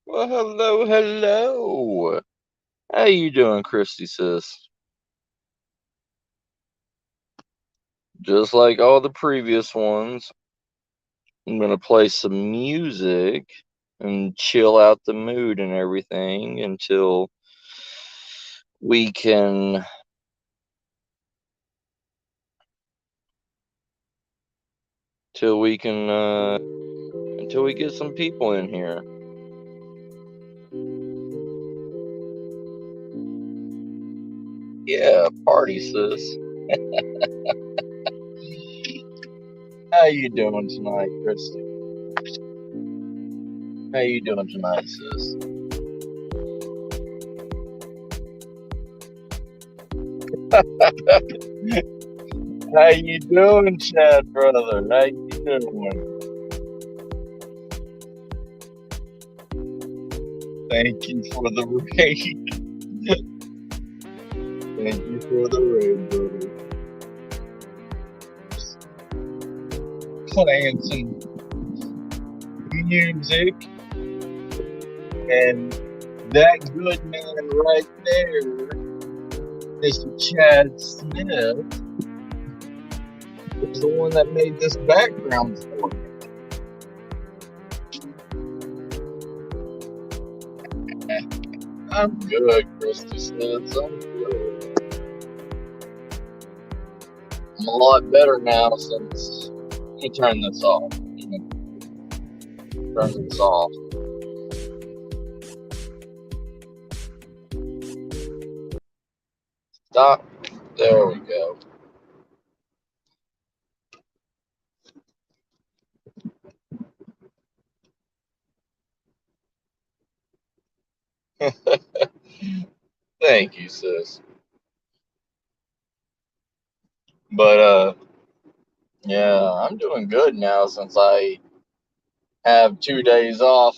Well, hello, hello. How you doing, Christy sis? Just like all the previous ones, I'm gonna play some music and chill out the mood and everything we can until we can until we get some people in here. Yeah, party sis. How you doing tonight, Christy? How you doing tonight, sis? How you doing, Chad brother? How you doing? Thank you for the raid. Thank you for the raid, brother. Playing some music, and that good man right there, Mr. Chad Smith, is the one that made this background for me. I'm good, Christy says. I'm good. I'm a lot better now since you turn this off. Turn this off. Stop. There we go. Thank you, sis. But yeah, I'm doing good now since I have 2 days off.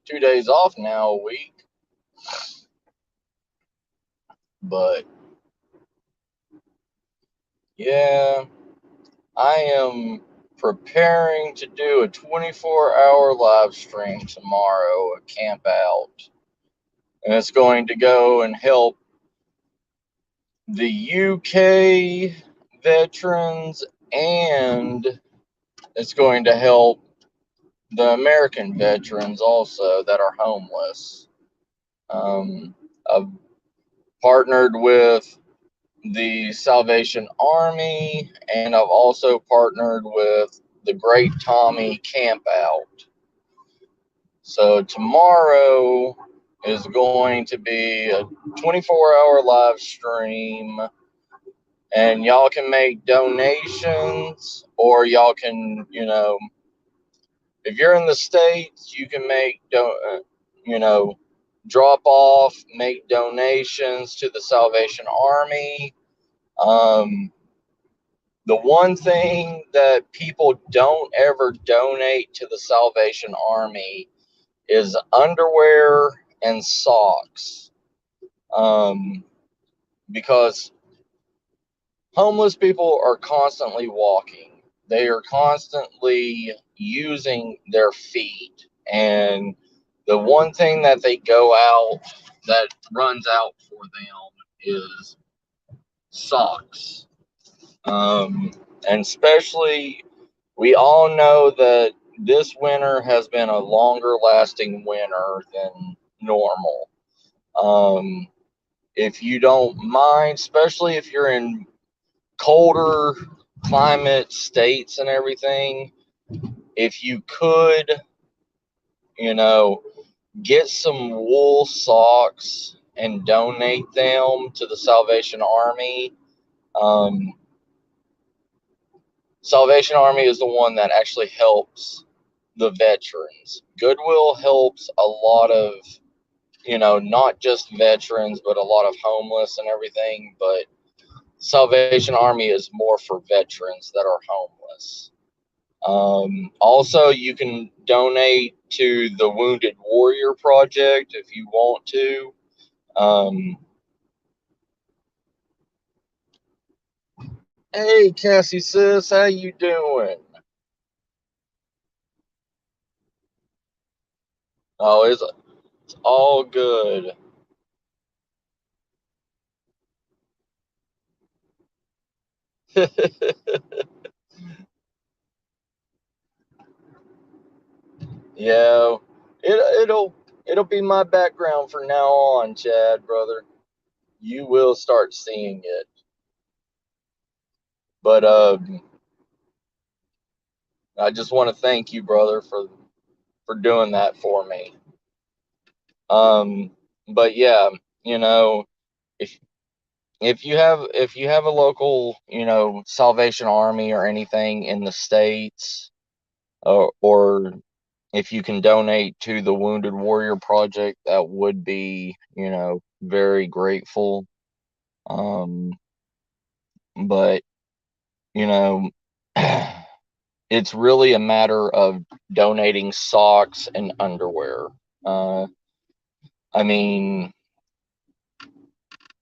2 days off now a week. But yeah, I am preparing to do a 24-hour live stream tomorrow at campout, and it's going to go and help the UK veterans, and it's going to help the American veterans also that are homeless. I've partnered with the Salvation Army, and I've also partnered with the Great Tommy Campout. So tomorrow is going to be a 24-hour live stream, and y'all can make donations, or y'all can, if you're in the States, you can you know, drop off, make donations to the Salvation Army. The one thing that people don't ever donate to the Salvation Army is underwear and socks. Because homeless people are constantly walking, they are constantly using their feet. And the one thing that they go out that runs out for them is socks. And especially, we all know that this winter has been a longer lasting winter than normal. Um, if you don't mind, especially if you're in colder climate states and everything, if you could, you know, get some wool socks and donate them to the Salvation Army. Um, Salvation Army is the one that actually helps the veterans. Goodwill helps a lot of, not just veterans, but a lot of homeless and everything. But Salvation Army is more for veterans that are homeless. Also, you can donate to the Wounded Warrior Project if you want to. Hey, Cassie sis, how you doing? Oh, it's all good. Yeah, it'll be my background from now on, Chad, brother. You will start seeing it. But I just want to thank you, brother, for doing that for me. Um, but yeah, you know, if if you have a local, Salvation Army or anything in the States, or if you can donate to the Wounded Warrior Project, that would be, very grateful. Um, but you know, it's really a matter of donating socks and underwear. Uh, I mean,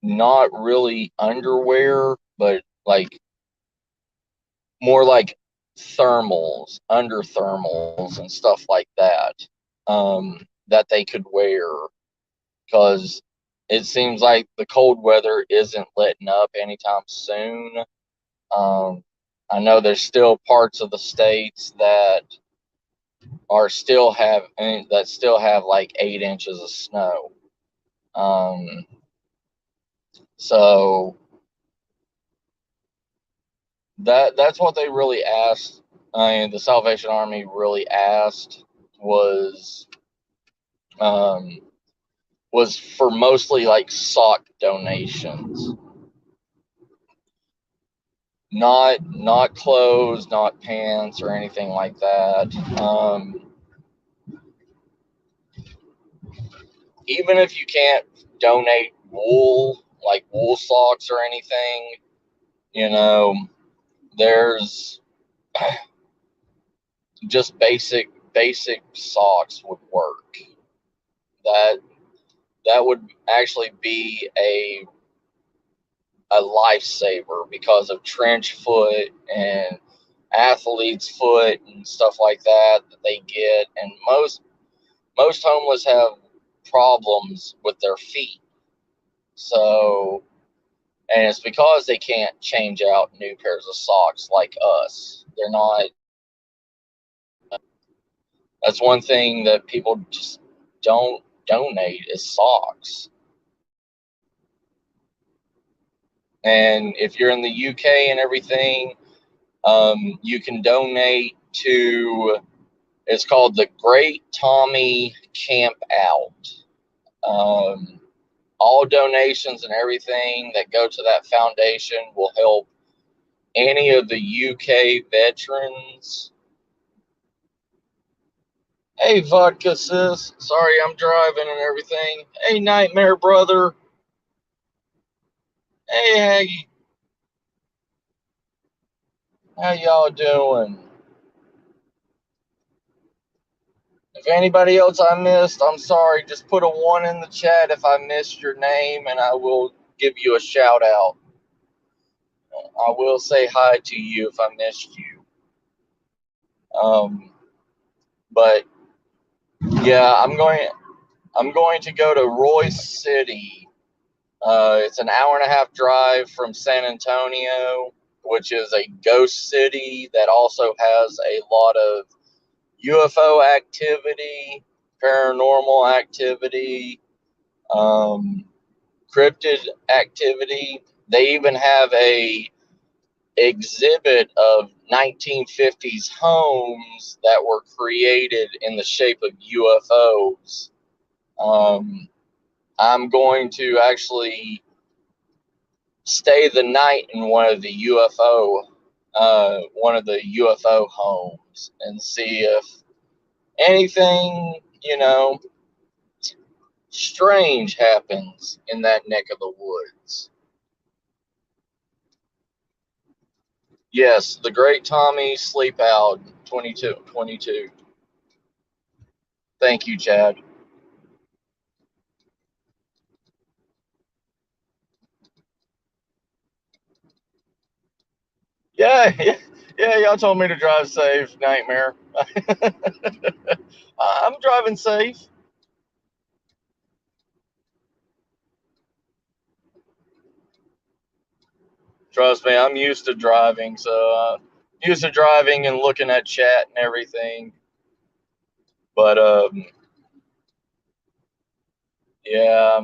not really underwear, but like more like thermals, under thermals, and stuff like that, that they could wear, because it seems like the cold weather isn't letting up anytime soon. Um, I know there's still parts of the states that still have like 8 inches of snow. Um, so that's what they really asked. I mean, the Salvation Army really asked was um, was for mostly like sock donations, not clothes, not pants or anything like that. Even if you can't donate wool, like wool socks or anything, you know, there's just basic socks would work. That that would actually be a lifesaver because of trench foot and athlete's foot and stuff like that they get, and most homeless have problems with their feet. So, and it's because they can't change out new pairs of socks like us. They're not. That's one thing that people just don't donate is socks. And if you're in the UK and everything, you can donate to. It's called the Great Tommy Campout. Um, all donations and everything that go to that foundation will help any of the UK veterans. Hey, vodka sis. Sorry, I'm driving and everything. Hey, Nightmare brother. Hey, Haggy. How y'all doing? If anybody else I missed, I'm sorry. Just put a 1 in the chat if I missed your name, and I will give you a shout out. I will say hi to you if I missed you. Um, but yeah, I'm going to go to Royce City. It's an hour and a half drive from San Antonio, which is a ghost city that also has a lot of UFO activity, paranormal activity, um, cryptid activity. They even have a exhibit of 1950s homes that were created in the shape of UFOs. Um, I'm going to actually stay the night in one of the UFO homes, and see if anything, strange happens in that neck of the woods. Yes, the Great Tommy Sleep Out 22. Thank you, Chad. Yeah, yeah, yeah. Y'all told me to drive safe, Nightmare. I'm driving safe. Trust me, I'm used to driving, so used to driving and looking at chat and everything. But yeah,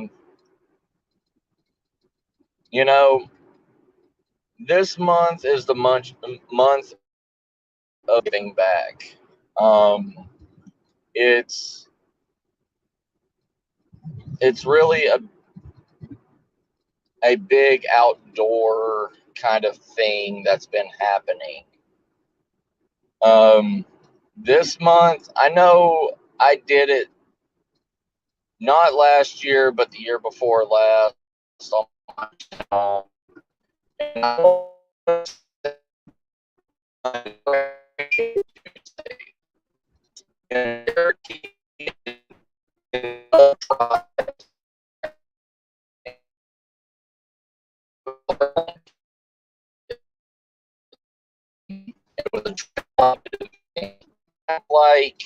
you know, this month is the month of giving back. Um, it's it's really a big outdoor kind of thing that's been happening. Um, this month, I know I did it not last year, but the year before last on my channel. And I in Cherokee, like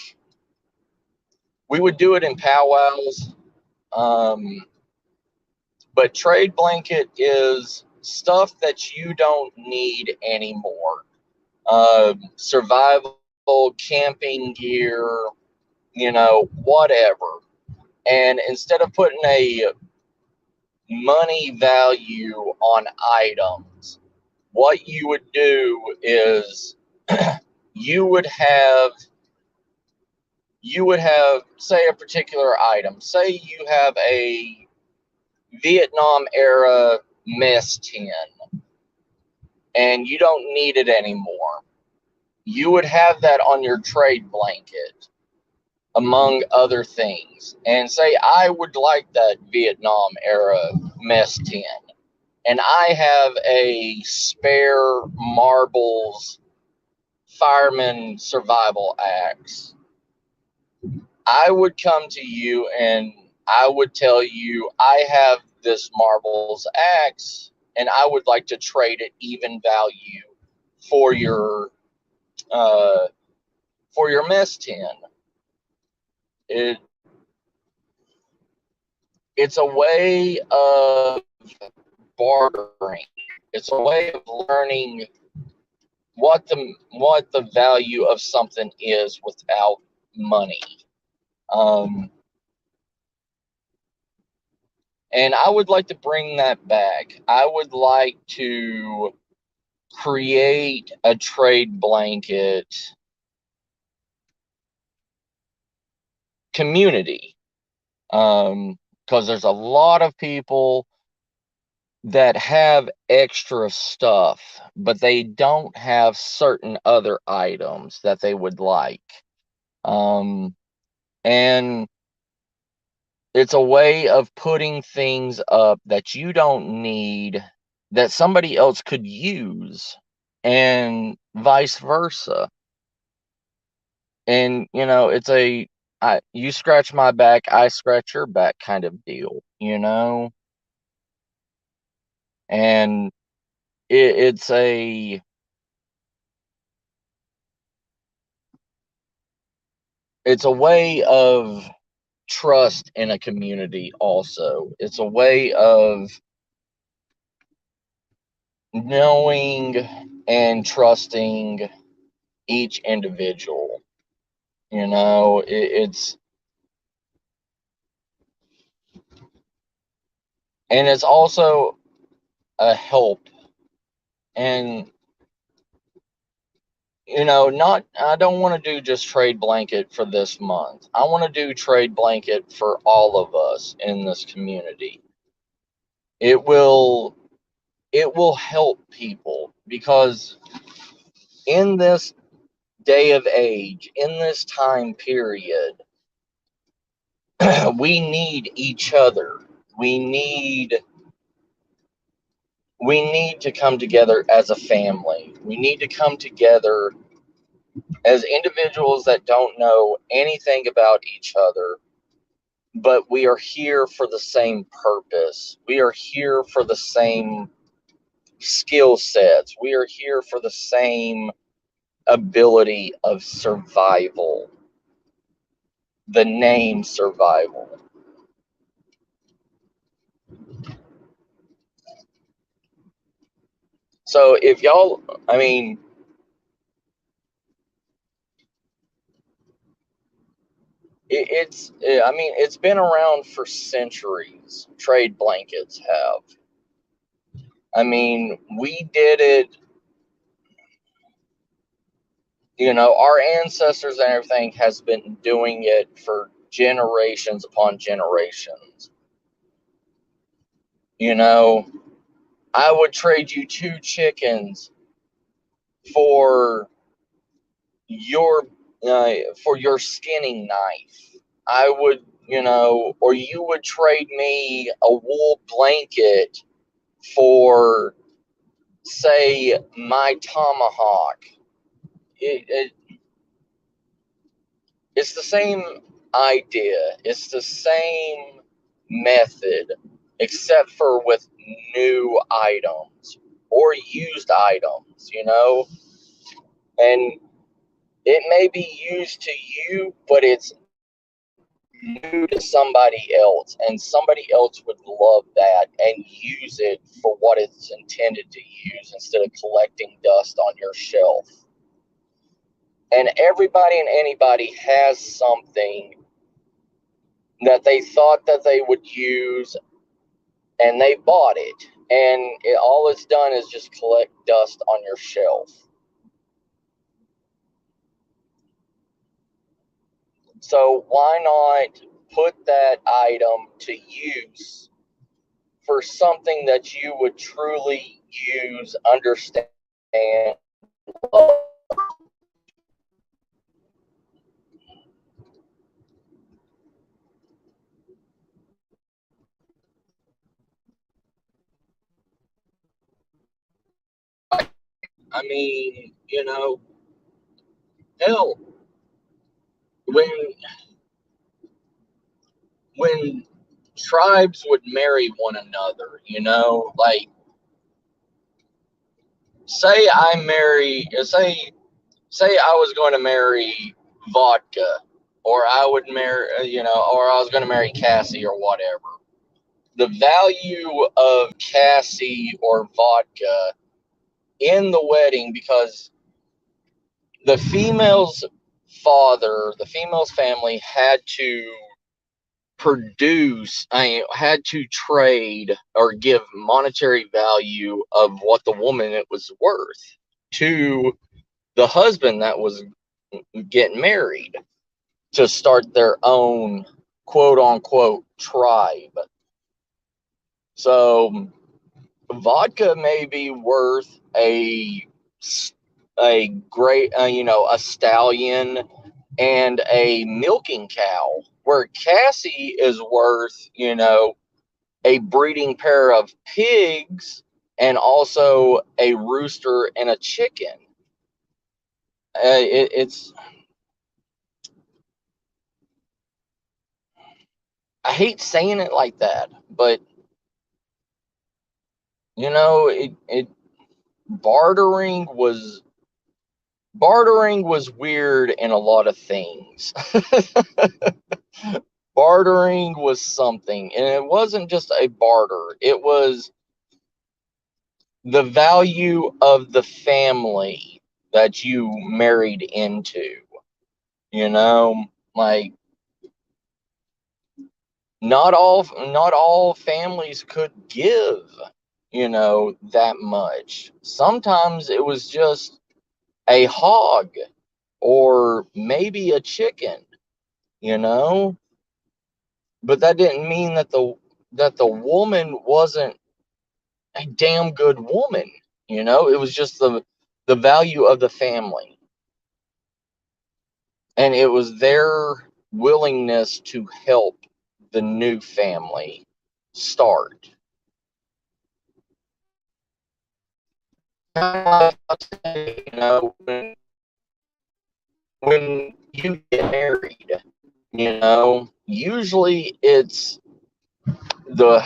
we would do it in powwows, but trade blanket is stuff that you don't need anymore. Survival, camping gear, whatever. And instead of putting a money value on items, what you would do is you would have say a particular item. Say you have a Vietnam era mess tin and you don't need it anymore. You would have that on your trade blanket among other things, and say I would like that Vietnam era mess tin, and I have a spare marbles fireman survival axe. I would come to you and I would tell you I have this marbles axe and I would like to trade it even value for uh, your mess tin. It it's a way of bartering. It's a way of learning what the value of something is without money. Um, and I would like to bring that back. I would like to create a trade blanket community, because there's a lot of people that have extra stuff, but they don't have certain other items that they would like. And it's a way of putting things up that you don't need that somebody else could use, and vice versa. And it's you scratch my back, I scratch your back kind of deal. And it's a way of trust in a community. Also, it's a way of knowing and trusting each individual. It's and it's also a help. And not I don't want to do just trade blanket for this month. I want to do trade blanket for all of us in this community. It will help people, because in this day of age, in this time period, we need each other. We need to come together as a family. We need to come together as individuals that don't know anything about each other, but we are here for the same purpose. We are here for the same skill sets. We are here for the same ability of survival. The name survival. So if y'all, I mean, it's been around for centuries. Trade blankets have. I mean, we did it, our ancestors and everything has been doing it for generations upon generations. I would trade you 2 chickens for your for your skinning knife. I would, or you would trade me a wool blanket for, say, my tomahawk. It it's the same idea. It's the same method, except for with new items or used items. And it may be used to you, but it's new to somebody else, and somebody else would love that and use it for what it's intended to use instead of collecting dust on your shelf. And everybody and anybody has something that they thought that they would use, and they bought it, and all it's done is just collect dust on your shelf. So why not put that item to use for something that you would truly use, understand, love? I mean, hell, when when tribes would marry one another, like, say I marry, say I was going to marry vodka, or I would marry, or I was going to marry Cassie or whatever. The value of Cassie or vodka in the wedding, because the female's the female's family had to had to trade or give monetary value of what the woman it was worth to the husband that was getting married to start their own quote unquote tribe. So vodka may be worth a great a stallion and a milking cow, where Cassie is worth a breeding pair of pigs and also a rooster and a chicken. It's I hate saying it like that, but it bartering was weird in a lot of things. Bartering was something, and it wasn't just a barter. It was the value of the family that you married into. Like, not all families could give, that much. Sometimes it was just a hog or maybe a chicken, you know, but that didn't mean that the woman wasn't a damn good woman. It was just the value of the family, and it was their willingness to help the new family start. When you get married, usually it's the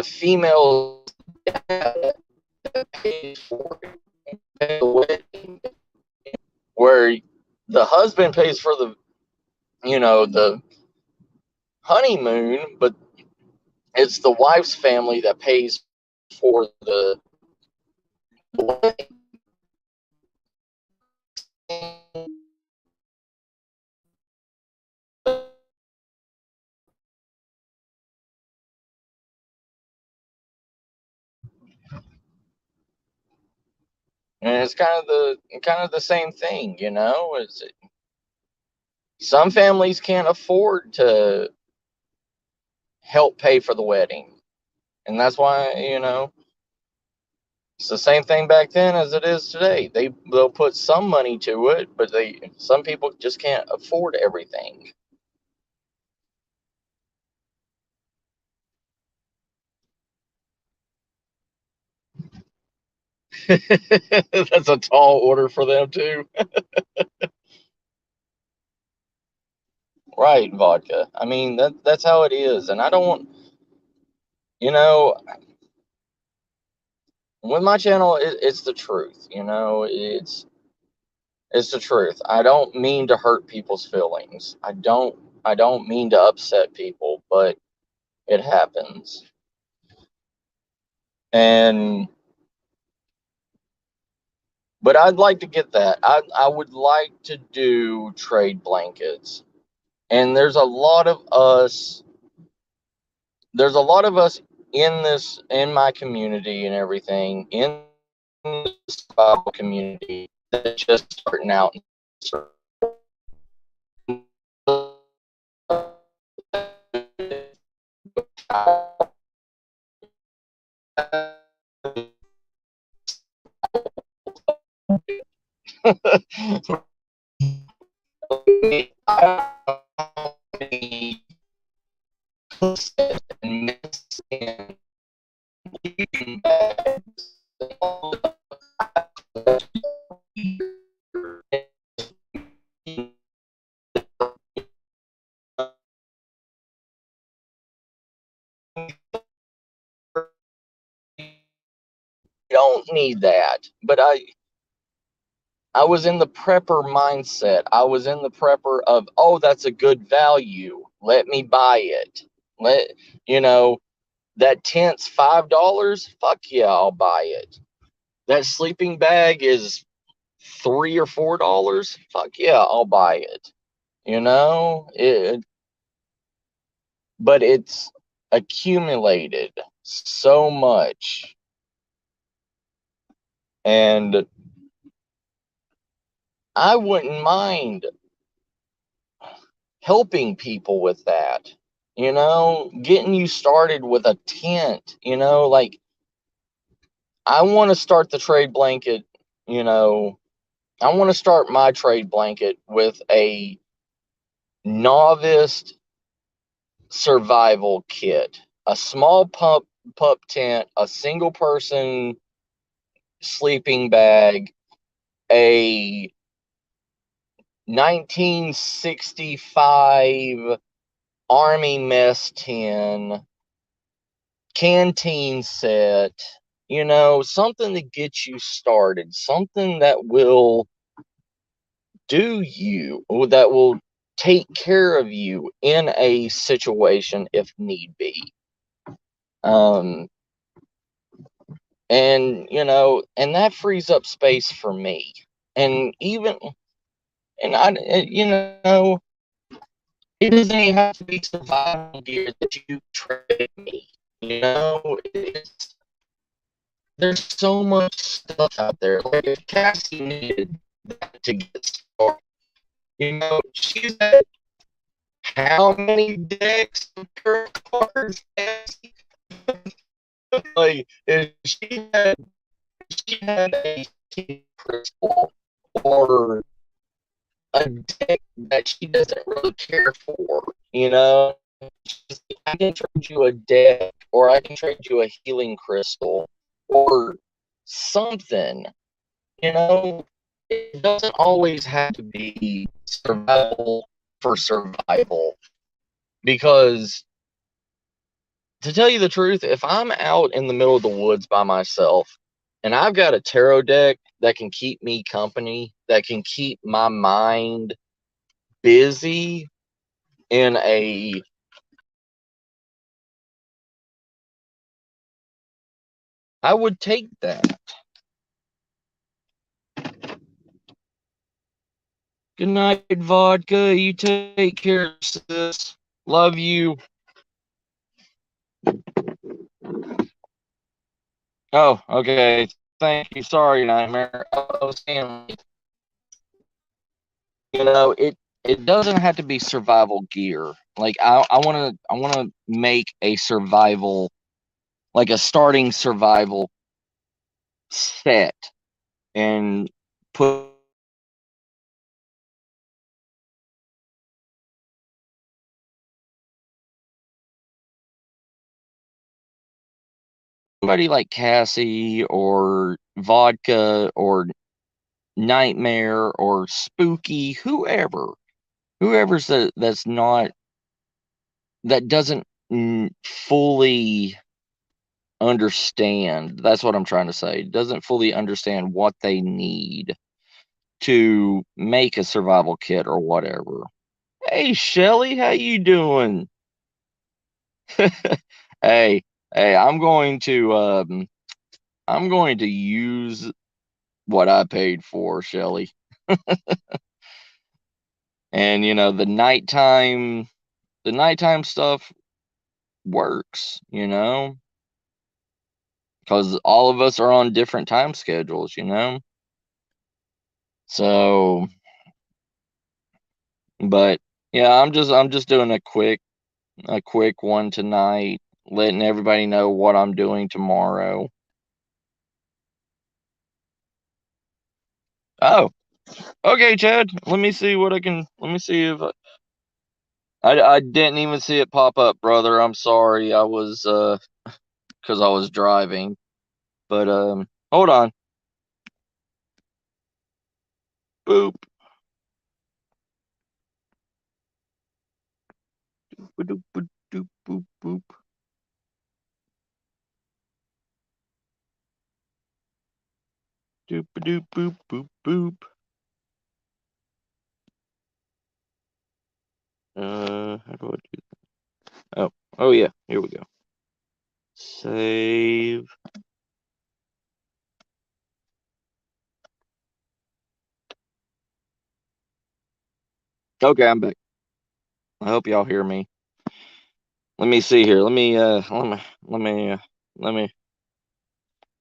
female that pays for the wedding, where the husband pays for the honeymoon, but it's the wife's family that pays for And it's kind of the same thing, you know. Some families can't afford to help pay for the wedding, and that's why, you know, it's the same thing back then as it is today. They'll put some money to it, but some people just can't afford everything. That's a tall order for them too. Right, vodka. I mean, that's how it is. And I don't want, you know, with my channel, it's the truth. You know, it's the truth. I don't mean to hurt people's feelings. I don't mean to upset people, but it happens. And but I'd like to get that. I would like to do trade blankets. And there's a lot of us in my community and everything, in the survival community, that just starting out. Don't need that. But I was in the prepper mindset. I was in the prepper of, oh, that's a good value. Let me buy it. Let you know that tent's $5. Fuck yeah, I'll buy it. That sleeping bag is $3 or $4. Fuck yeah, I'll buy it. You know it, but it's accumulated so much, and I wouldn't mind helping people with that, you know, getting you started with a tent, you know, like I want to start the trade blanket, you know, I want to start my trade blanket with a novice survival kit, a small pup tent, a single person sleeping bag, a 1965 army mess tin, canteen set, you know, something to get you started, something that will that will take care of you in a situation if need be. Um, and, you know, and that frees up space for me. And even, and you know, it doesn't even have to be survival gear that you trade me. You know, there's so much stuff out there. Like if Cassie needed that to get started, you know, she's at how many decks of current cards, Cassie? Like if she had a crystal or a deck that she doesn't really care for, you know, I can trade you a deck, or I can trade you a healing crystal, or something. You know, it doesn't always have to be survival for survival. Because to tell you the truth, if I'm out in the middle of the woods by myself and I've got a tarot deck that can keep me company, that can keep my mind busy in a I would take that. Good night, vodka. You take care, sis. Love you. Oh, okay. Thank you. Sorry, Nightmare. I was saying, it doesn't have to be survival gear. Like I wanna make a survival, like a starting survival set, and put somebody like Cassie or vodka or nightmare or spooky, whoever's that's not, that doesn't fully understand. That's what I'm trying to say. Doesn't fully understand what they need to make a survival kit or whatever. Hey, Shelly, how you doing? Hey, hey, I'm going to use what I paid for, Shelly. And the nighttime stuff works, because all of us are on different time schedules. So, but yeah, I'm just doing a quick one tonight, letting everybody know what I'm doing tomorrow. Oh, okay, Chad. Let me see if I didn't even see it pop up, brother. I'm sorry. I was because I was driving. But hold on. Boop. Boop boop boop boop boop. Doop doop boop boop boop. How do I do? Oh yeah. Here we go. Save. Okay, I'm back. I hope y'all hear me. Let me see here. Let me.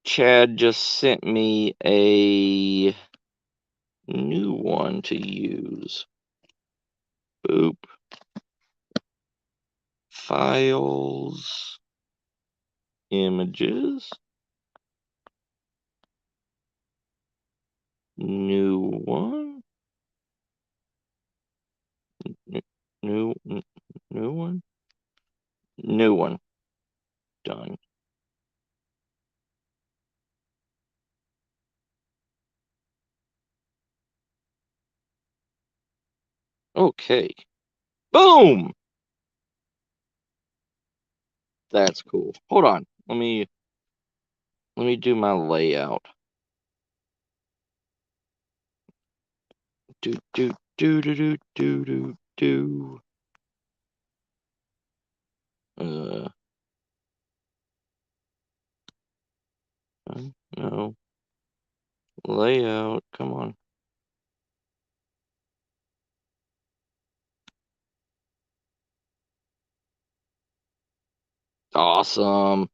Chad just sent me a new one to use. Boop. Files. Images. New one. New new one. New one. Done. Okay. Boom. That's cool. Hold on. Let me do my layout. Do do do do do do do do. Uh, no. Layout. Come on. Awesome.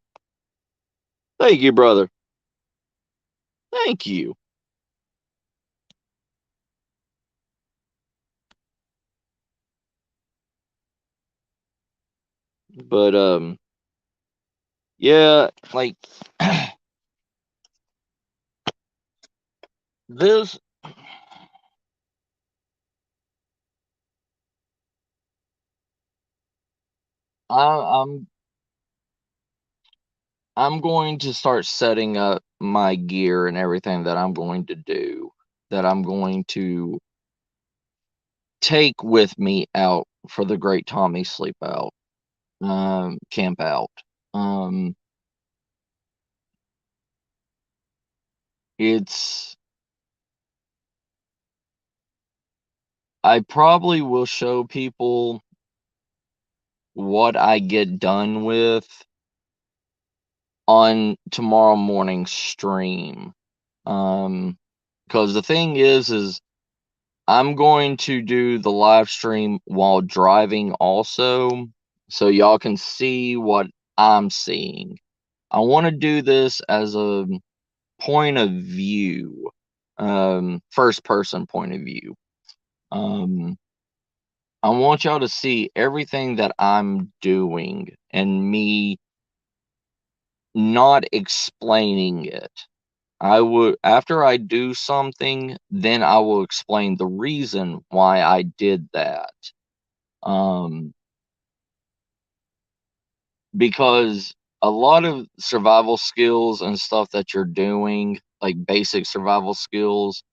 Thank you, brother. Thank you. But yeah, like this. I, I'm I'm going to start setting up my gear and everything that I'm going to do, that I'm going to take with me out for the Great Tommy Sleep Out, camp out. Um, it's I probably will show people what I get done with on tomorrow morning's stream. Because the thing is I'm going to do the live stream while driving also, so y'all can see what I'm seeing. I want to do this as a point of view, first person point of view. I want y'all to see everything that I'm doing and me not explaining it. I would, after I do something, then I will explain the reason why I did that. Um, because a lot of survival skills and stuff that you're doing, like basic survival skills,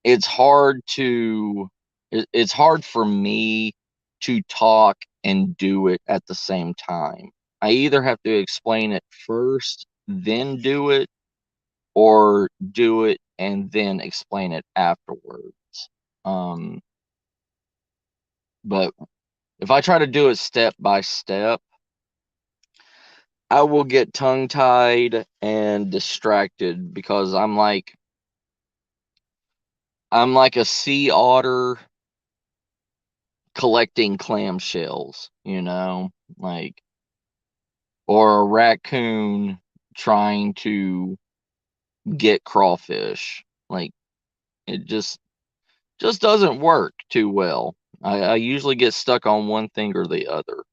it's hard to, it's hard for me to talk and do it at the same time. I either have to explain it first, then do it, or do it and then explain it afterwards. Um, but if I try to do it step by step, I will get tongue tied and distracted because I'm like a sea otter collecting clamshells, you know, like, or a raccoon trying to get crawfish. Like, it just doesn't work too well. I usually get stuck on one thing or the other.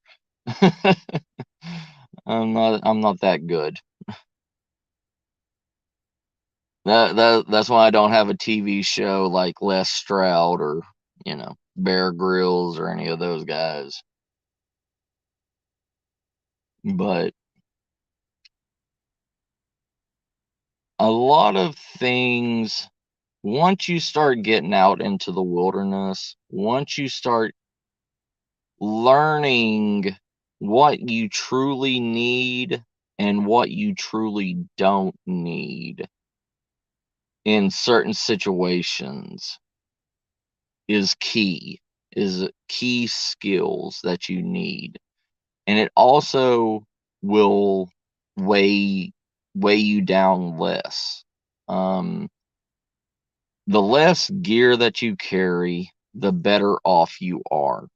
I'm not that good. That's why I don't have a TV show like Les Stroud or, Bear Grylls or any of those guys. But a lot of things, once you start getting out into the wilderness, once you start learning what you truly need and what you truly don't need in certain situations is key skills that you need. And it also will weigh weigh you down less. Um, the less gear that you carry, the better off you are.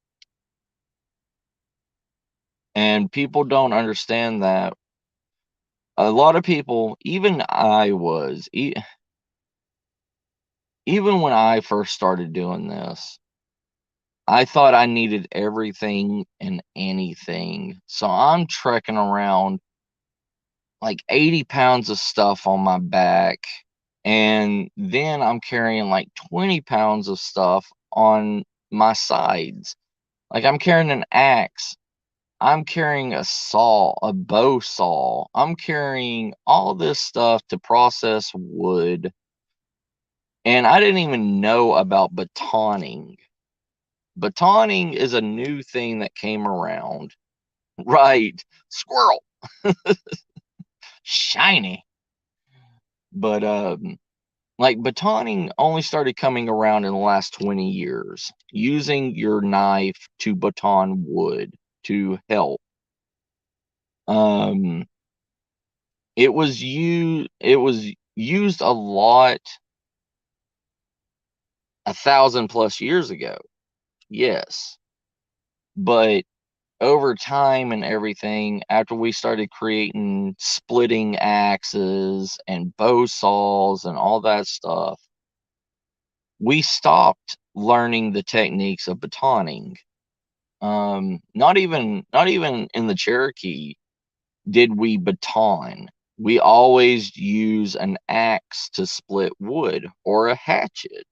And people don't understand that. A lot of people, even I was, even when I first started doing this, I thought I needed everything and anything. So I'm trekking around like 80 pounds of stuff on my back. And then I'm carrying like 20 pounds of stuff on my sides. Like I'm carrying an axe. I'm carrying a saw, a bow saw. I'm carrying all this stuff to process wood. And I didn't even know about batoning. Batoning is a new thing that came around. Right. Squirrel. Shiny. But like batoning only started coming around in the last 20 years. Using your knife to baton wood to help. Um it was used a lot 1,000+ years ago. Yes. But over time and everything, after we started creating splitting axes and bow saws and all that stuff, we stopped learning the techniques of batoning. Not even in the Cherokee did we baton. We always use an axe to split wood or a hatchet.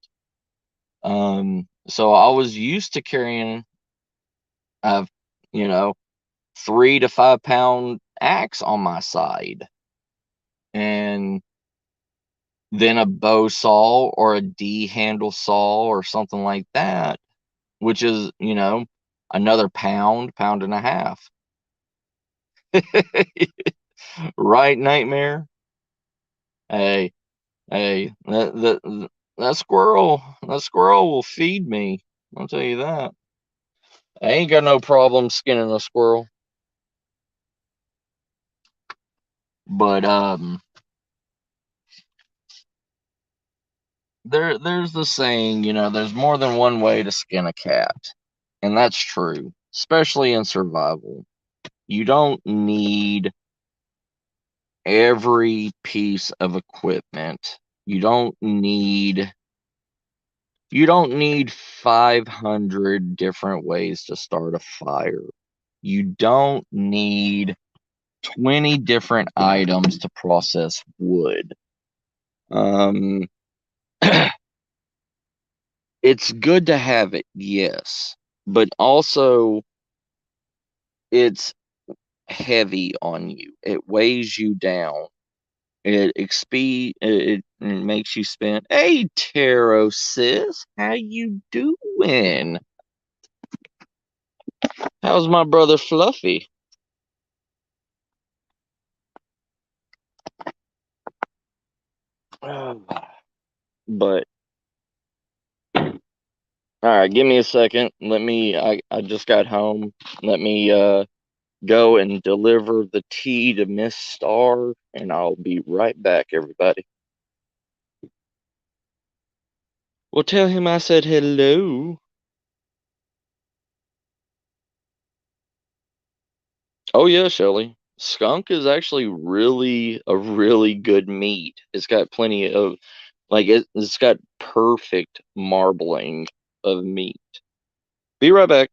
So I was used to carrying a, you know, 3 to 5 pound axe on my side, and then a bow saw or a D handle saw or something like that, which is, another pound and a half. Right, Nightmare? Hey, hey, that squirrel will feed me. I'll tell you that. I ain't got no problem skinning a squirrel. But there's the saying, there's more than one way to skin a cat. And that's true, especially in survival. You don't need every piece of equipment. You don't need 500 different ways to start a fire. You don't need 20 different items to process wood. Um, it's good to have it, yes, but also it's heavy on you. It weighs you down. It makes you spend. Hey, Taro sis, how you doing? How's my brother Fluffy? But all right, give me a second. I just got home. Let me go and deliver the tea to Miss Star, and I'll be right back, everybody. Well, tell him I said hello. Oh yeah, Shelly. Skunk is actually really a really good meat. It's got plenty of it's got perfect marbling of meat. Be right back.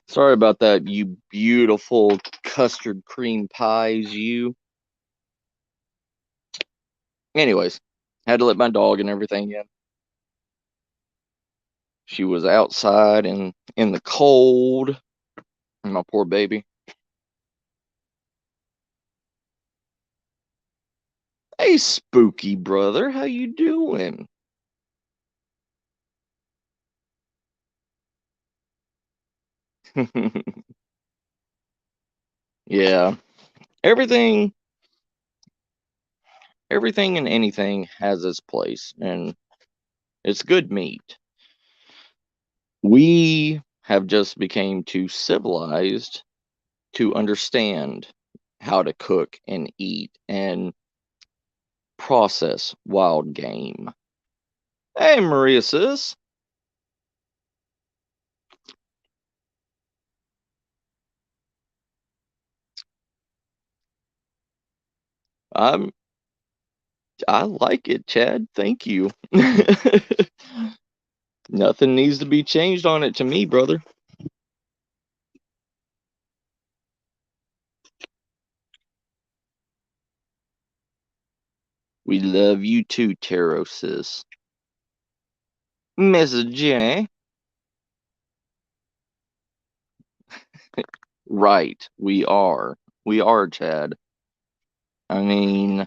Sorry about that, you beautiful custard cream pies, you. Anyways, had to let my dog and everything in. She was outside and in the cold. My poor baby. Hey, spooky brother, how you doing? Yeah, everything, everything and anything has its place, and it's good meat. We have just became too civilized to understand how to cook and eat and process wild game. Hey, Maria sis. I'm I like it, Chad. Thank you. Nothing needs to be changed on it to me, brother. We love you too, Taro sis. Miss Jenny. Right, we are. We are, Chad. I mean,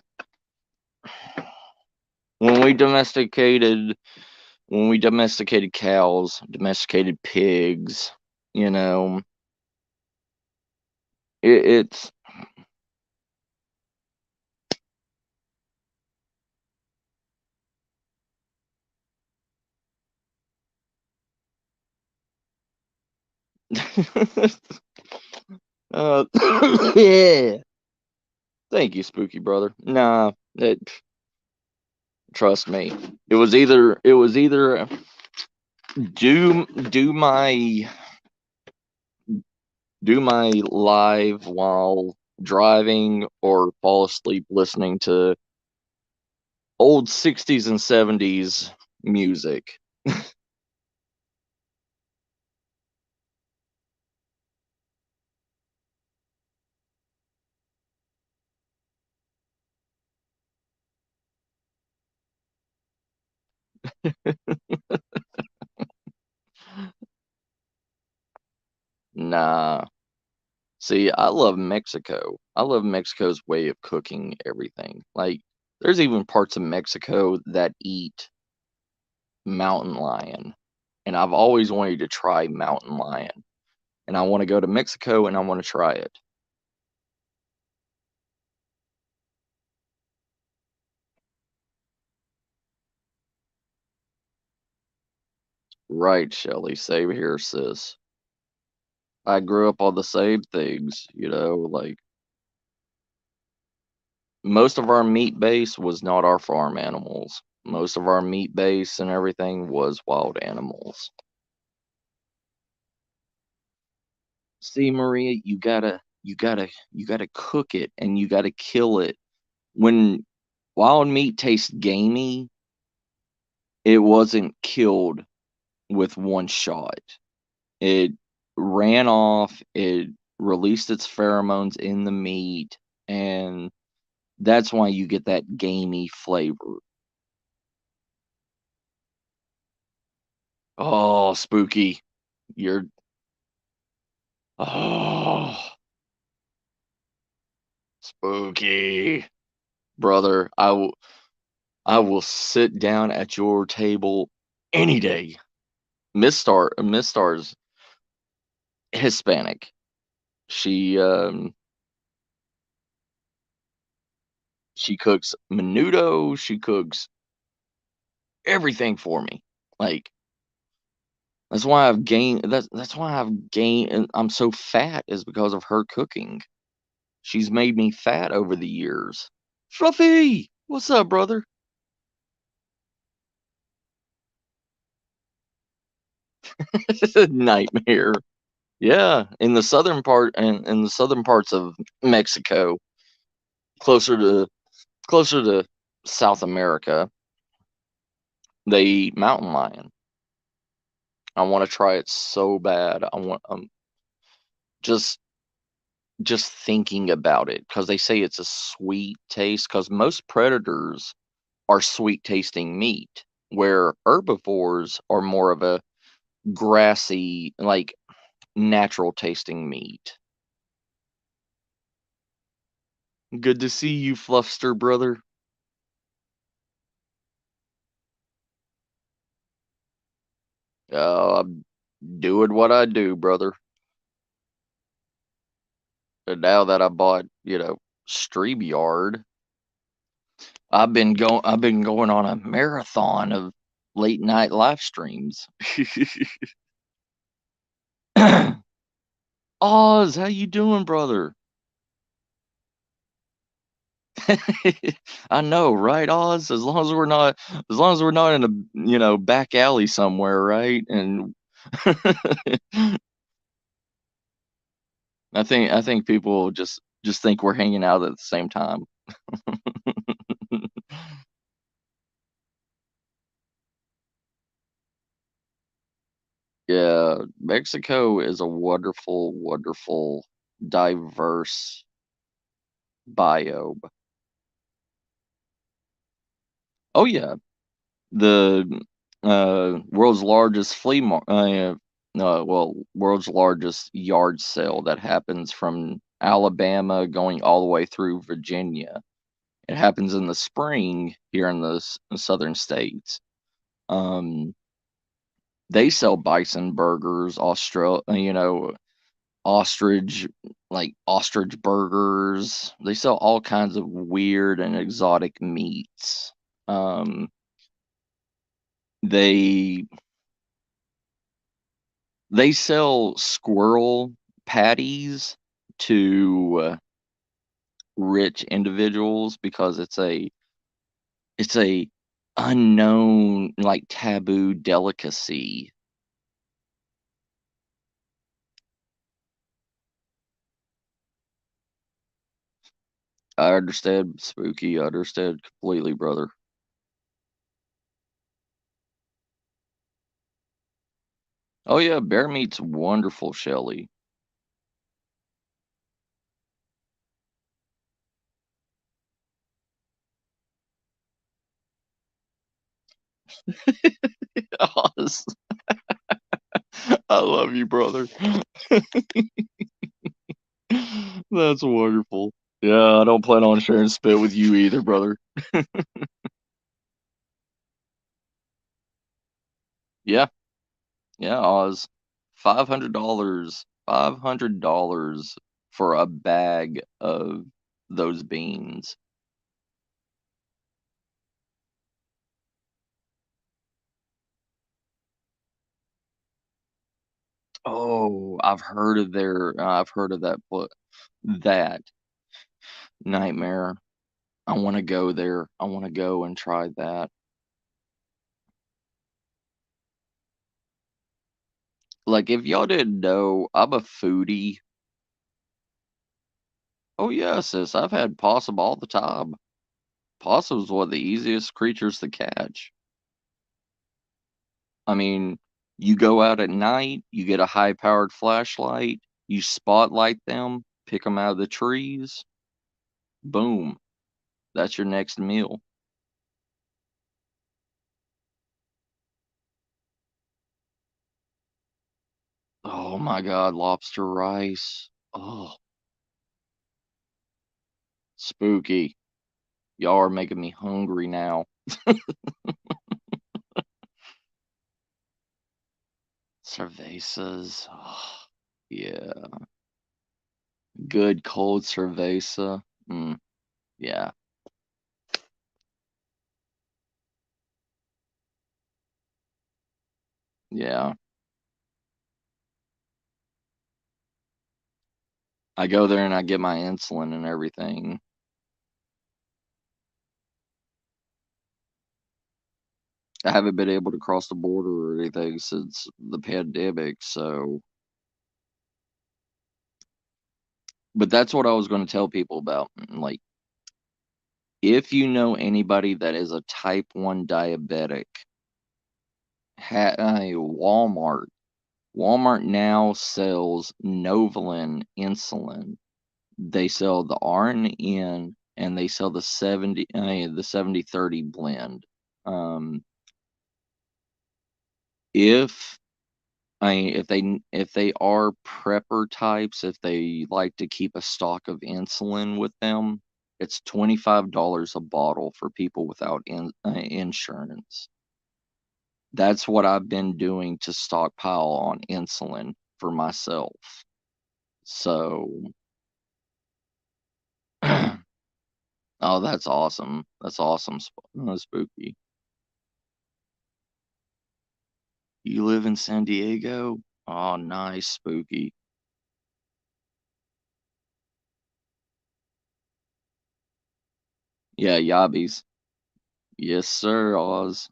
when we domesticated cows, domesticated pigs, you know, it's uh, yeah. Thank you, spooky brother. Nah, trust me. It was either do my live while driving or fall asleep listening to old 60s and 70s music. Nah. See, I love Mexico. I love Mexico's way of cooking everything. Like, there's even parts of Mexico that eat mountain lion. And I've always wanted to try mountain lion. And I want to go to Mexico and I want to try it. Right, Shelly. Same here, sis. I grew up on the same things, like most of our meat base was not our farm animals. Most of our meat base and everything was wild animals. See, Maria, you gotta cook it and you gotta kill it. When wild meat tastes gamey, it wasn't killed with one shot. It ran off, it released its pheromones in the meat, and that's why you get that gamey flavor. Oh, spooky. You're oh spooky. Brother, I will sit down at your table any day. Miss Star's Hispanic. She she cooks menudo, she cooks everything for me. Like that's why I've gained and I'm so fat is because of her cooking. She's made me fat over the years. Fluffy, what's up, brother? Nightmare. Yeah, in the southern parts of Mexico, closer to South America, they eat mountain lion. I want to try it so bad. I want just just thinking about it because they say it's a sweet taste because most predators are sweet tasting meat, where herbivores are more of a grassy, like natural tasting meat. Good to see you, Fluffster brother. I'm doing what I do, brother. And now that I bought, StreamYard, I've been going on a marathon of late night live streams. Oz, how you doing, brother? I know, right, Oz? As long as we're not in a back alley somewhere, right? And I think people just think we're hanging out at the same time. Yeah, Mexico is a wonderful, wonderful, diverse biome. Oh yeah, the world's largest world's largest yard sale that happens from Alabama going all the way through Virginia. It happens in the spring here in the southern states. Um, they sell bison burgers, ostrich, like ostrich burgers. They sell all kinds of weird and exotic meats. Um, they they sell squirrel patties to rich individuals because it's a unknown, like, taboo delicacy. I understand, spooky. I understand completely, brother. Oh yeah, bear meat's wonderful, Shelly. Oz, I love you, brother. That's wonderful. Yeah, I don't plan on sharing spit with you either, brother. Yeah, yeah, Oz. $500. $500 for a bag of those beans. Oh, I've heard of that nightmare. I want to go there. I want to go and try that. Like, if y'all didn't know, I'm a foodie. Oh yeah, sis, I've had possum all the time. Possum's one of the easiest creatures to catch. I mean, you go out at night, you get a high-powered flashlight, you spotlight them, pick them out of the trees, boom, that's your next meal. Oh my God, lobster rice. Oh, spooky. Y'all are making me hungry now. Cervezas. Oh, yeah. Good cold cerveza. Mm, yeah. Yeah. I go there and I get my insulin and everything. I haven't been able to cross the border or anything since the pandemic, so but that's what I was going to tell people about. Like, if you know anybody that is a type 1 diabetic, Walmart now sells Novolin insulin. They sell the RNN and they sell the 70/30 blend. Um, if if they are prepper types, if they like to keep a stock of insulin with them, it's $25 a bottle for people without insurance. That's what I've been doing to stockpile on insulin for myself. So, oh, that's awesome. That's awesome. Spooky. You live in San Diego? Oh, nice, spooky. Yeah, yabbies. Yes, sir, Oz.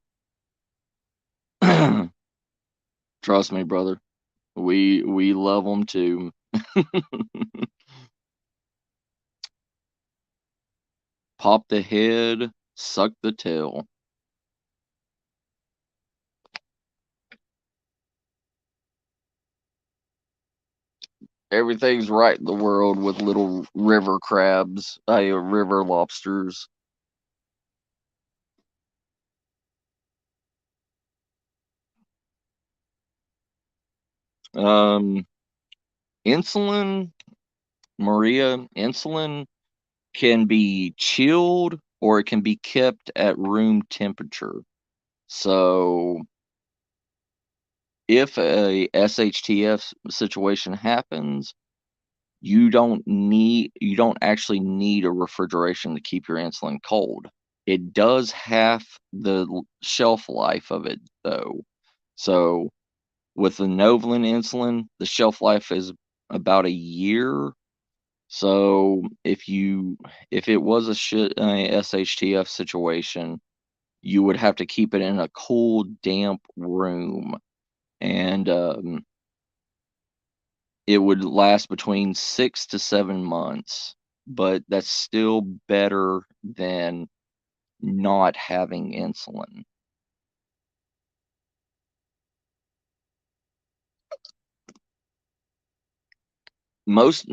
Trust me, brother. We love them too. Pop the head, suck the tail. Everything's right in the world with little river crabs, river lobsters. Um, insulin, Maria, insulin. can be chilled or it can be kept at room temperature. So if a SHTF situation happens, you don't actually need a refrigeration to keep your insulin cold. It does half the shelf life of it though. So with the Novolin insulin, the shelf life is about a year. So if it was a SHTF situation, you would have to keep it in a cool, damp room, and it would last between 6 to 7 months. But that's still better than not having insulin. Most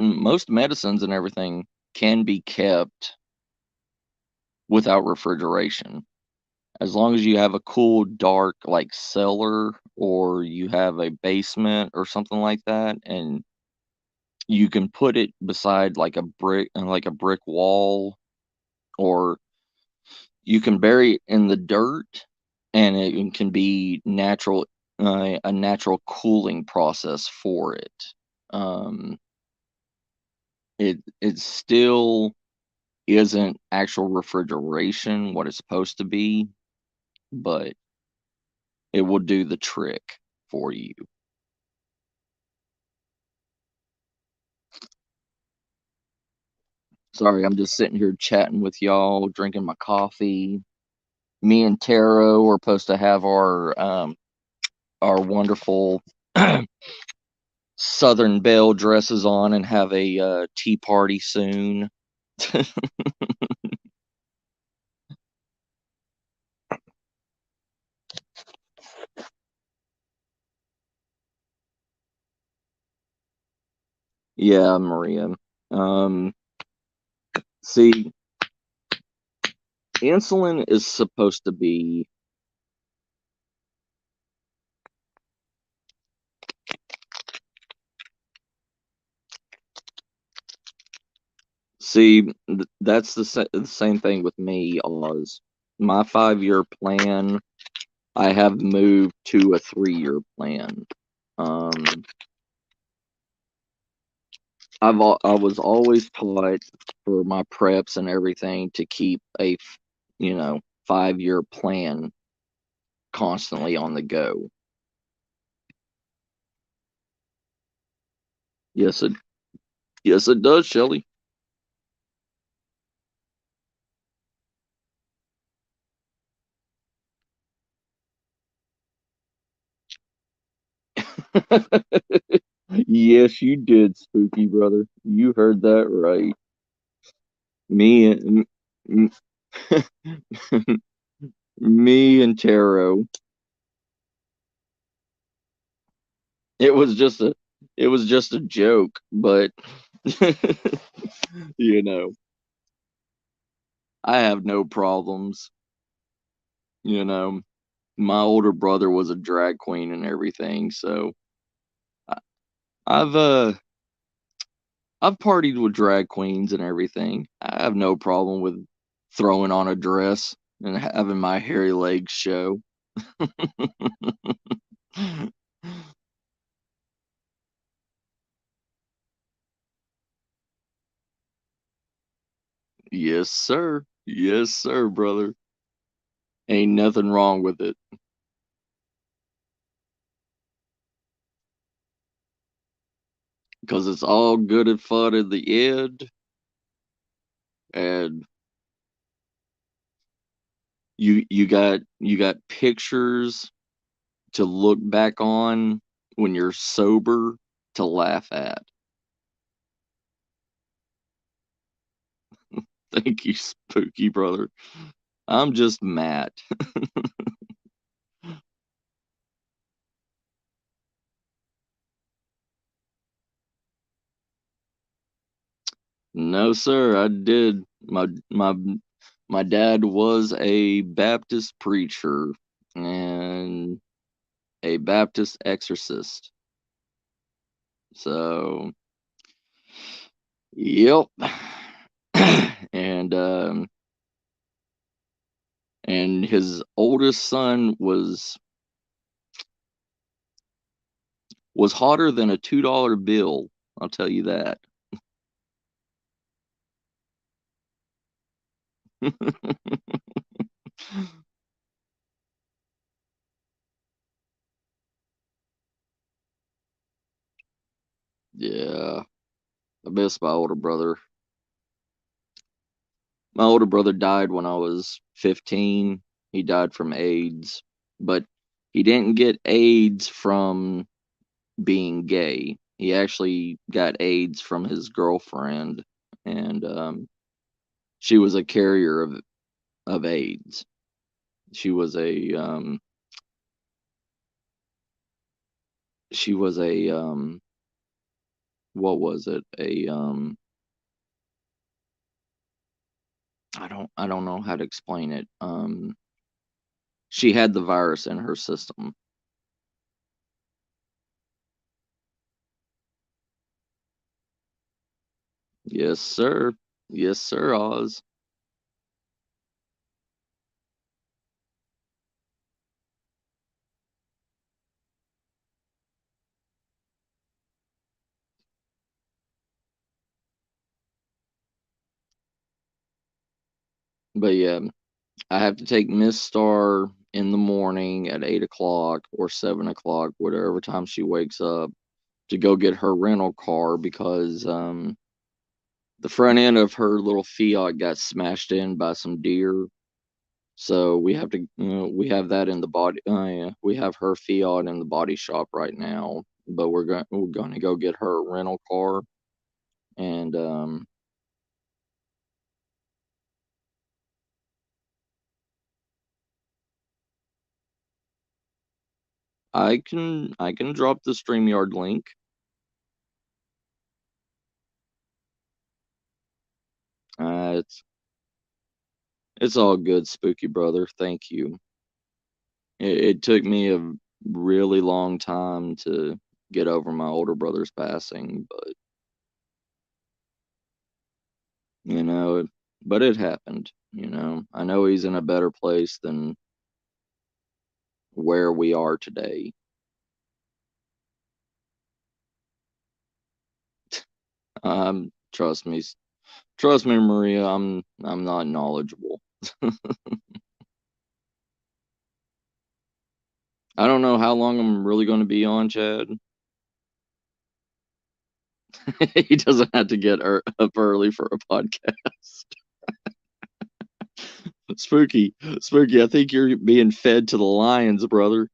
medicines and everything can be kept without refrigeration. As long as you have a cool, dark, like cellar, or you have a basement or something like that, and you can put it beside like a brick wall, or you can bury it in the dirt, and it can be a natural cooling process for it. Um, it still isn't actual refrigeration what it's supposed to be, but it will do the trick for you. Sorry, I'm just sitting here chatting with y'all, drinking my coffee. Me and Taro are supposed to have our wonderful Southern Belle dresses on and have a tea party soon. Yeah, Maria. Um, see, insulin is supposed to be. See, that's the same thing with me, Oz. My 5-year plan, I have moved to a 3-year plan. Um, I was always taught for my preps and everything to keep you know, 5-year plan constantly on the go. Yes, it does, Shelley. Yes, you did, spooky brother. You heard that right. Me and m- me and Taro. It was just a it was just a joke, but you know, I have no problems. You know, my older brother was a drag queen and everything, so I- I've I've partied with drag queens and everything. I have no problem with throwing on a dress and having my hairy legs show. Yes, sir. Yes, sir, brother. Ain't nothing wrong with it. Because it's all good and fun in the end. And you got pictures to look back on when you're sober to laugh at. Thank you, spooky brother. I'm just Matt. No, sir, I did. My dad was a Baptist preacher and a Baptist exorcist. So, yep. and his oldest son was hotter than a $2 bill. I'll tell you that. Yeah, I miss my older brother. My older brother died when I was 15. He died from AIDS, but he didn't get AIDS from being gay. He actually got AIDS from his girlfriend, and she was a carrier of AIDS. She was a what was it? I don't know how to explain it. She had the virus in her system. Yes, sir. Yes, sir, Oz. But yeah, I have to take Miss Star in the morning at 8 o'clock or 7 o'clock, whatever time she wakes up, to go get her rental car because the front end of her little Fiat got smashed in by some deer. So we have to, we have that in the body. Yeah, we have her Fiat in the body shop right now, but we're going to go get her a rental car, and I can drop the StreamYard link. It's all good, Spooky brother. Thank you. It took me a really long time to get over my older brother's passing, but you know, but it happened. I know he's in a better place than where we are today. Trust me, trust me, Maria. I'm not knowledgeable. I don't know how long I'm really going to be on, Chad. He doesn't have to get up early for a podcast. Spooky, spooky. I think you're being fed to the lions, brother.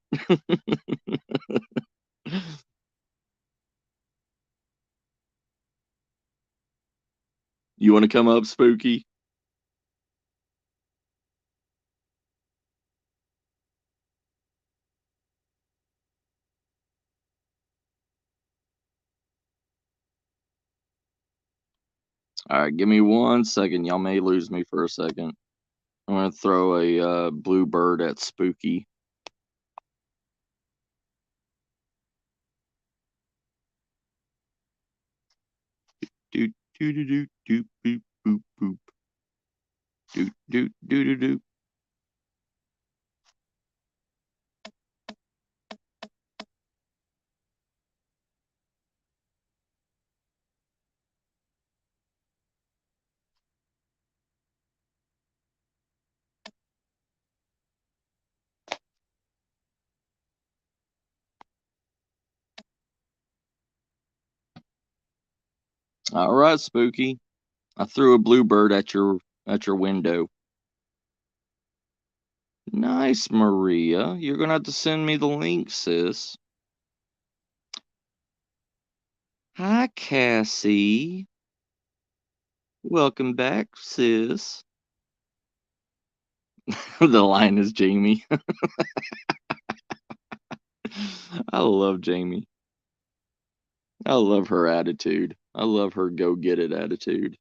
You want to come up, Spooky? All right, give me 1 second. Y'all may lose me for a second. I'm gonna throw a blue bird at Spooky. Doot doot doot doot doot boop boop boop. Doot doot doot doot doot. All right, Spooky. I threw a blue bird at your window. Nice, Maria. You're gonna have to send me the link, sis. Hi, Cassie. Welcome back, sis. The line is Jamie. I love Jamie. I love her attitude. I love her go get it attitude.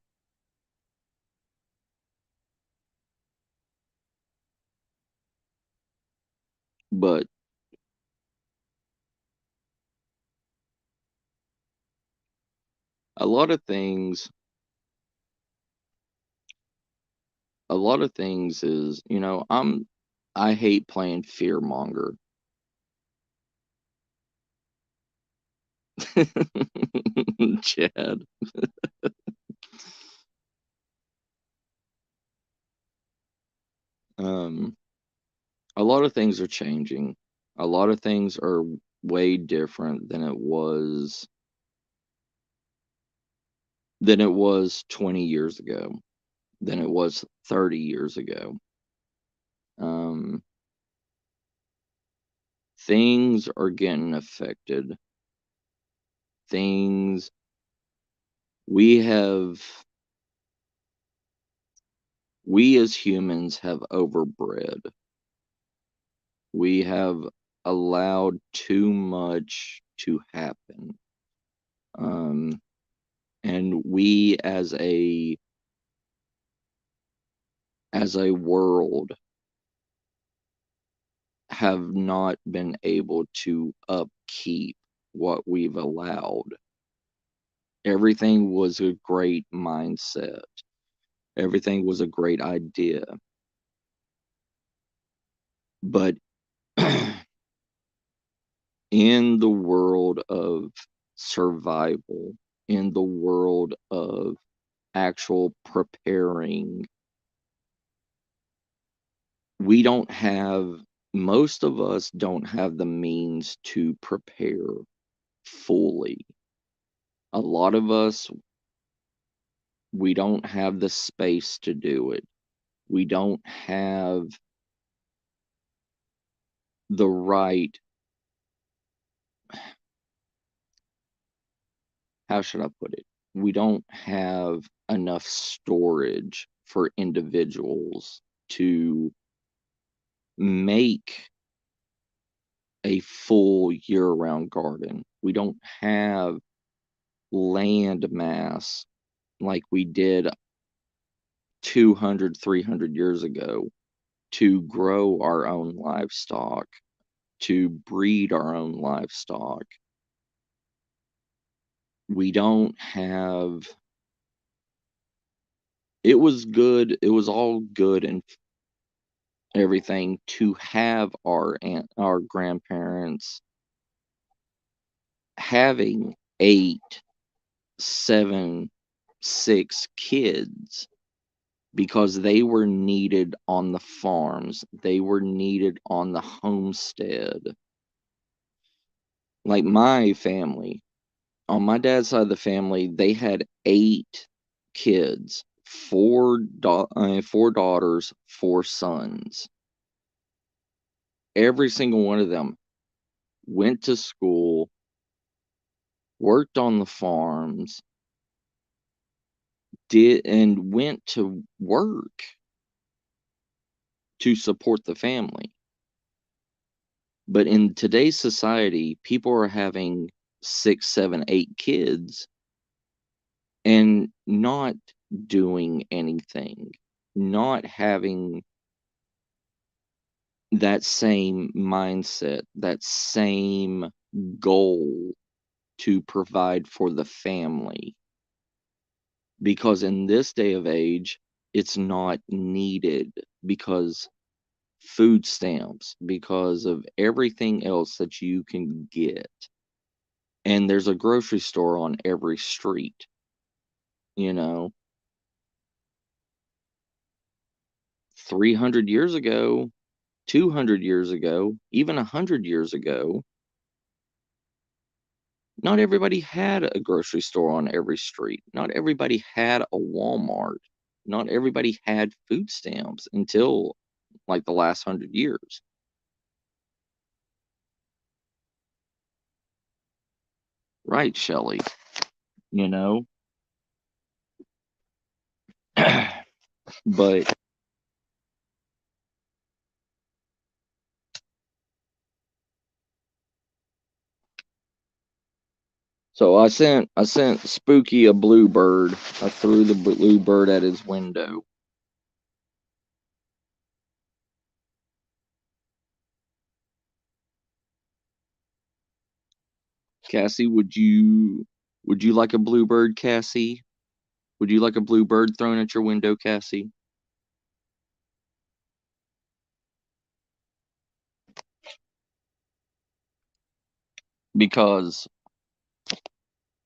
But a lot of things a lot of things is, I hate playing fear monger. Chad. Um, a lot of things are changing. A lot of things are way different than it was 20 years ago, than it was 30 years ago. Um, things are getting affected. Things we have we as humans have overbred. We have allowed too much to happen. Um, and we as a world have not been able to upkeep what we've allowed. Everything was a great mindset. Everything was a great idea. But in the world of survival, in the world of actual preparing, we don't have, most of us don't have the means to prepare fully. A lot of us, we don't have the space to do it. We don't have the right, how should I put it? We don't have enough storage for individuals to make a full year-round garden. We don't have land mass like we did 200, 300 years ago to grow our own livestock, to breed our own livestock. We don't have, it was good, it was all good and everything to have our grandparents having 8, 7, 6 kids because they were needed on the farms, they were needed on the homestead. Like my family, on my dad's side of the family, they had 8 kids, 4 daughters, 4 sons. Every single one of them went to school, worked on the farms, went to work to support the family. But in today's society, people are having 6, 7, 8 kids and not doing anything, not having that same mindset, that same goal to provide for the family. Because in this day of age, it's not needed because food stamps, because of everything else that you can get. And there's a grocery store on every street, you know. 300 years ago, 200 years ago, even 100 years ago, not everybody had a grocery store on every street. Not everybody had a Walmart. Not everybody had food stamps until like the last 100 years. Right, Shelley, you know? But so I sent Spooky a bluebird. I threw the bluebird at his window. Cassie, would you like a bluebird, Cassie? Would you like a bluebird thrown at your window, Cassie? because,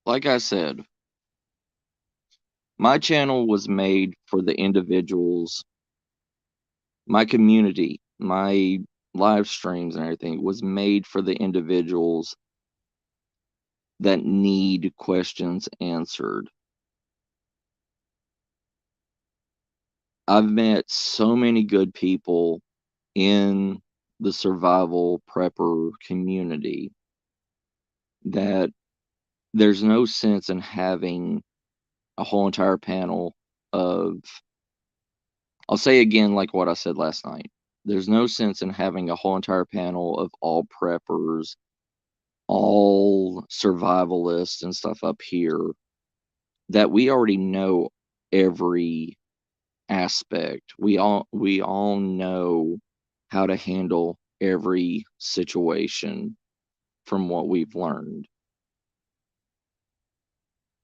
like I said, my channel was made for the individuals, my community, my live streams and everything was made for the individuals that need questions answered. I've met so many good people in the survival prepper community that there's no sense in having a whole entire panel of, I'll say again, like what I said last night. There's no sense in having a whole entire panel of all preppers, all survivalists and stuff up here that we already know every aspect. We all know how to handle every situation from what we've learned.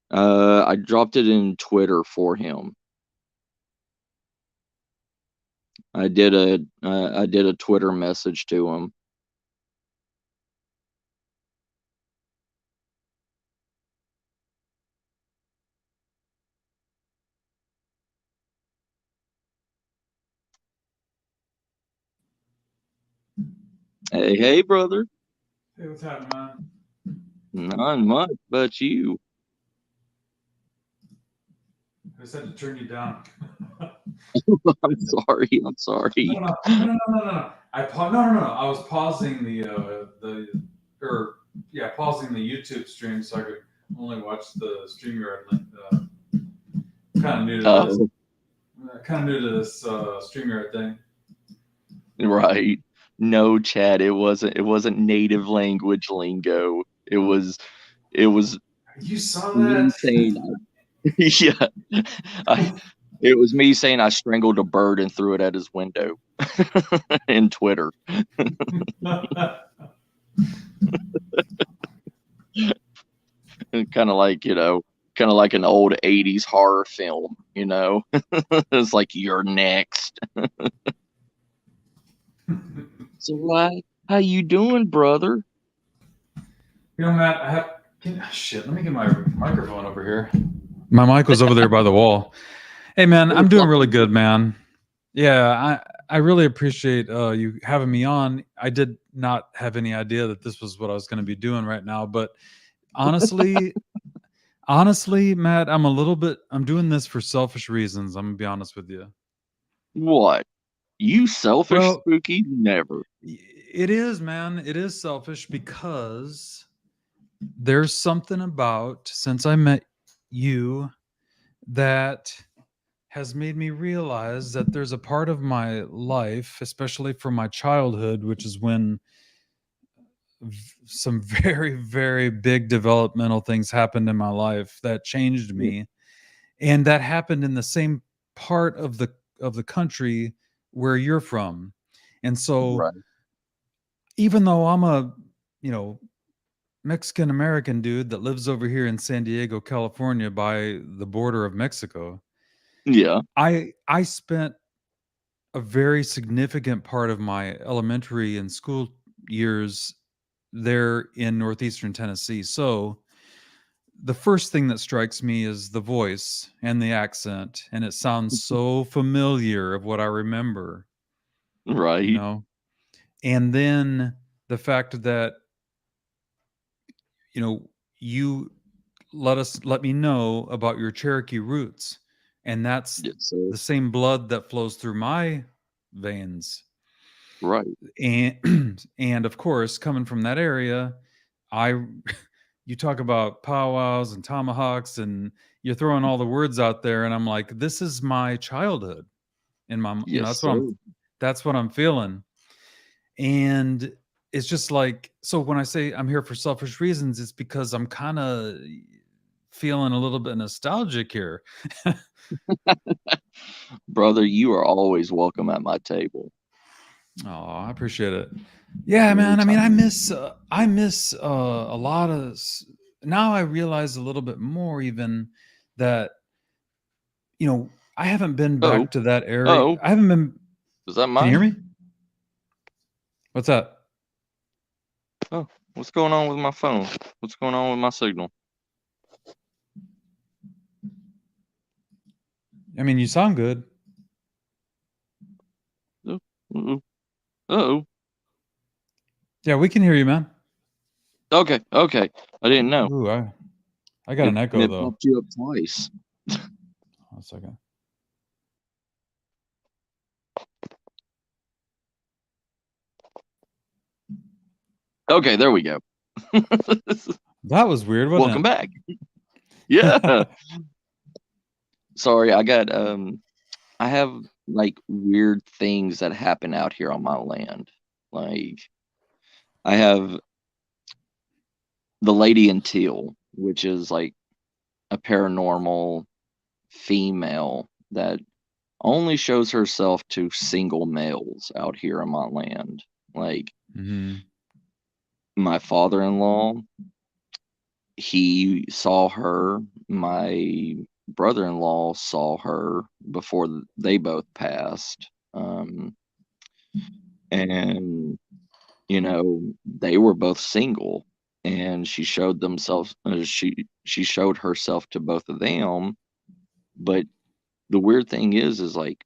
I dropped it in Twitter for him. I did a Twitter message to him. Hey, brother. Hey, what's happening, man? Not much, but you. I just had to turn you down. I'm sorry. I'm sorry. No. I was pausing pausing the YouTube stream so I could only watch the StreamYard link. Kind of new to this. Kind of new to this StreamYard thing. Right. No, Chad. It wasn't native language lingo. It was You saw me that? saying, yeah. It was me saying I strangled a bird and threw it at his window in Twitter. Kind of like, kind of like an old 80s horror film, It's like, you're next. So how you doing, brother? Matt, let me get my microphone over here. My mic was over there by the wall. Hey, man, I'm doing really good, man. Yeah, I really appreciate you having me on. I did not have any idea that this was what I was going to be doing right now, but honestly, Matt, I'm doing this for selfish reasons. I'm going to be honest with you. What? You selfish, Well, Spooky? Never. It is, man. It is selfish because there's something about, since I met you, that has made me realize that there's a part of my life, especially from my childhood, which is when some very, very big developmental things happened in my life that changed me. And that happened in the same part of the country where you're from. And so Right. even though I'm a, Mexican American dude that lives over here in San Diego, California by the border of Mexico, Yeah. I spent a very significant part of my elementary and school years there in northeastern Tennessee. So the first thing that strikes me is the voice and the accent, and it sounds so familiar of what I remember. Right. And then the fact that you let me know about your Cherokee roots, and that's the same blood that flows through my veins. Right. And of course, coming from that area, you talk about powwows and tomahawks, and you're throwing all the words out there, and I'm like, this is my childhood, and that's what I'm feeling. And it's just like, so when I say I'm here for selfish reasons, it's because I'm kind of feeling a little bit nostalgic here. Brother, you are always welcome at my table. Oh, I appreciate it. Yeah, man. I mean, I miss a lot of. Now I realize a little bit more, even that, I haven't been back to that area. Oh, I haven't been. Is that mine? Can you hear me? What's that? Oh, What's going on with my phone? What's going on with my signal? I mean, you sound good. Uh-oh. Yeah, we can hear you, man. Okay. I didn't know. Ooh, I got an echo It though. popped you up twice. 1 second. Okay, there we go. That was weird, wasn't Welcome it? back. Yeah. Sorry, I have like weird things that happen out here on my land. Like I have the lady in teal, which is like a paranormal female that only shows herself to single males out here on my land. Like Mm-hmm. my father-in-law, he saw her. My brother-in-law saw her before they both passed. And you know, they were both single, and she showed themselves. She showed herself to both of them. But the weird thing is like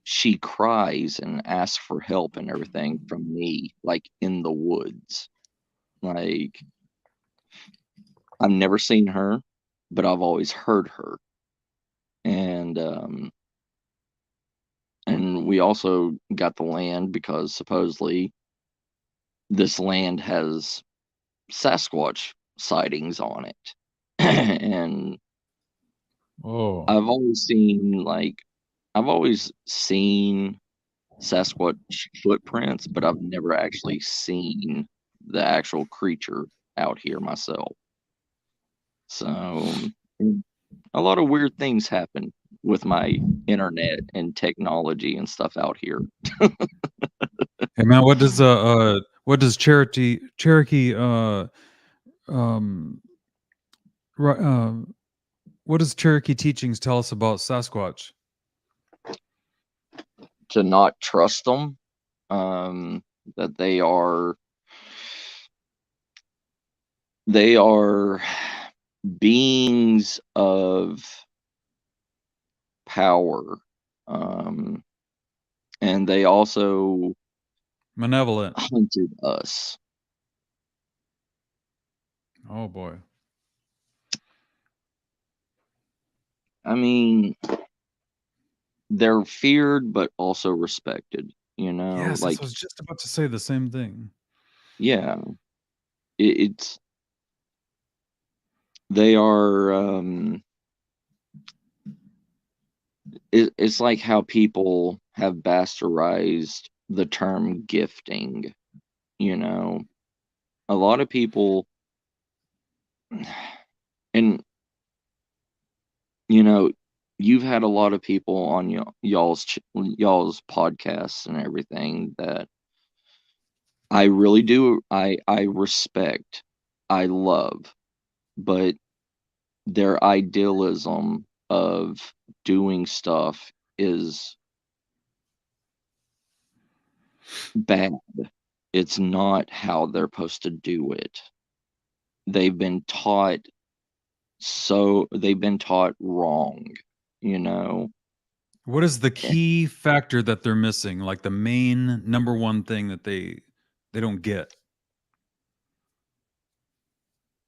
she cries and asks for help and everything from me, like in the woods. Like I've never seen her, but I've always heard her. And we also got the land because supposedly this land has Sasquatch sightings on it. And Oh, I've always seen Sasquatch footprints, but I've never actually seen the actual creature out here myself. So a lot of weird things happen with my internet and technology and stuff out here. hey man, what does Cherokee um what does Cherokee teachings tell us about Sasquatch? To not trust them, that they are beings of power, and they also Malevolent. hunted us. Oh boy. I mean, they're feared but also respected. Yes, I Like was just about to say the same thing. yeah, it's they are. It's like how people have bastardized the term gifting. You know, a lot of people, and you've had a lot of people on y'all's podcasts and everything that I really do. I respect, I love, but their idealism of doing stuff is bad. It's not how they're supposed to do it. They've been taught they've been taught wrong, you know. What is the key factor that they're missing? Like the main number one thing that they don't get?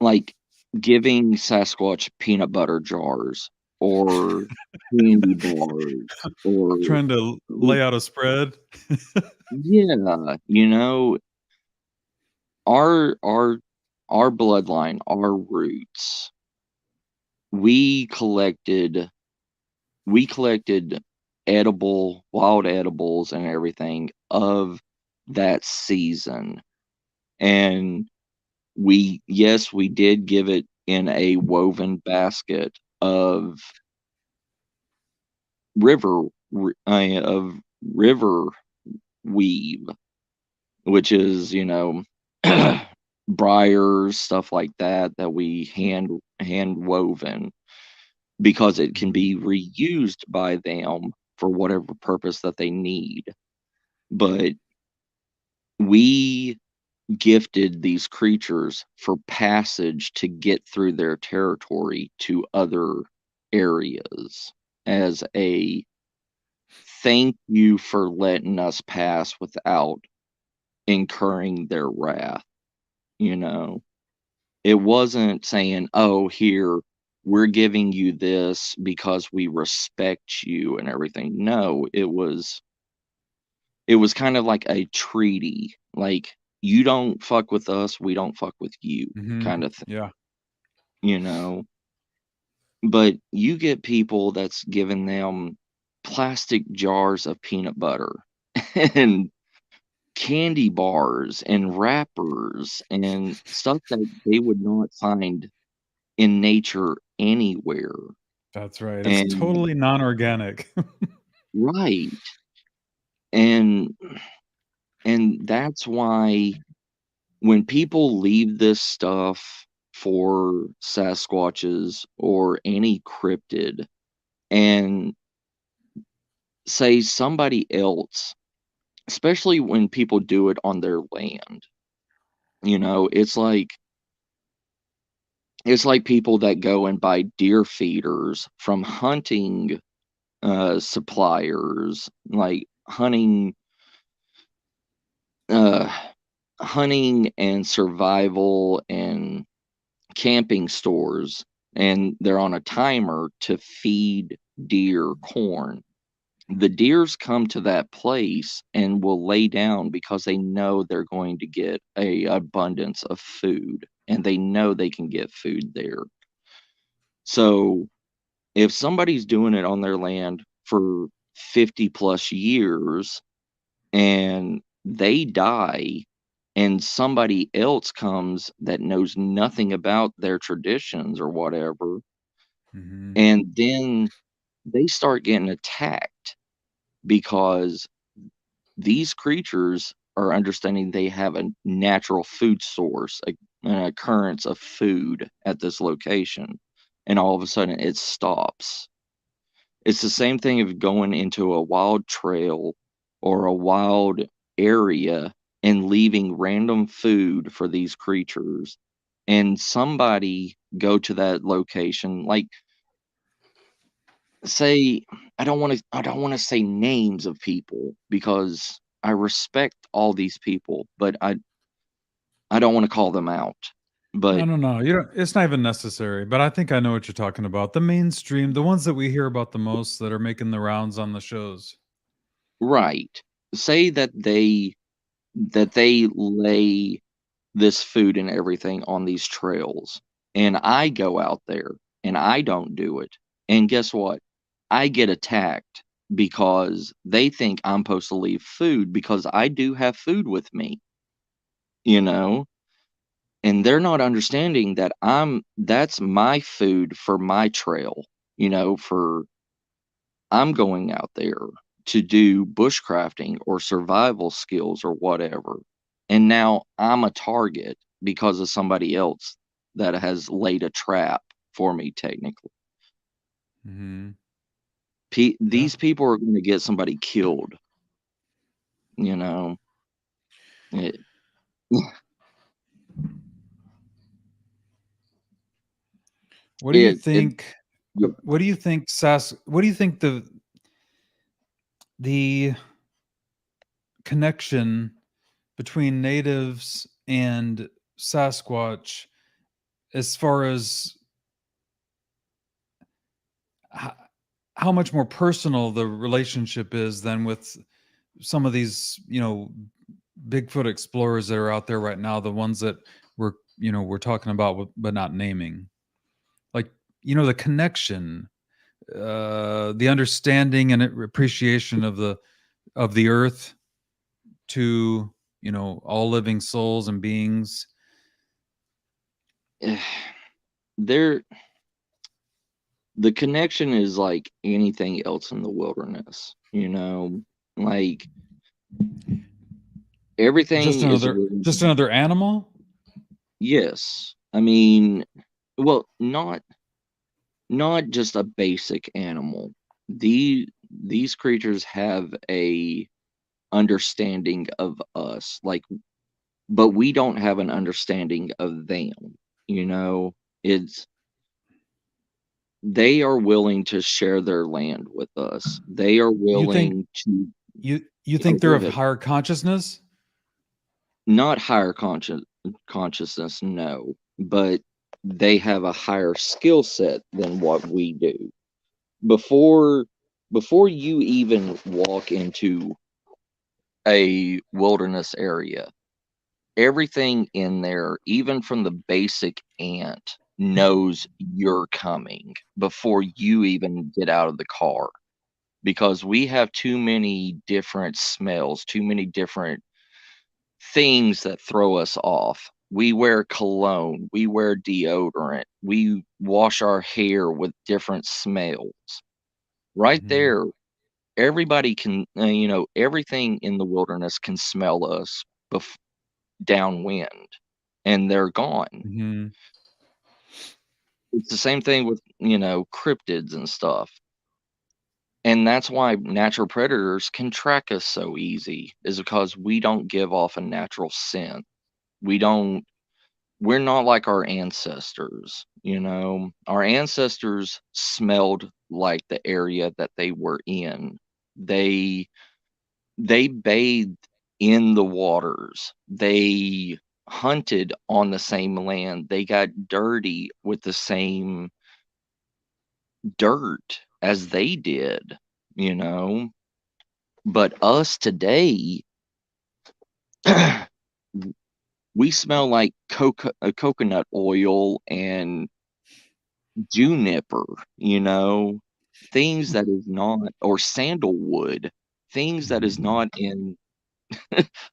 Like giving Sasquatch peanut butter jars or candy bars or Trying to lay out a spread. yeah, our our our bloodline, our roots. We collected we collected wild edibles and everything of that season. And we did give it in a woven basket of river of river weave, which is briars, stuff like that we hand woven because it can be reused by them for whatever purpose that they need. But we gifted these creatures for passage to get through their territory to other areas as a thank you for letting us pass without incurring their wrath. You know, it wasn't saying, oh, here, we're giving you this because we respect you and everything. No, it was kind of like a treaty. Like, you don't fuck with us, we don't fuck with you, kind of thing, Yeah. you know. But you get people that's giving them plastic jars of peanut butter and candy bars and wrappers and stuff that they would not find in nature anywhere. That's right. It's And totally non-organic. right. And that's why when people leave this stuff for Sasquatches or any cryptid and say somebody else, especially when people do it on their land, you know, it's like people that go and buy deer feeders from hunting suppliers, like uh, hunting and survival and camping stores, and they're on a timer to feed deer corn. The deers come to that place and will lay down because they know they're going to get a abundance of food, and they know they can get food there. So if somebody's doing it on their land for 50 plus years and they die and somebody else comes that knows nothing about their traditions or whatever, Mhm. and then they start getting attacked because these creatures are understanding they have a natural food source, an occurrence of food at this location, and all of a sudden it stops. It's the same thing of going into a wild trail or a wild area and leaving random food for these creatures, and somebody go to that location, like, say, I don't want to say names of people because I respect all these people, but I don't want to call them out. No, But no, no. You don't, it's not even necessary, but I think I know what you're talking about. The mainstream, the ones that we hear about the most that are making the rounds on the shows. right, say that they lay this food and everything on these trails, and I go out there and I don't do it, and guess what? I get attacked because they think I'm supposed to leave food because I do have food with me, you know? And they're not understanding that that's my food for my trail, for I'm going out there to do bushcrafting or survival skills or whatever. And now I'm a target because of somebody else that has laid a trap for me, technically. Hmm. Yeah. These people are going to get somebody killed, you know. It, What do you it, think? What do you think, What do you think the connection between natives and Sasquatch, as far as how, how much more personal the relationship is than with some of these, Bigfoot explorers that are out there right now, the ones that we're talking about but not naming. Like, the connection, the understanding and appreciation of the earth to, all living souls and beings. there the connection is like anything else in the wilderness, like Just everything is a another living. just another animal? Yes, I mean, well, not just a basic animal. These creatures have a understanding of us. Like, but we don't have an understanding of them. You know, it's they are willing to share their land with us. They are You think willing to. you Oh, think they're go of ahead. higher consciousness? Not higher consciousness, no, but they have a higher skill set than what we do. Before before you even walk into a wilderness area, everything in there, even from the basic ant, knows you're coming before you even get out of the car, because we have too many different smells, too many different things that throw us off. We wear cologne, we wear deodorant, we wash our hair with different smells. Right Mhm. there, everybody can, everything in the wilderness can smell us downwind, and they're gone. Mhm. It's the same thing with, cryptids and stuff. And that's why natural predators can track us so easy, is because we don't give off a natural scent. We don't we're not like our ancestors, you know. Our ancestors smelled like the area that they were in. They they bathed in the waters. They hunted on the same land. They got dirty with the same dirt as they did, you know. But us today, we smell like coconut oil and juniper, things that is not, or sandalwood, things that is Mhm. not in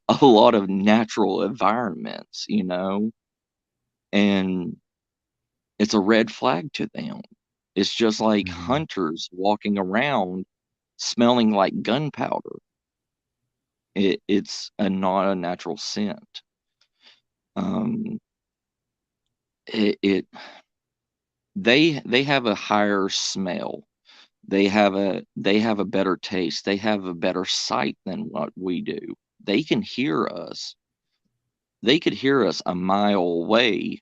a lot of natural environments, and it's a red flag to them. It's just like Mhm. hunters walking around smelling like gunpowder. It's not a natural scent. Um, it they have a higher smell. They have a better taste. They have a better sight than what we do. They can hear us. They could hear us a mile away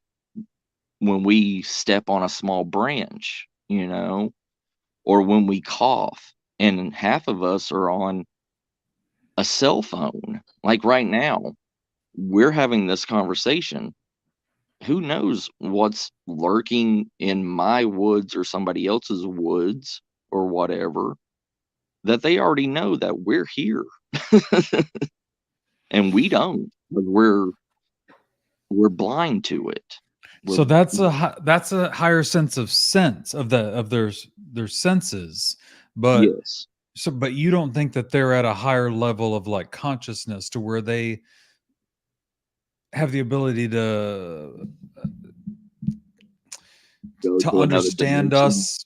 when we step on a small branch, or when we cough. And half of us are on a cell phone. Like right now, we're having this conversation. Who knows what's lurking in my woods or somebody else's woods or whatever, that they already know that we're here. And we don't. But we're blind to it. We're So that's a higher sense of sense of their senses, but Yes. but you don't think that they're at a higher level of like consciousness to where they have the ability Go to to another understand dimension. us.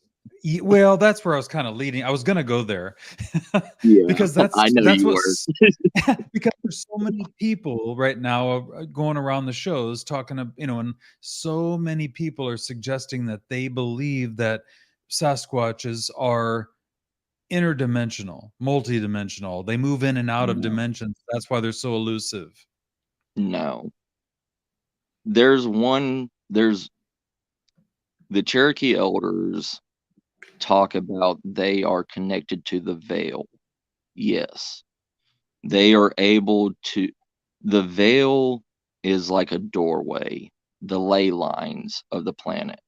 Well, that's where I was kind of leading. I was going to go there Yeah, because I know that's you what were. because there's so many people right now going around the shows talking and so many people are suggesting that they believe that Sasquatches are interdimensional, multidimensional. They move in and out of No, dimensions. That's why they're so elusive. no. There's the Cherokee elders talk about they are connected to the veil. Yes. They are able to, the veil is like a doorway, the ley lines of the planet.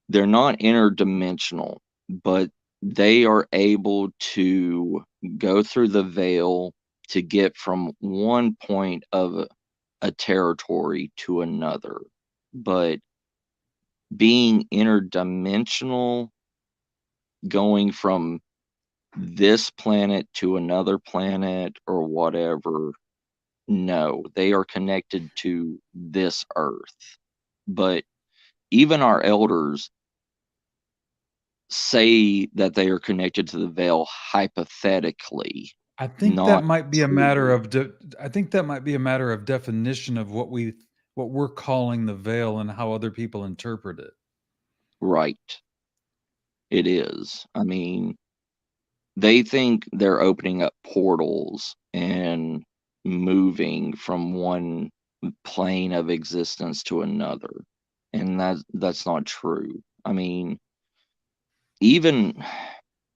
They're not interdimensional, but they are able to go through the veil to get from one point of a territory to another. But being interdimensional, going from this planet to another planet or whatever, no, they are connected to this earth. But even our elders say that they are connected to the veil hypothetically, I think that not might be a matter truly. of I think that might be a matter of definition of what we're calling the veil and how other people interpret it. Right. It is. I mean, they think they're opening up portals and, moving from one plane of existence to another, and that's not true. I mean, even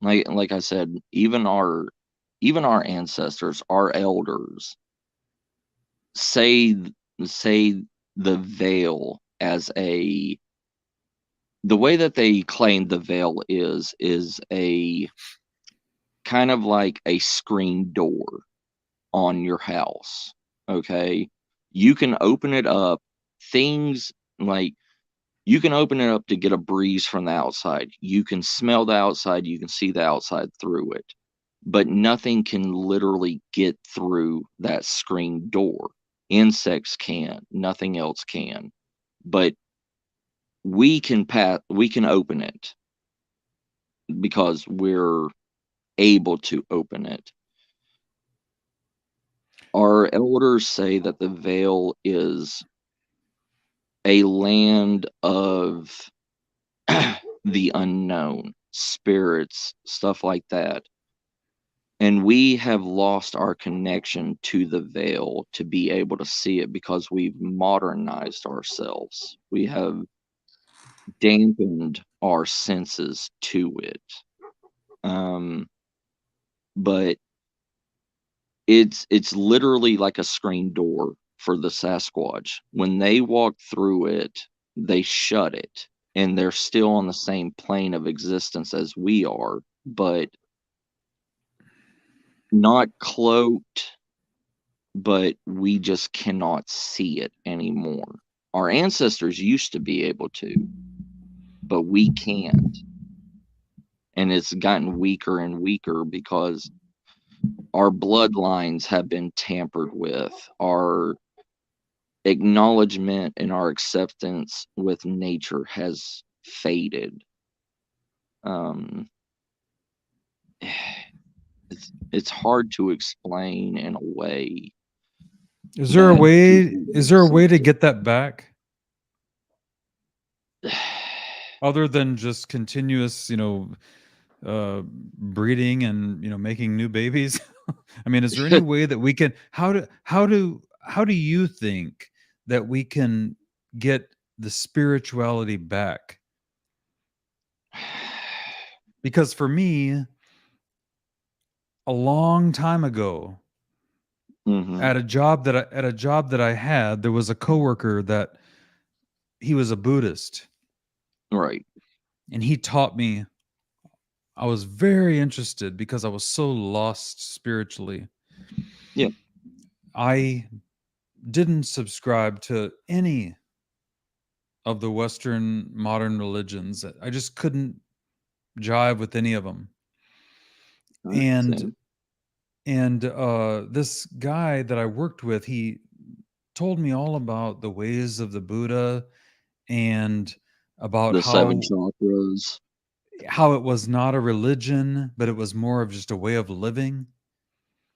like I said, even our ancestors, our elders, say the veil as the way that they claim the veil is a kind of like a screen door on your house. Okay, you can open it up. Things like you can open it up to get a breeze from the outside. You can smell the outside. You can see the outside through it. But nothing can literally get through that screen door. Insects can. Nothing else can. But we can open it because we're able to open it. Our elders say that the veil is a land of the unknown, spirits, stuff like that. And we have lost our connection to the veil to be able to see it because we've modernized ourselves. We have dampened our senses to it. But it's literally like a screen door for the Sasquatch. When they walk through it, they shut it, and they're still on the same plane of existence as we are, but not cloaked, but we just cannot see it anymore. Our ancestors used to be able to, but we can't. And it's gotten weaker and weaker because our bloodlines have been tampered with. Our acknowledgement and our acceptance with nature has faded. It's hard to explain in a way. Is there a way to get that back? Other than just continuous, breeding and making new babies? I mean, is there any way that we can? How do you think that we can get the spirituality back? Because for me, a long time ago, at a job that I had, there was a coworker that he was a Buddhist, right? And he taught me. I was very interested because I was so lost spiritually. Yeah. I didn't subscribe to any of the Western modern religions. I just couldn't jive with any of them. And this guy that I worked with, he told me all about the ways of the Buddha and about the 7 chakras. How it was not a religion, but it was more of just a way of living.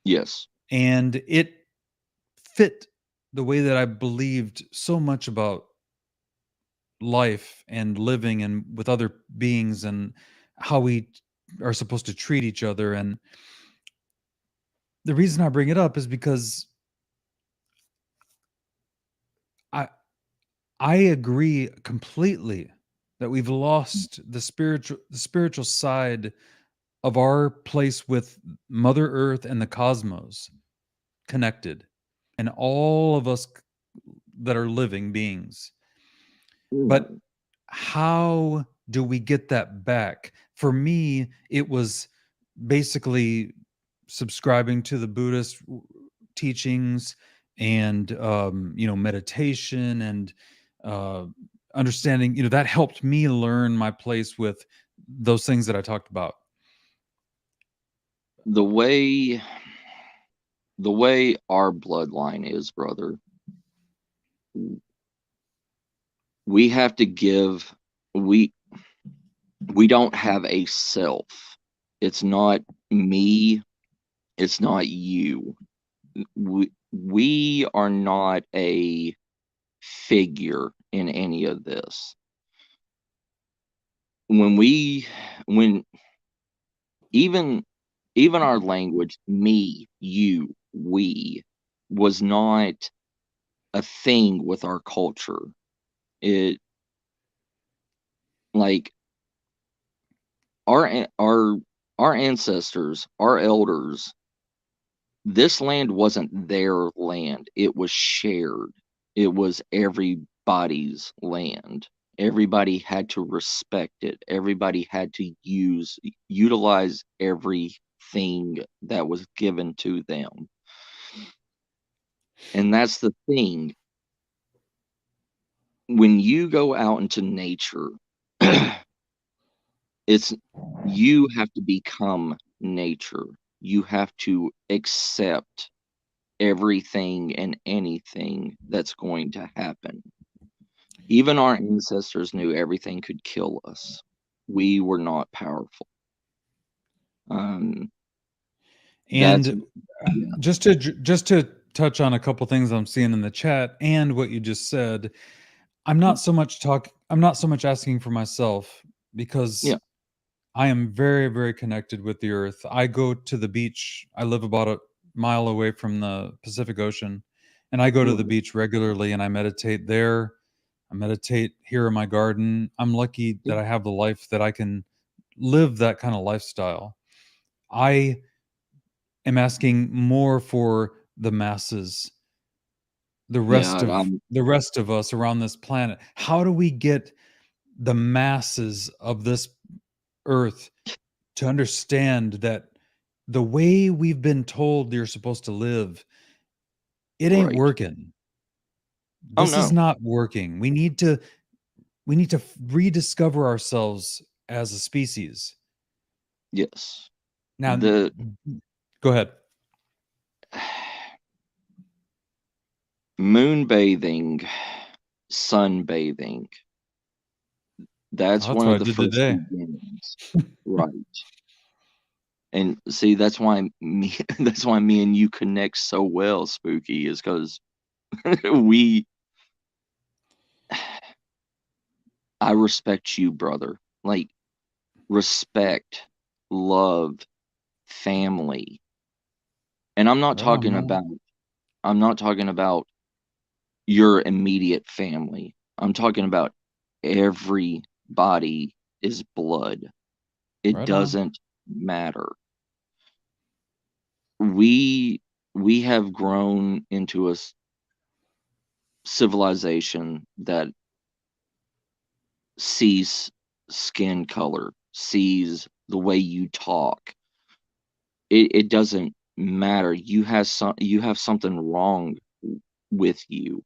Yes. And it fit the way that I believed so much about life and living and with other beings and how we are supposed to treat each other. And the reason I bring it up is because I agree completely that we've lost the spiritual side of our place with Mother Earth and the cosmos connected, and all of us that are living beings. But how do we get that back? For me, it was basically subscribing to the Buddhist teachings and meditation and understanding. That helped me learn my place with those things that I talked about. The way our bloodline is, brother, we have to give. We don't have a self. It's not me. It's not you. We are not a figure in any of this. When even our language, me, you, we, was not a thing with our culture. It, like, our ancestors, our elders, this land wasn't their land. It was shared. It was everybody's land. Everybody had to respect it. Everybody had to utilize everything that was given to them. And that's the thing. When you go out into nature, you have to become nature. You have to accept everything and anything that's going to happen. Even our ancestors knew everything could kill us. We were not powerful. That's And yeah. just to touch on a couple things I'm seeing in the chat and what you just said, I'm not so much asking for myself, because Yeah. I am very, very connected with the earth. I go to the beach. I live about a mile away from the Pacific Ocean, and I go to the Mhm. beach regularly and I meditate there. I meditate here in my garden. I'm lucky that I have the life that I can live that kind of lifestyle. I am asking more for the masses, the Yeah, rest of us around this planet. How do we get the masses of this earth to understand that the way we've been told you're supposed to live, it ain't right. working. Oh This is no. not working. We need to rediscover ourselves as a species. Yes. Now, The go ahead. moon bathing, sunbathing, Oh, that's that's one what of I the did first today. beginnings. Right. And see, that's why me that's why me and you connect so well, Spooky, is because we I respect you, brother. Like, respect, love, family. And Right on, man. I'm not talking about your immediate family. I'm talking about everybody is blood. It Right on. doesn't matter. We we have grown into a civilization that sees skin color, sees the way you talk. It doesn't matter. You have something wrong with you.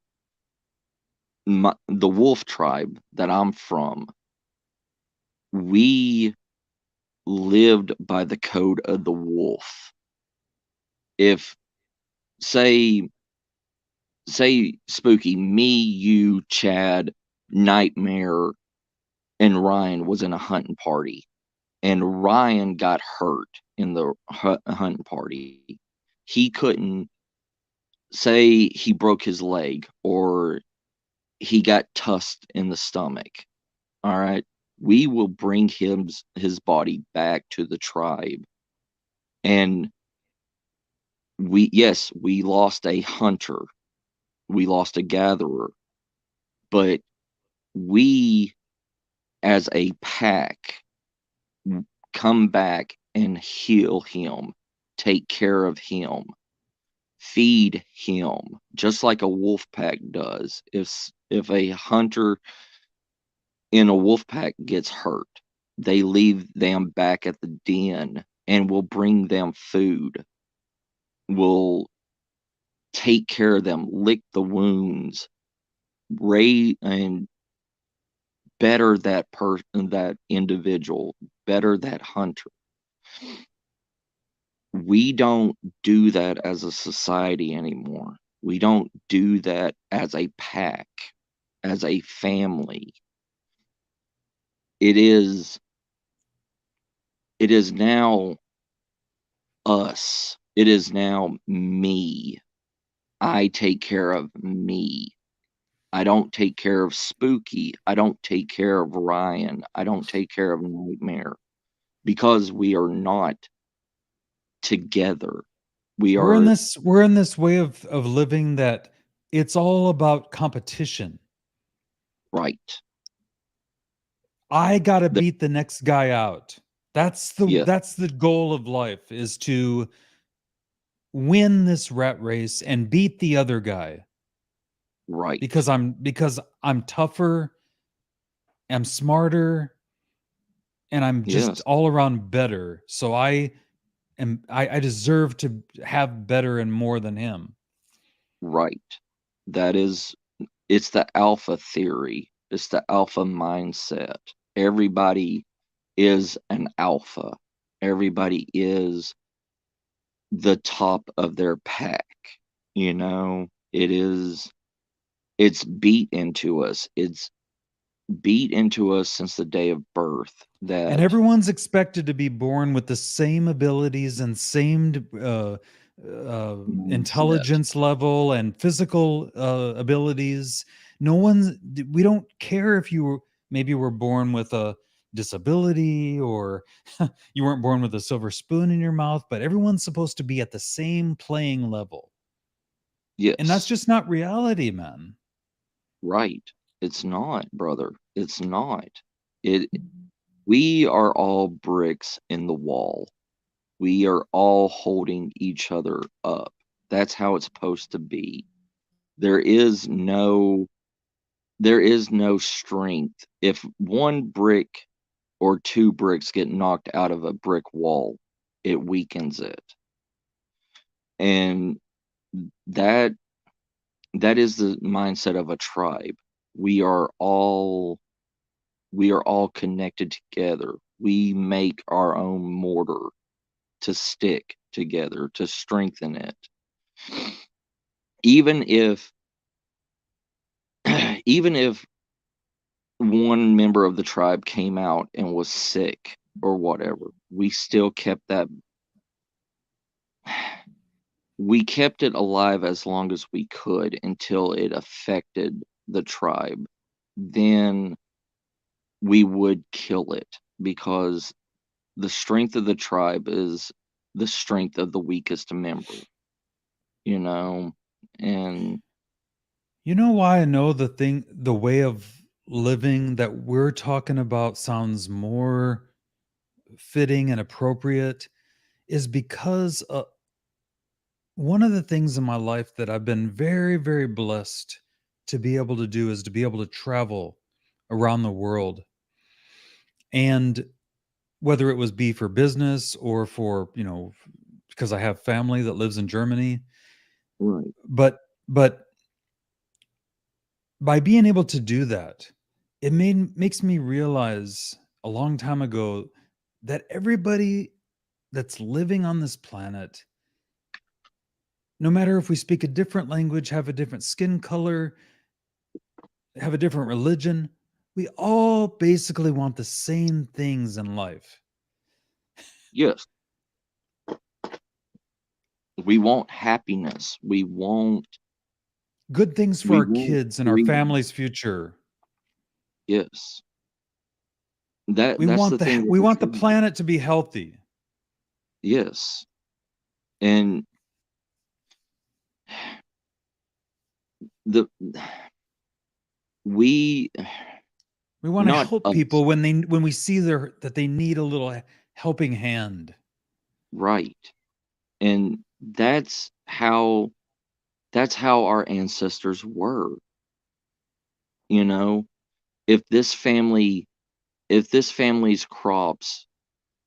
The wolf tribe that I'm from, we lived by the code of the wolf. If say Spooky, me, you, Chad, Nightmare, and Ryan was in a hunting party, and Ryan got hurt in the hunting party. He couldn't, say he broke his leg or he got tusked in the stomach. All right, we will bring his body back to the tribe, and we lost a hunter, we lost a gatherer, but we as a pack come back and heal him, take care of him, feed him, just like a wolf pack does. If a hunter in a wolf pack gets hurt, they leave them back at the den and will bring them food, will take care of them, lick the wounds, raise and better that individual, better that hunter. We don't do that as a society anymore. We don't do that as a pack, as a family. It is it is now us. It is now me. I take care of me. I don't take care of Spooky. I don't take care of Ryan. I don't take care of Nightmare because we are not together. We We're in are this way of living that it's all about competition. right. I got to The, beat the next guy out. That's yeah, the goal of life, is to win this rat race and beat the other guy, right. because I'm tougher, I'm smarter, and I'm just Yes, all around better. So I deserve to have better and more than him. right. That is, it's the alpha theory. It's the alpha mindset. Everybody is an alpha. Everybody is the top of their pack. You know, it's beat into us. It's beat into us since the day of birth And that everyone's expected to be born with the same abilities and same mindset. intelligence level and physical abilities. No one's, we don't care if maybe were born with a disability, or you weren't born with a silver spoon in your mouth, but everyone's supposed to be at the same playing level. And that's Yes, just not reality, man. right. It's not, brother. It's not. It We are all bricks in the wall. We are all holding each other up. That's how it's supposed to be. There is no there is no strength. If one brick or two bricks get knocked out of a brick wall, it weakens it. And that that is the mindset of a tribe. We are all we are all connected together. We make our own mortar to stick together, to strengthen it. Even if even if one member of the tribe came out and was sick or whatever, we kept it alive as long as we could until it affected the tribe. Then we would kill it, because the strength of the tribe is the strength of the weakest member, you know? And You know why I know the way of living that we're talking about sounds more fitting and appropriate, is because one of the things in my life that I've been very, very blessed to be able to do is to be able to travel around the world. And whether it was be for business or for, because I have family that lives in Germany, right, but by being able to do that, it makes me realize a long time ago that everybody that's living on this planet, no matter if we speak a different language, have a different skin color, have a different religion, we all basically want the same things in life. yes, we want happiness. Good things for We our want kids and our freedom. family's future. Yes. That's the thing with We the want the tribe. planet to be healthy. Yes. And the we We want to not help us, people when we see that they need a little helping hand. right. And that's how our ancestors were. You know, if this family if this family's crops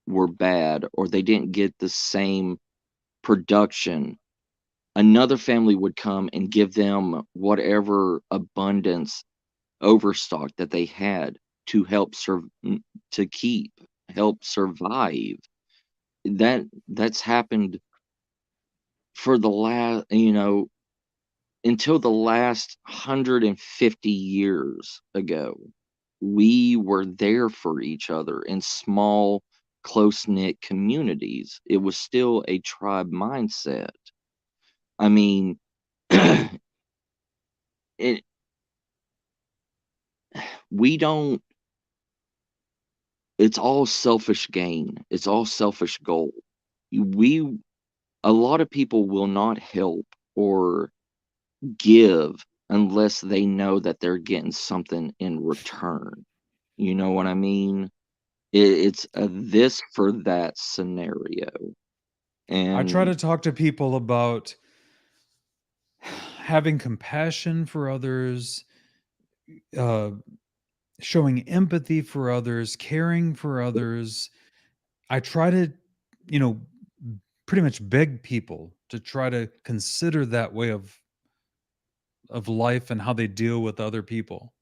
were bad, or they didn't get the same production, another family would come and give them whatever abundance overstock that they had to to keep help survive. That's happened for the last, until the last 150 years ago. We were there for each other in small, close-knit communities. It was still a tribe mindset. I mean, it we don't it's all selfish gain. It's all selfish goal. We a lot of people will not help or give unless they know that they're getting something in return. You know what I mean? It's a this for that scenario. I try And to talk to people about having compassion for others, uh, showing empathy for others, caring for others. I try to, you know, pretty much beg people to try to consider that way of life and how they deal with other people.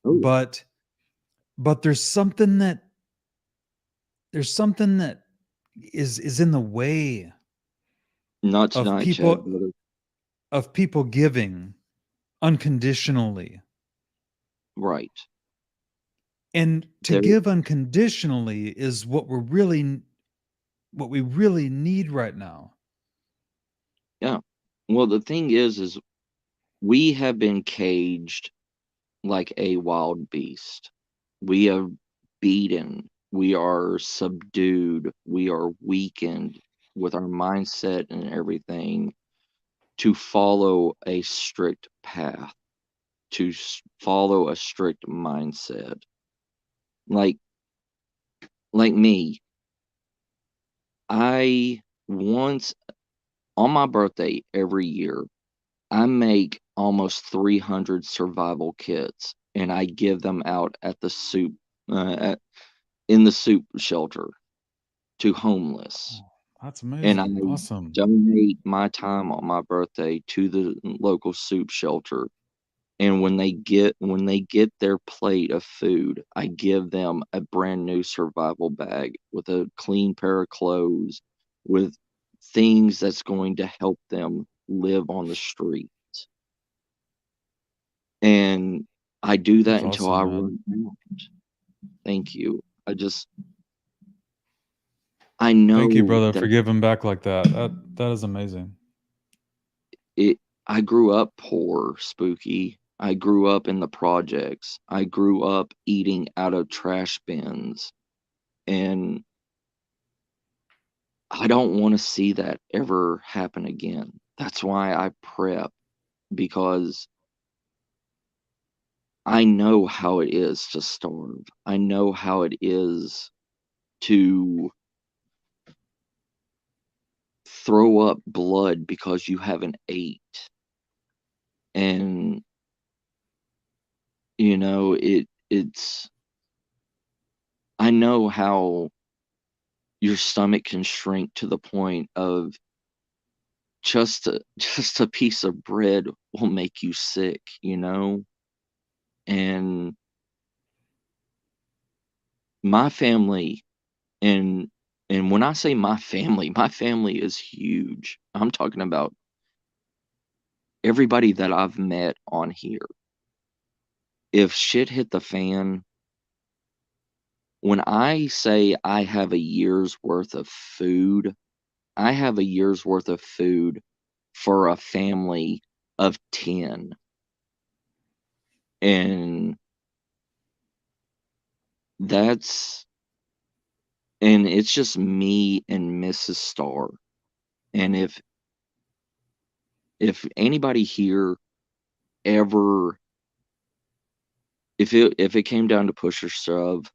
oh, But there's something that is in the way not of tonight, Chad, people brother. of people giving unconditionally. Right. And to There, give unconditionally is what we really need right now. yeah. Well, the thing is we have been caged like a wild beast. We are beaten. We are subdued. We are weakened with our mindset and everything to follow a strict path, to follow a strict mindset. Like me, I once on my birthday every year, I make almost 300 survival kits and I give them out at the in the soup shelter to homeless. That's And I amazing. Awesome. donate my time on my birthday to the local soup shelter. And when they get their plate of food, I give them a brand new survival bag with a clean pair of clothes, with things that's going to help them live on the street. And I do that That's until awesome, I man. run out. Thank you. I Thank you, know brother, that for giving back like that. That is amazing. it I grew up poor, Spooky. I grew up in the projects. I grew up eating out of trash bins. And I don't want to see that ever happen again. That's why I prep, because I know how it is to starve. I know how it is to throw up blood because you haven't ate. And it's I know how your stomach can shrink to the point of just a piece of bread will make you sick, and my family, and when I say my family is huge. I'm talking about everybody that I've met on here. If shit hit the fan, when I say I have a year's worth of food, I have a year's worth of food for a family of 10. And that's and it's just me and Mrs. Starr. And if anybody here ever, if it came down to push or shove,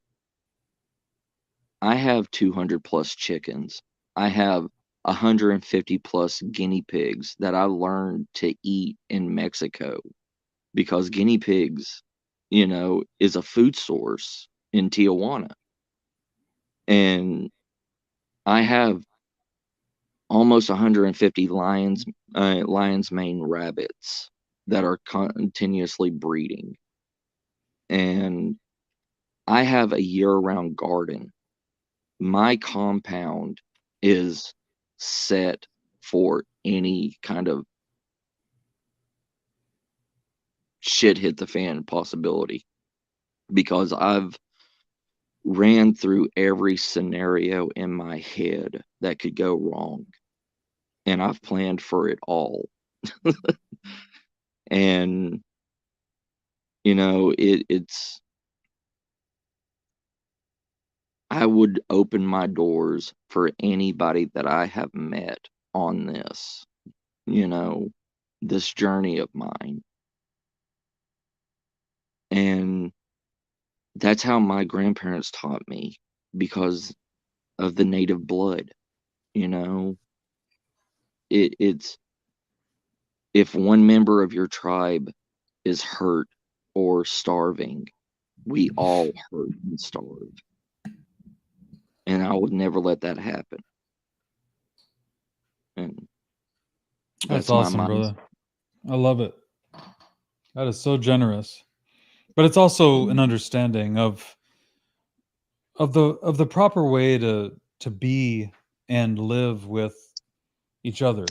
I have 200 plus chickens. I have 150 plus guinea pigs that I learned to eat in Mexico, because guinea pigs, is a food source in Tijuana. And I have almost 150 lion's mane rabbits that are continuously breeding. And I have a year-round garden. My compound is set for any kind of shit hit the fan possibility, because I've ran through every scenario in my head that could go wrong, and I've planned for it all. And it's I would open my doors for anybody that I have met on this, this journey of mine. And that's how my grandparents taught me, because of the native blood. It's if one member of your tribe is hurt or starving, we all hurt and starve. And I would never let that happen. And That's my awesome, mindset. brother. I love it. That is so generous. But it's also an understanding of the proper way to be and live with each other.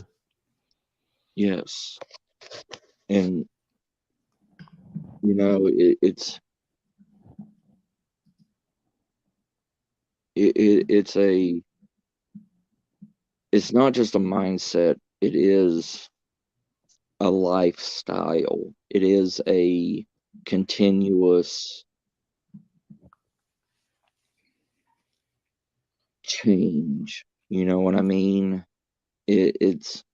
Yes. And it's not just a mindset, it is a lifestyle. It is a continuous change. You know what I mean? It's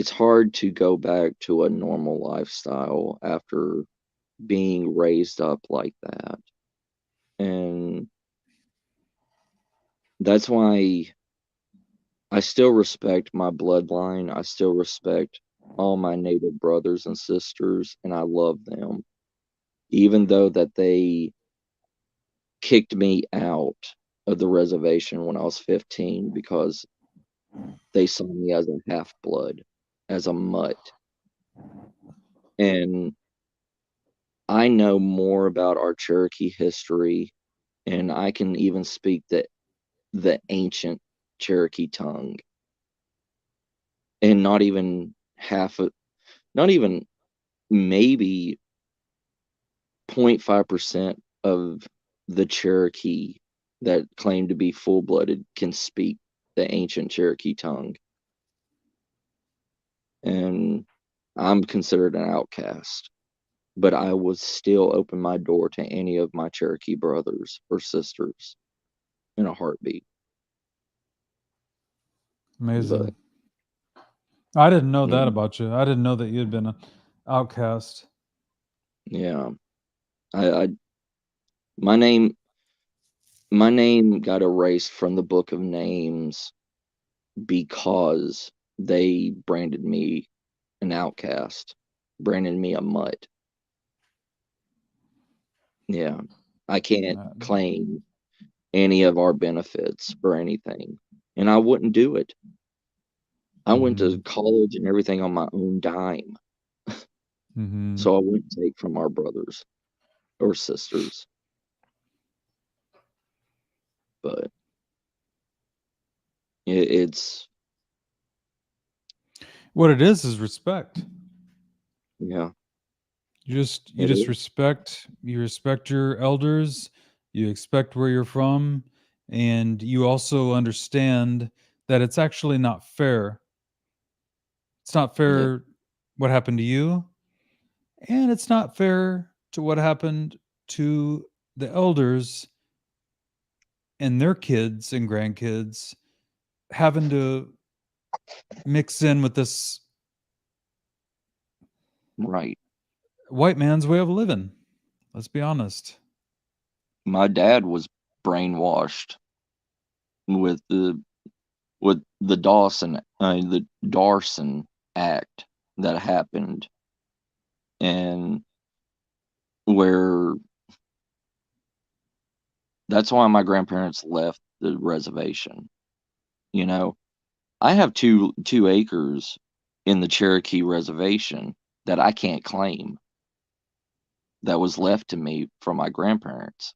hard to go back to a normal lifestyle after being raised up like that. And that's why I still respect my bloodline. I still respect all my native brothers and sisters, and I love them, even though that they kicked me out of the reservation when I was 15 because they saw me as a half-blood, as a mutt. And I know more about our Cherokee history, and I can even speak the ancient Cherokee tongue, and not even maybe 0.5% of the Cherokee that claim to be full-blooded can speak the ancient Cherokee tongue. And I'm considered an outcast, but I would still open my door to any of my Cherokee brothers or sisters in a heartbeat. Amazing. I didn't know that Yeah. about you. I didn't know that you had been an outcast. Yeah. My name got erased from the book of names because they branded me an outcast, branded me a mutt. Yeah. I can't claim any of our benefits or anything, and I wouldn't do it. I went to college and everything on my own dime. So I wouldn't take from our brothers or sisters. But it's what it is respect. Yeah. You just respect your elders, you expect where you're from, and you also understand that it's actually not fair. It's not fair what happened to you, and it's not fair to what happened to the elders and their kids and grandkids having to mix in with this white man's way of living. Let's be honest. My dad was brainwashed with the Dawson Act that happened, and where that's why my grandparents left the reservation. I have two acres in the Cherokee reservation that I can't claim, that was left to me from my grandparents.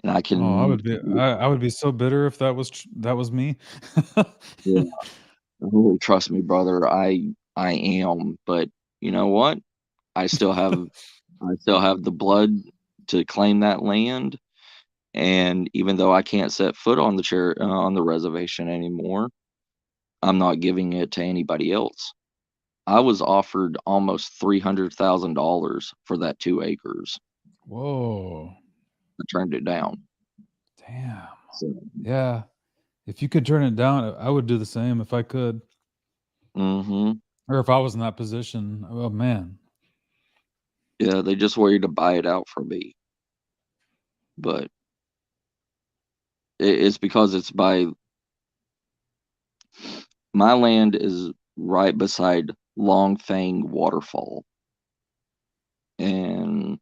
And I can I would be so bitter if that was me. Yeah. Oh, trust me, brother, I am, but you know what? I still have the blood to claim that land, and even though I can't set foot on the reservation anymore, I'm not giving it to anybody else. I was offered almost $300,000 for that 2 acres. Whoa. I turned it down. Damn. So, Yeah. If you could turn it down, I would do the same if I could, Mm-hmm. or if I was in that position. Oh man. Yeah, they just want you to buy it out from me, but it's because it's by my land is right beside Long Fang Waterfall, and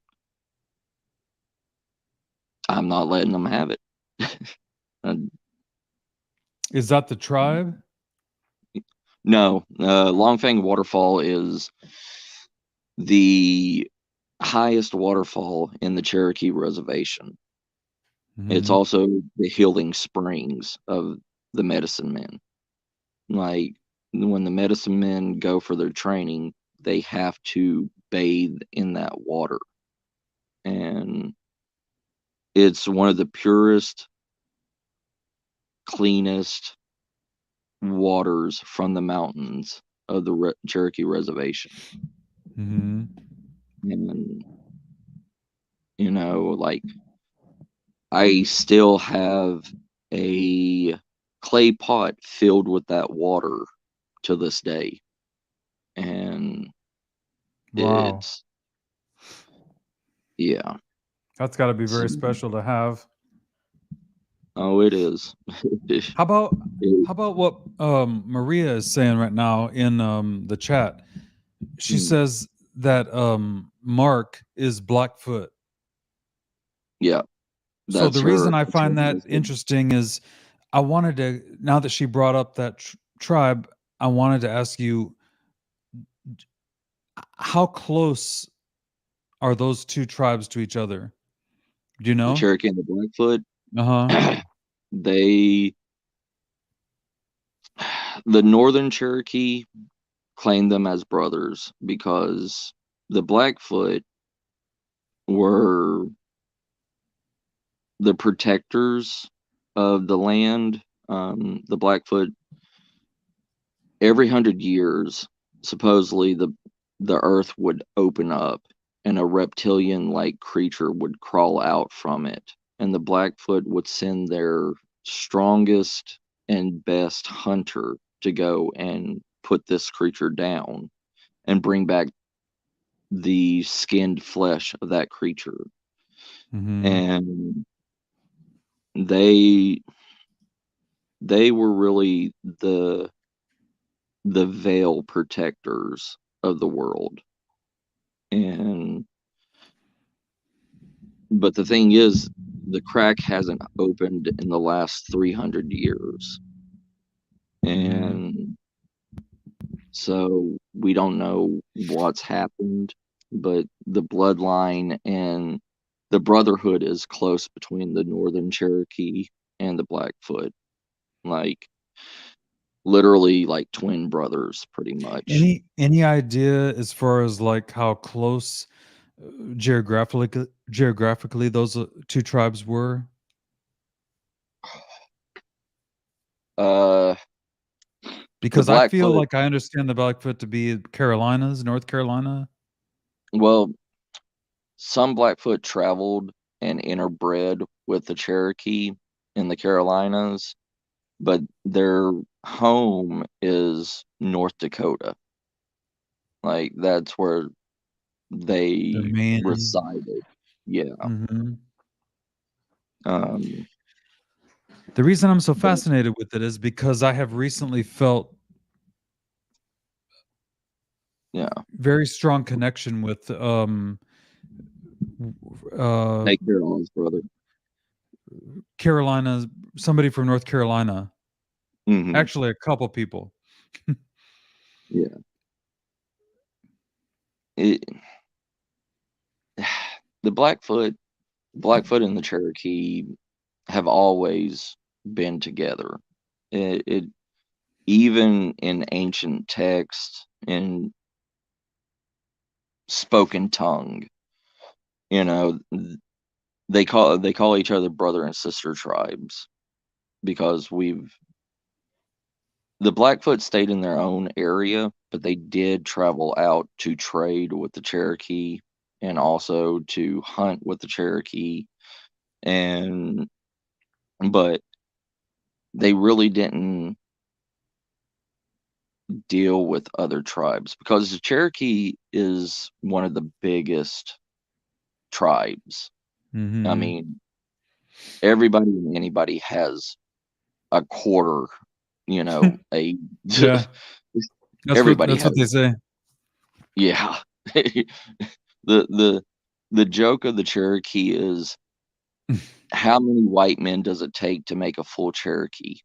I'm not letting them have it. And Is that the tribe? no, Long Fang Waterfall is the highest waterfall in the Cherokee Reservation. It's Mhm. also the healing springs of the medicine men. Like when the medicine men go for their training, they have to bathe in that water. And it's one of the purest, cleanest waters from the mountains of the Cherokee Reservation. Mhm. And, like I still have a clay pot filled with that water to this day. And Wow. it's, yeah. That's got to be So, very special to have. oh, it is. How about It- how about what Maria is saying right now in the chat? She mm, says that Mark is Blackfoot. yeah, So that's the her. reason I That's her find that husband. interesting is I wanted to, now that she brought up that tribe, I wanted to ask you, how close are those two tribes to each other? Do you The know? Cherokee and the Blackfoot. Uh-huh. They, the Northern Cherokee claimed them as brothers because the Blackfoot were the protectors of the land. The Blackfoot, every 100 years, supposedly the earth would open up and a reptilian-like creature would crawl out from it, and the Blackfoot would send their strongest and best hunter to go and put this creature down and bring back the skinned flesh of that creature. Mm-hmm. And they they were really the veil protectors of the world. And but the thing is, the crack hasn't opened in the last 300 years. Mm-hmm. And so we don't know what's happened, but the bloodline and the brotherhood is close between the Northern Cherokee and the Blackfoot. Like literally like twin brothers pretty much. Any idea as far as like how close geographically those two tribes were? Uh the Because I feel Blackfoot, like I understand the Blackfoot to be Carolinas, North Carolina. well, some Blackfoot traveled and interbred with the Cherokee in the Carolinas, but their home is North Dakota. Like that's where The they main. resided. Yeah. Mhm. Um, The reason I'm so but fascinated with it is because I have recently felt yeah, very strong connection with take care of his brother. Carolina, somebody from North Carolina. Hmm. Actually, a couple people. Yeah. It, the Blackfoot and the Cherokee have always been together. It even in ancient texts in spoken tongue, you know, they call each other brother and sister tribes because the Blackfoot stayed in their own area, but they did travel out to trade with the Cherokee and also to hunt with the Cherokee. And but they really didn't deal with other tribes, because the Cherokee is one of the biggest tribes. Mm-hmm. I mean, everybody and anybody has a quarter, a Yeah, everybody that's has, what they say. yeah. The joke of the Cherokee is, how many white men does it take to make a full Cherokee?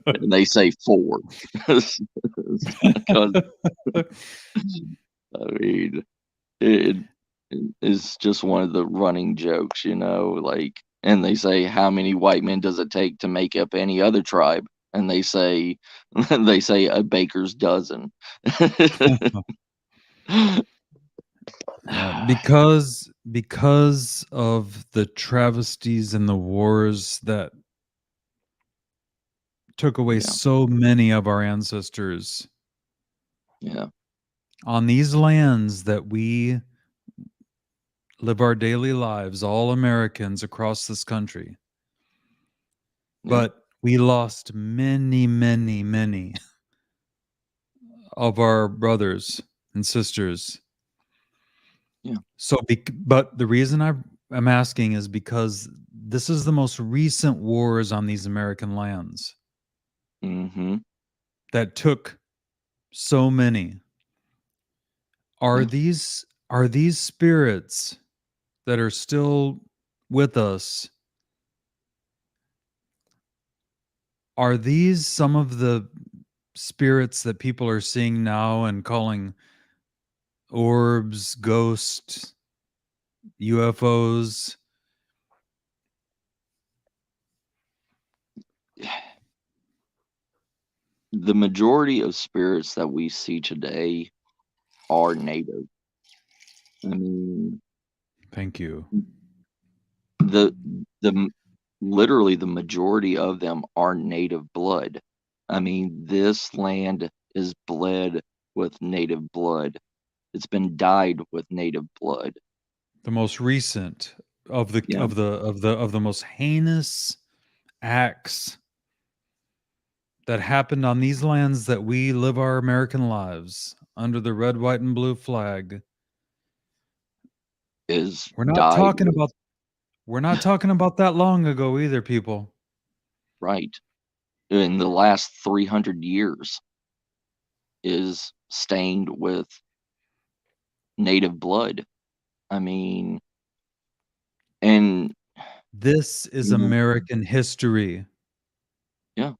And they say 4. Because I mean, it is just one of the running jokes, like, and they say, how many white men does it take to make up any other tribe? And they say they say a baker's dozen. Because of the travesties and the wars that took away Yeah. so many of our ancestors Yeah. on these lands that we live our daily lives, all Americans across this country. Yeah. But we lost many, many, many of our brothers and sisters. Yeah. So, but the reason I'm asking is because this is the most recent wars on these American lands Mm-hmm. that took so many. Are Yeah. these spirits that are still with us? Are these some of the spirits that people are seeing now and calling orbs, ghosts, UFOs? The majority of spirits that we see today are native. I mean, Thank you. the literally the majority of them are native blood. I mean, this land is bled with native blood. It's been dyed with native blood. The most recent of the Yeah. of the of the of the most heinous acts that happened on these lands that we live our American lives under the red, white, and blue flag. Is We're not dyed talking with, about that long ago either, people. right, in the last 300 years, is stained with native blood. I mean, and This is you know, American history. yeah,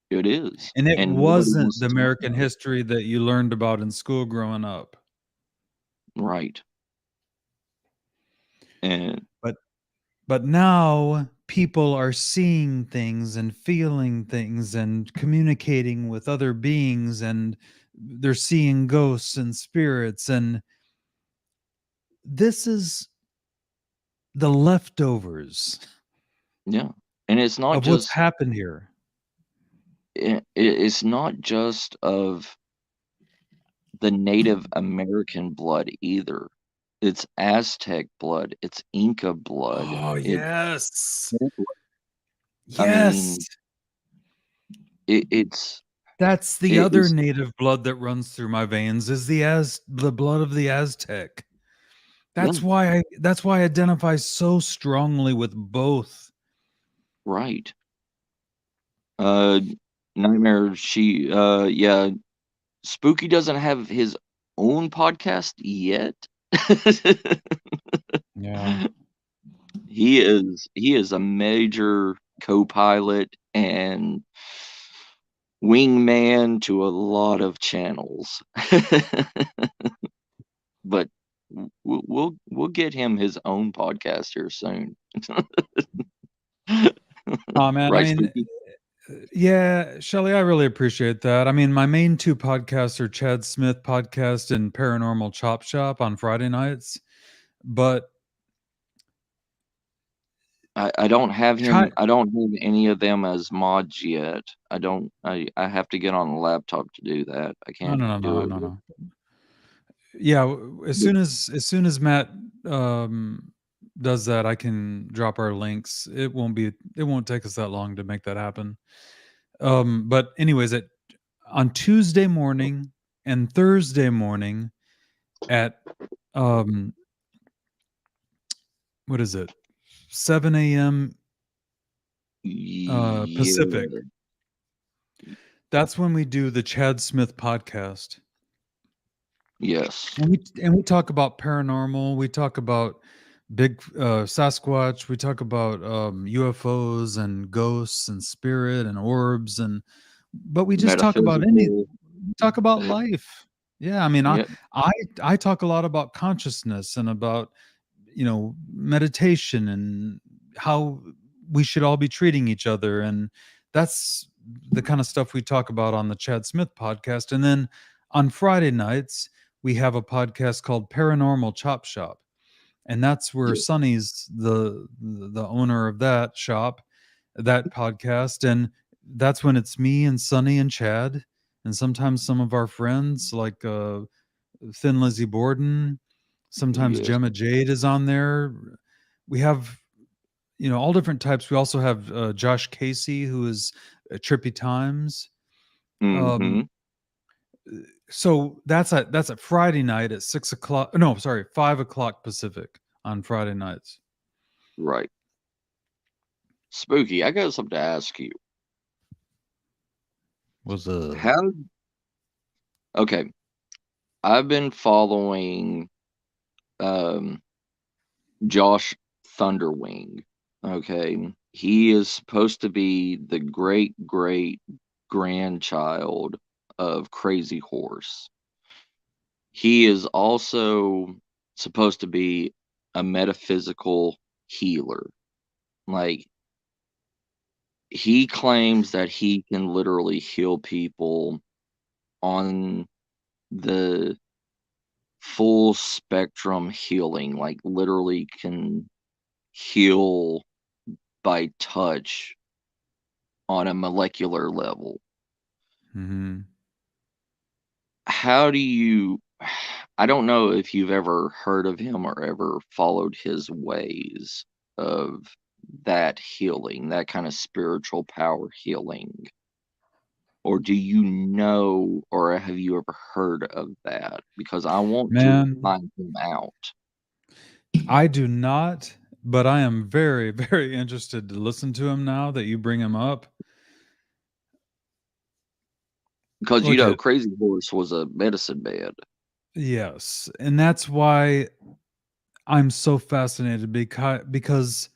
it is. And it And nobody wasn't wants the to talk American about it. history that you learned about in school growing up. Right. And But now people are seeing things and feeling things and communicating with other beings, and they're seeing ghosts and spirits, and this is the leftovers yeah. And it's not of what's just happened here. it's not just of the Native American blood either. It's Aztec blood, it's Inca blood. Oh, It yes. I Yes. mean, it's That's the it other is native blood that runs through my veins is the blood of the Aztec. yeah, That's why I identify so strongly with both. right. Uh Nightmare, yeah, Spooky doesn't have his own podcast yet. Yeah. He is a major co-pilot and wingman to a lot of channels. But we'll get him his own podcast here soon. Oh man, I Right, mean, Spooky? yeah, Shelly, I really appreciate that. I mean, my main two podcasts are Chad Smith podcast and Paranormal Chop Shop on Friday nights. But I don't have Chi- him. I don't have any of them as mods yet. I don't. I have to get on the laptop to do that. I no, can't no, no, do no, it. no, no. Yeah, as soon as Matt does that, I can drop our links. It won't take us that long to make that happen. But anyways, on Tuesday morning and Thursday morning at what is it? 7 a.m. Pacific. That's when we do the Chad Smith podcast. Yes. And we talk about paranormal. We talk about big Sasquatch. We talk about UFOs and ghosts and spirit and orbs, but we just talk about talk about life. Yeah, I mean, Yeah. I talk a lot about consciousness and about meditation and how we should all be treating each other, and that's the kind of stuff we talk about on the Chad Smith podcast. And then on Friday nights we have a podcast called Paranormal Chop Shop, and that's where Sonny's the owner of that shop, that podcast, and that's when it's me and Sonny and Chad, and sometimes some of our friends like Thin Lizzy Borden. Sometimes Gemma Jade is on there. We have all different types. We also have Josh Casey, who is Trippy Times. So that's at Friday night at 6 o'clock. No, sorry, 5 o'clock Pacific on Friday nights. Right. Spooky, I got something to ask you. What's up? Okay. I've been following Josh Thunderwing. Okay. He is supposed to be the great grandchild of Crazy Horse. He is also supposed to be a metaphysical healer. Like, he claims that he can literally heal people on the full spectrum healing, like literally can heal by touch on a molecular level. Mm-hmm. How do you, I don't know if you've ever heard of him or ever followed his ways of that healing, that kind of spiritual power healing. Or do you know, or have you ever heard of that? Because I want to find him out. I do not, but I am very, very interested to listen to him now that you bring him up. Because, Crazy Horse was a medicine man. Yes. And that's why I'm so fascinated, because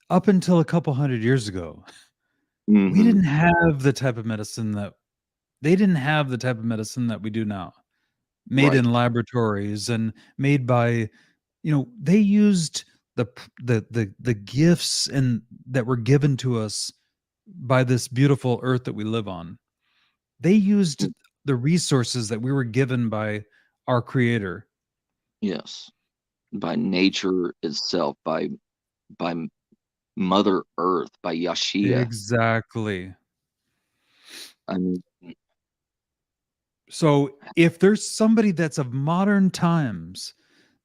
up until a couple hundred years ago, we didn't have the type of medicine that we do now, made in laboratories and made by, they used the gifts and that were given to us by this beautiful earth that we live on. They used the resources that we were given by our creator. Yes. By nature itself, by Mother Earth, by Yashia. Exactly. I mean, so if there's somebody that's of modern times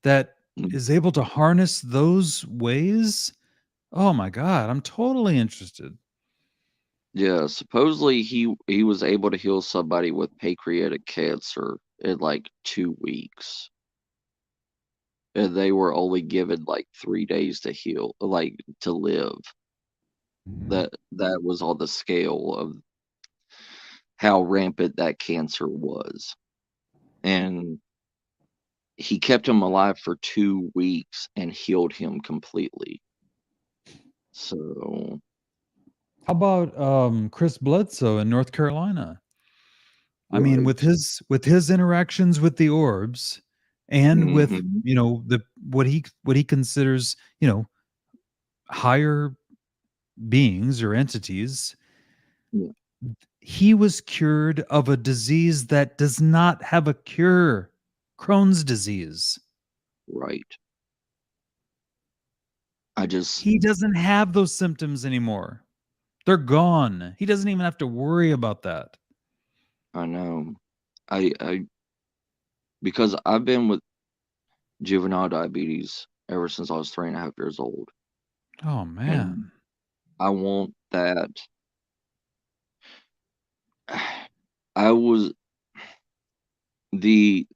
that is able to harness those ways, oh my God, I'm totally interested. Yeah, supposedly he was able to heal somebody with pancreatic cancer in like 2 weeks. And they were only given like 3 days to heal, like to live. That was on the scale of how rampant that cancer was. And he kept him alive for 2 weeks and healed him completely. So how about Chris Bledsoe in North Carolina? I mean, with his interactions with the orbs and with what he considers higher beings or entities, he was cured of a disease that does not have a cure, Crohn's disease. Right. He doesn't have those symptoms anymore. They're gone. He doesn't even have to worry about that. I know. I because I've been with juvenile diabetes ever since I was 3.5 years old. Oh And man. I want that. I was the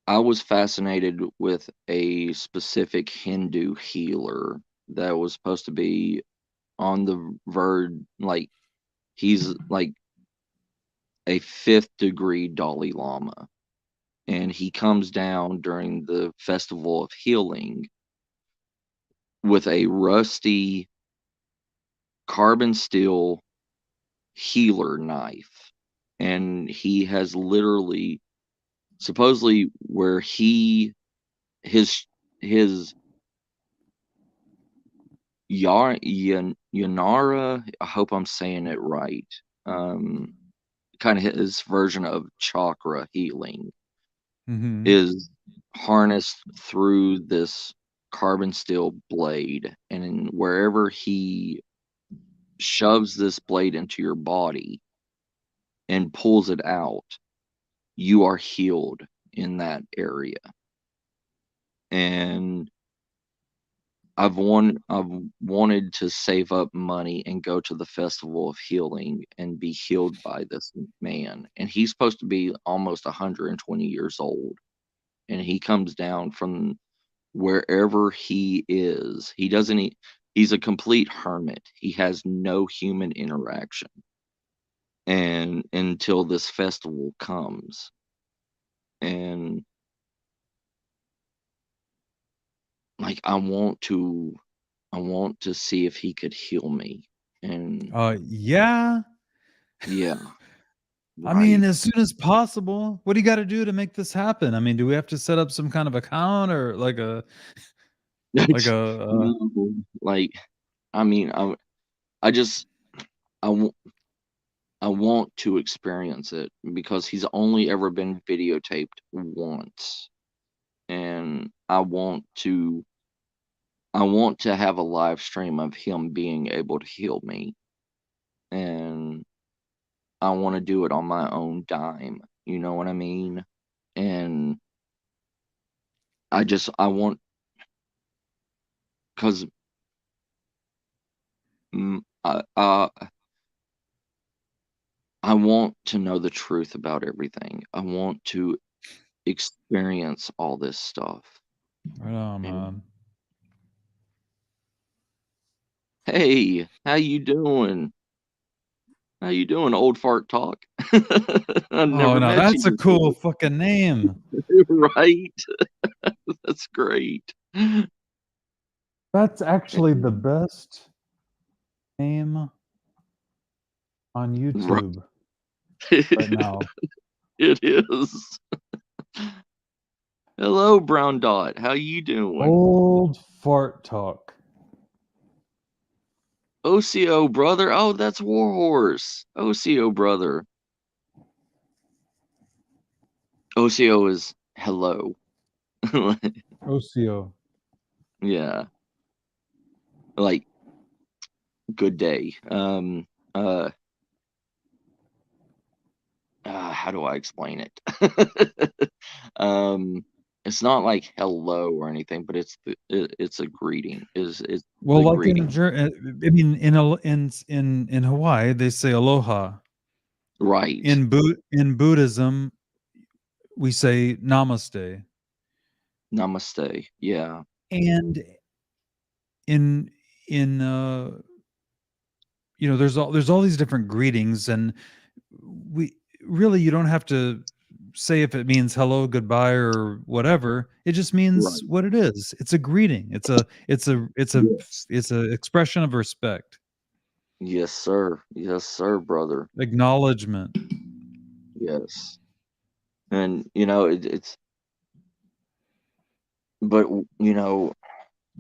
I was fascinated with a specific Hindu healer that was supposed to be on the verge, like he's like a fifth degree Dalai Lama, and he comes down during the Festival of Healing with a rusty carbon steel healer knife, and he has literally, supposedly, where his Yanara, I hope I'm saying it right. Kind of his version of chakra healing Mm-hmm. is harnessed through this carbon steel blade, and wherever he shoves this blade into your body and pulls it out, you are healed in that area. And I've wanted to save up money and go to the Festival of Healing and be healed by this man. And he's supposed to be almost 120 years old. And he comes down from wherever he is. He's a complete hermit. He has no human interaction. And until this festival comes. And like I want to see if he could heal me. And Yeah. yeah, I mean, right. as soon as possible. What do you got to do to make this happen? I mean, do we have to set up some kind of account or like a No, like I mean, I just I, w- I want to experience it because he's only ever been videotaped once, and I want to have a live stream of him being able to heal me, and I want to do it on my own dime. You know what I mean? And I want, because I want to know the truth about everything. I want to experience all this stuff. right on, And man. hey, how you doing? How you doing, old fart talk? I've Oh never no, met that's a you cool before. fucking name. Right? That's great. That's actually the best name on Right. YouTube right now. It is. Hello, Brown Dot. How you doing? Old fart talk. OCO brother. Oh, that's Warhorse. OCO brother. OCO is hello. OCO. Yeah. Like good day. Uh how do I explain it? um it's not like hello or anything, but it's a greeting. Is Well, the like in greeting. I mean, in Hawaii, they say aloha. Right. In Buddhism, we say namaste. Namaste. Yeah. And in there's all these different greetings, and we really, you don't have to say if it means hello, goodbye, or whatever. It just means Right. what it is. It's a greeting. Yes. It's a expression of respect, Yes, sir. Yes, sir, brother. acknowledgement. Yes. And it's but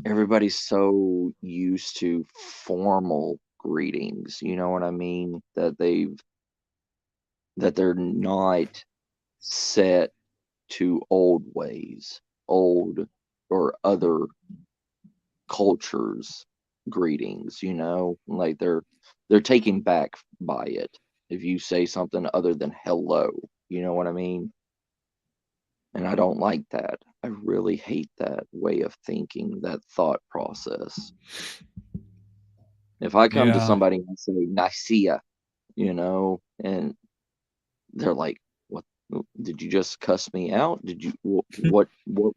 everybody's so used to formal greetings, you know what I mean? That they're not set to old ways, old or other cultures greetings, like they're taken back by it if you say something other than hello, you know what I mean? And I don't like that. I really hate that way of thinking, that thought process. If I come to Yeah. somebody and say Nicaea, and they're like, "What? Did you just cuss me out? Did you what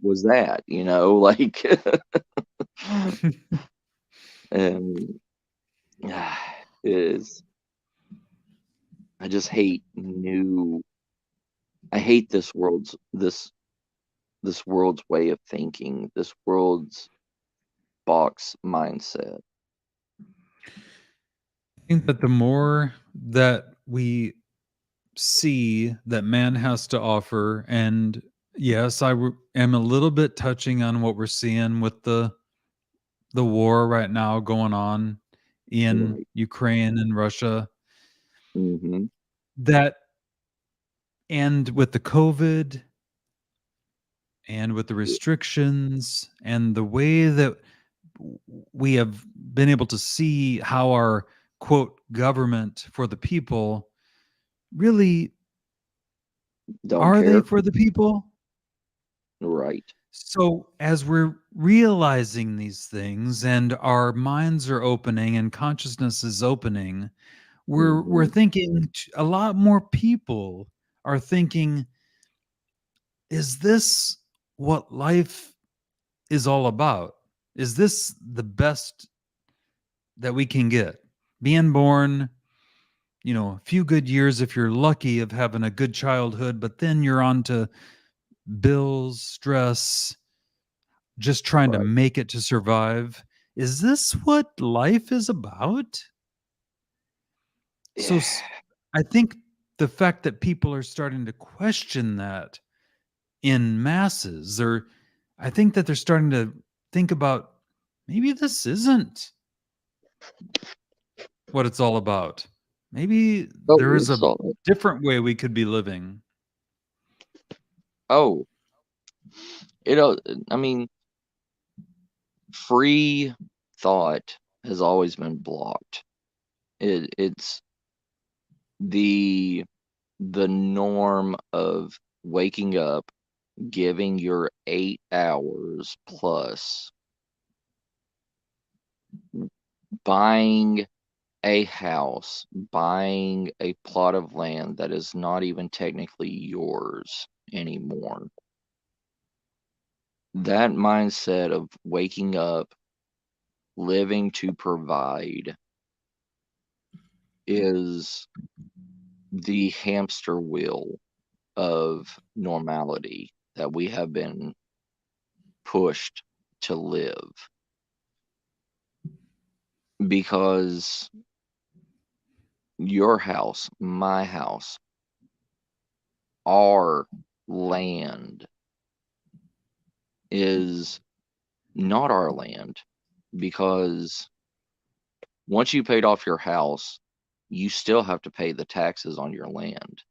was that?" Like, and it is. I just hate new. I hate this world's way of thinking, this world's box mindset. I think that the more that we see that man has to offer, and yes, am a little bit touching on what we're seeing with the war right now going on in Right. Ukraine and Russia, Mm-hmm. that and with the COVID and with the restrictions and the way that we have been able to see how our quote government for the people really Don't are they care. for the people? Right. So as we're realizing these things and our minds are opening and consciousness is opening, we're Mm-hmm. thinking a lot more people are thinking, is this what life is all about? Is this the best that we can get? Being born, a few good years if you're lucky of having a good childhood, but then you're on to bills, stress, just trying to Right. make it to survive. Is this what life is about? So Yeah. I think the fact that people are starting to question that in masses, or I think that they're starting to think about maybe this isn't what it's all about. Maybe Oh, there is a it's all. different way we could be living. Oh, you know. I mean, free thought has always been blocked. It's the the norm of waking up, giving your 8 hours plus, buying a house, buying a plot of land that is not even technically yours anymore. That mindset of waking up, living to provide, is the hamster wheel of normality that we have been pushed to live. Because your house, my house, our land is not our land, because once you paid off your house, you still have to pay the taxes on your land.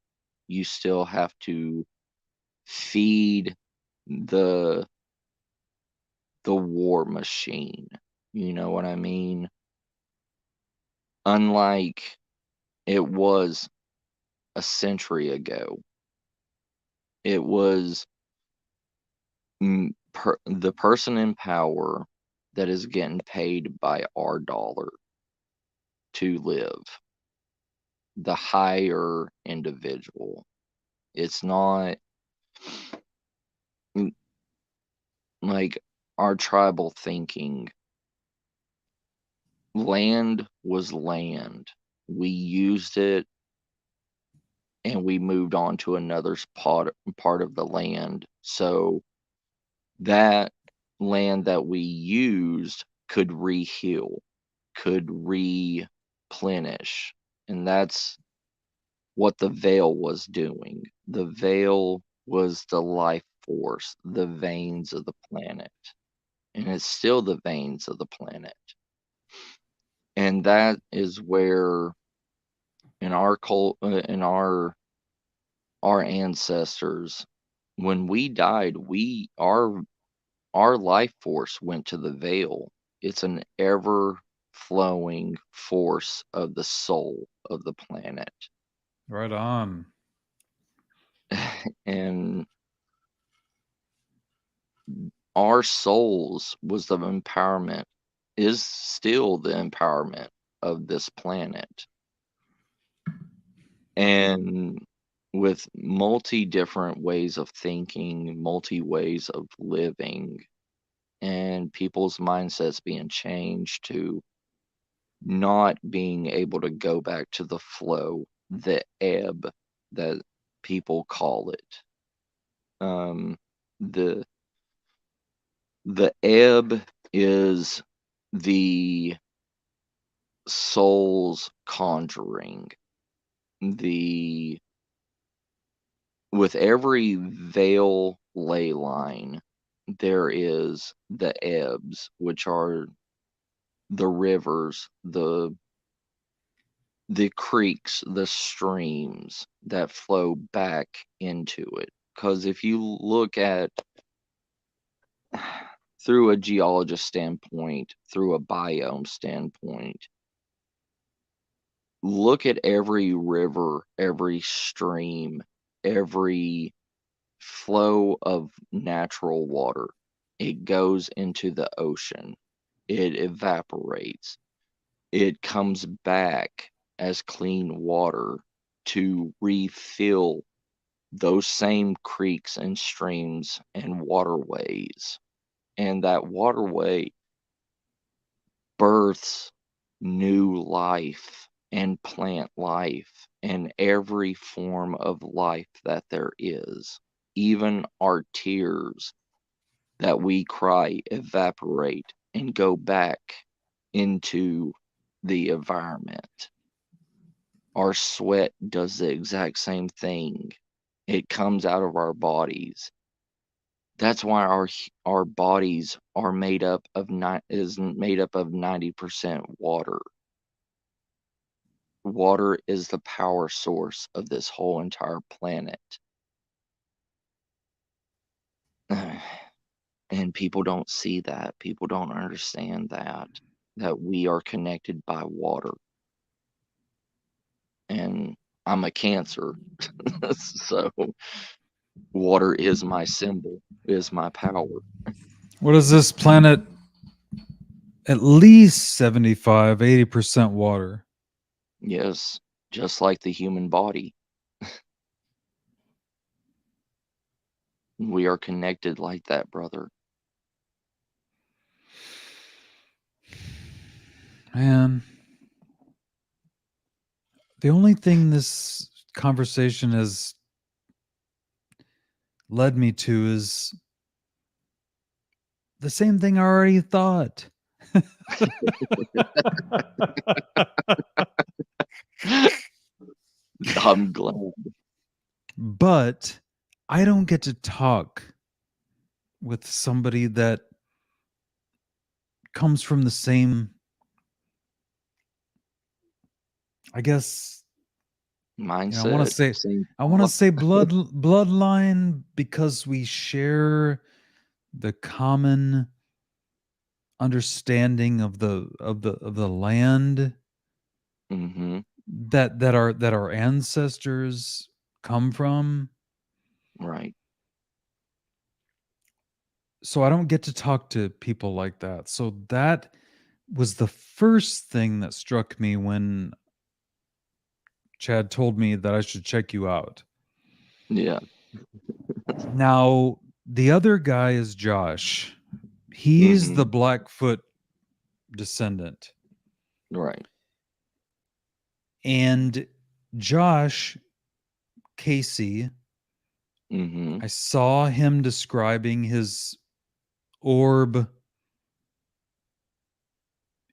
You still have to feed the war machine. You know what I mean? Unlike it was a century ago, it was the person in power that is getting paid by our dollar to live, the higher individual. It's not like our tribal thinking. Land was land. We used it and we moved on to another part of the land. So that land that we used could reheal, could replenish. And that's what the veil was doing. The veil was the life force, the veins of the planet. And it's still the veins of the planet. And that is where in our in our ancestors, when we died, our life force went to the veil. It's an ever flowing force of the soul of the planet. Right on. And our souls was the empowerment, is still the empowerment of this planet. And with multi different ways of thinking, multi ways of living, and people's mindsets being changed to not being able to go back to the flow, the ebb that people call it. The ebb is the soul's conjuring. With every veil ley line, there is the ebbs, which are the rivers, the creeks, the streams that flow back into it. Because if you look at through a geologist standpoint, through a biome standpoint, look at every river, every stream, every flow of natural water. It goes into the ocean. It evaporates. It comes back as clean water to refill those same creeks and streams and waterways. And that waterway births new life and plant life and every form of life that there is. Even our tears that we cry evaporate and go back into the environment. Our sweat does the exact same thing. It comes out of our bodies. That's why our bodies are made up of 90% water. Water is the power source of this whole entire planet. And people don't see that. People don't understand that we are connected by water. And I'm a Cancer, so water is my symbol, is my power. What is this planet? At least 75, 80% water. Yes, just like the human body. We are connected like that, brother. Man, the only thing this conversation has led me to is the same thing I already thought. I'm glad. But I don't get to talk with somebody that comes from the same, I guess, Mindset. I want to say bloodline, because we share the common understanding of the land Mm-hmm. that our ancestors come from. Right. So I don't get to talk to people like that. So that was the first thing that struck me when Chad told me that I should check you out. Yeah. Now, the other guy is Josh. He's the Blackfoot descendant. Right. And Josh Casey, I saw him describing his orb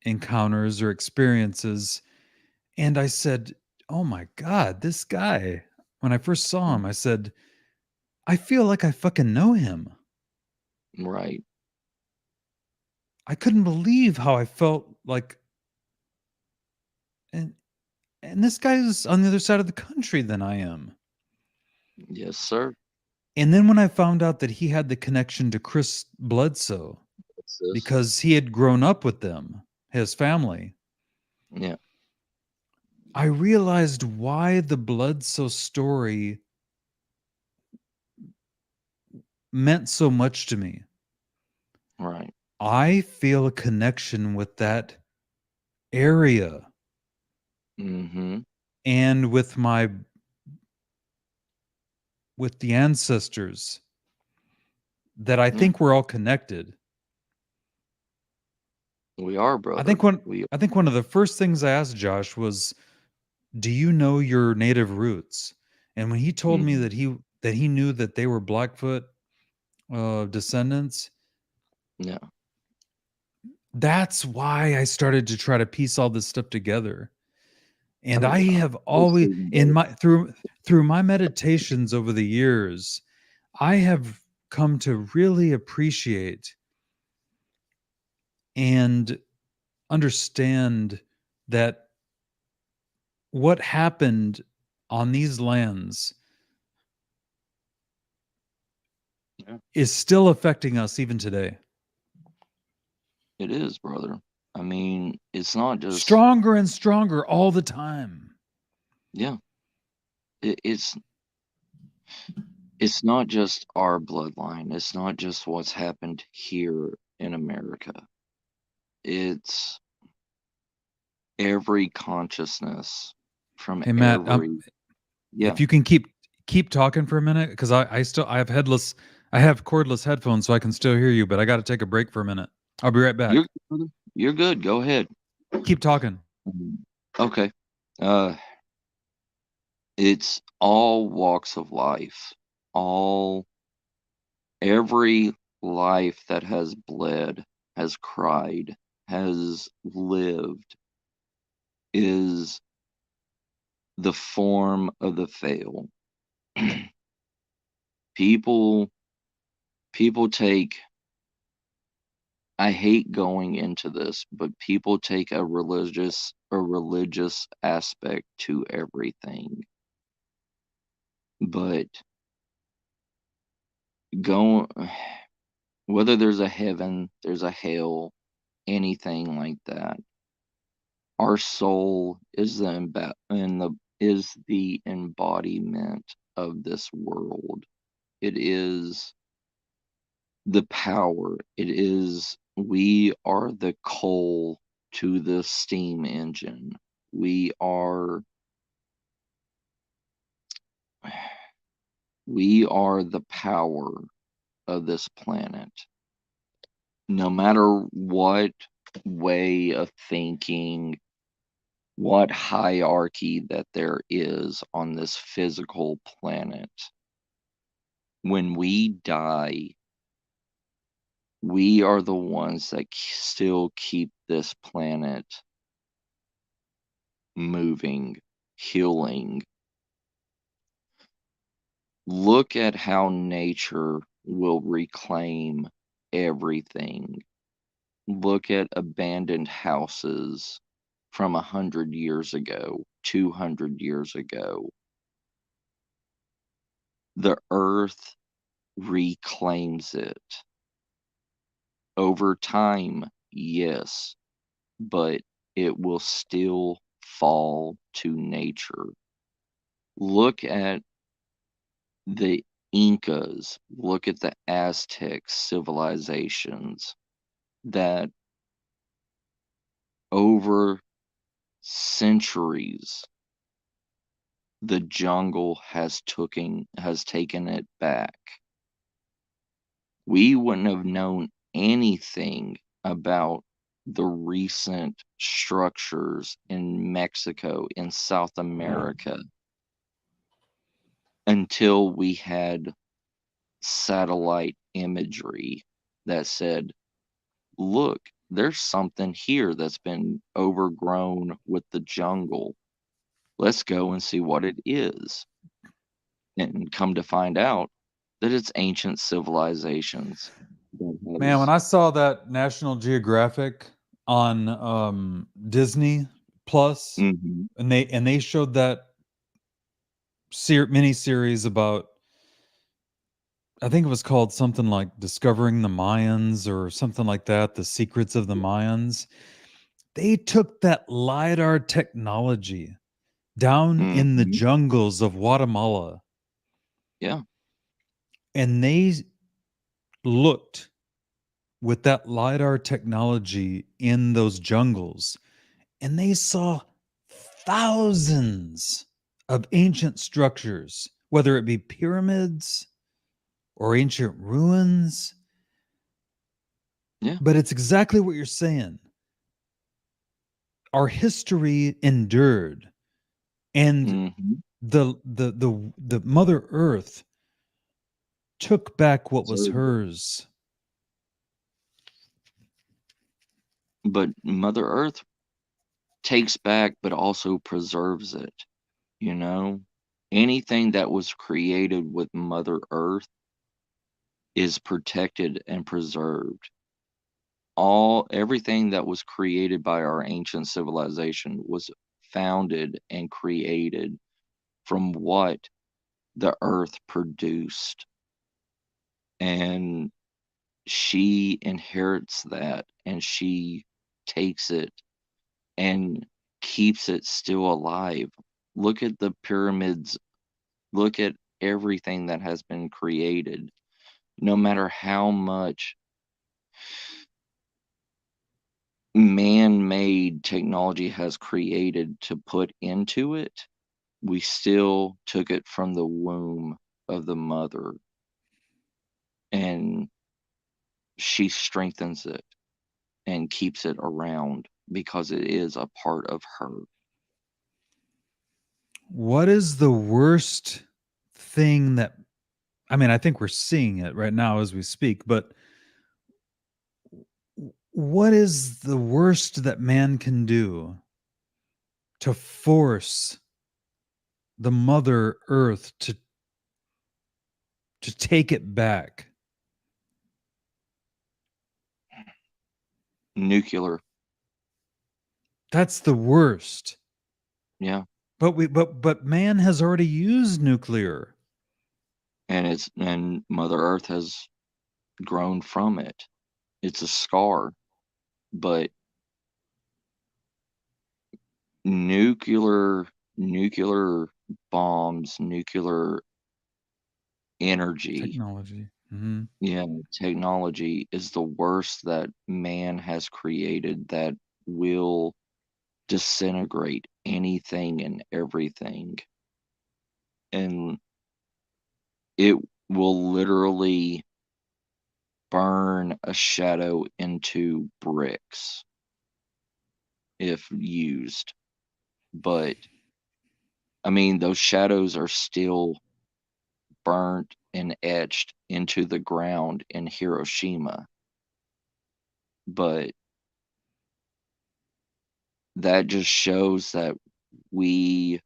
encounters or experiences. And I said, oh my God, this guy, when I first saw him, I said, I feel like I fucking know him. Right. I couldn't believe how I felt like, and this guy is on the other side of the country than I am. Yes, sir. And then when I found out that he had the connection to Chris Bledsoe, because he had grown up with them, his family. Yeah. I realized why the Bledsoe story meant so much to me. I feel a connection with that area Mm-hmm. and with the ancestors that I Yeah. think we're all connected. We are, I brother. think one of the first things I asked Josh was, "Do you know your native roots?" And when he told me Mhm. that he knew that they were Blackfoot descendants, Yeah. that's why I started to try to piece all this stuff together. And Oh I yeah. have Most always, even in better. my through my meditations over the years, I have come to really appreciate and understand that what happened on these lands Yeah. is still affecting us even today. It is, brother. I mean, it's not just Stronger and stronger all the time. yeah. It's not just our bloodline. It's not just what's happened here in America. It's every consciousness from Hey Matt, every yeah. if you can keep talking for a minute, because I have cordless headphones, so I can still hear you, but I got to take a break for a minute. I'll be right You're back. good, brother. You're good. Go ahead. Keep talking. Okay. Uh it's all walks of life. All Every life that has bled, has cried, has lived is the form of the fail. people people take I hate going into this, but people take a religious aspect to everything. But go whether there's a heaven, there's a hell, anything like that. Our soul is the embodiment of this world. It is the power. We are the coal to the steam engine. We are we are the power of this planet. No matter what way of thinking, what hierarchy that there is on this physical planet, when we die, we are the ones that still keep this planet moving, healing. Look at how nature will reclaim everything. Look at abandoned houses from 100 years ago, 200 years ago. The earth reclaims it. Over time, yes, but it will still fall to nature. Look at the Incas, look at the Aztec civilizations that over centuries the jungle has taken it back. We wouldn't have known anything about the recent structures in Mexico, in South America, until we had satellite imagery that said, look, there's something here that's been overgrown with the jungle. Let's go and see what it is. And come to find out that it's ancient civilizations. Man, when I saw that National Geographic on Disney Plus, Mhm. and they showed that mini series about, I think it was called something like Discovering the Mayans or something like that, The Secrets of the Mayans. They took that LiDAR technology down in the Mhm. jungles of Guatemala Yeah. and they looked with that LiDAR technology in those jungles, and they saw thousands of ancient structures, whether it be pyramids or ancient ruins. Yeah. But it's exactly what you're saying. Our history endured, and Mhm. the Mother Earth took back what was Preserved it. hers. But Mother Earth takes back, but also preserves it. You know, anything that was created with Mother Earth is protected and preserved. Everything that was created by our ancient civilization was founded and created from what the earth produced. And she inherits that, and she takes it and keeps it still alive. Look at the pyramids, look at everything that has been created. No matter how much man-made technology has created to put into it, we still took it from the womb of the mother, and she strengthens it and keeps it around because it is a part of her. What is the worst thing that, I mean, I think we're seeing it right now as we speak, but what is the worst that man can do to force the Mother Earth to take it back? Nuclear. That's the worst. Yeah. But man has already used nuclear. And Mother Earth has grown from it. It's a scar, but nuclear bombs, nuclear energy, Technology. Mm-hmm. yeah, technology is the worst that man has created that will disintegrate anything and everything. And it will literally burn a shadow into bricks if used. But I mean, those shadows are still burnt and etched into the ground in Hiroshima. But that just shows that we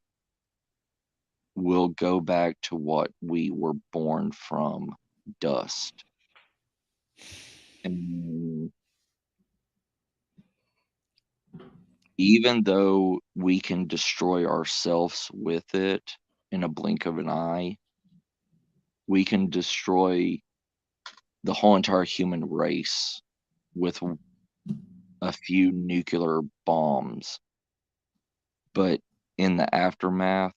will go back to what we were born from, dust. And even though we can destroy ourselves with it in a blink of an eye, we can destroy the whole entire human race with a few nuclear bombs. But in the aftermath,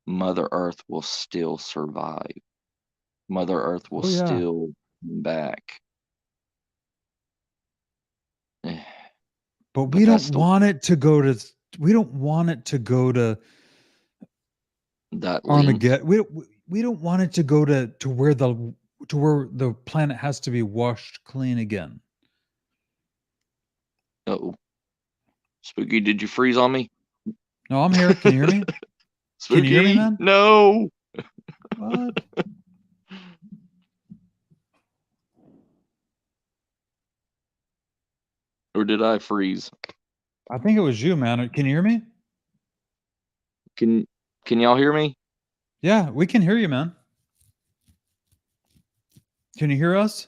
Mother Earth will still survive. Mother Earth will Oh yeah. still come back. But But we that's don't the want it to go to we don't want it to go to that length. Armageddon. We don't want it to go to where the planet has to be washed clean again. Uh-oh. Spooky, did you freeze on me? No, I'm here. Can you hear me? Spooky, Can you hear me, man? no. What? Or did I freeze? I think it was you, man. Can you hear me? Can y'all hear me? Yeah, we can hear you, man. Can you hear us?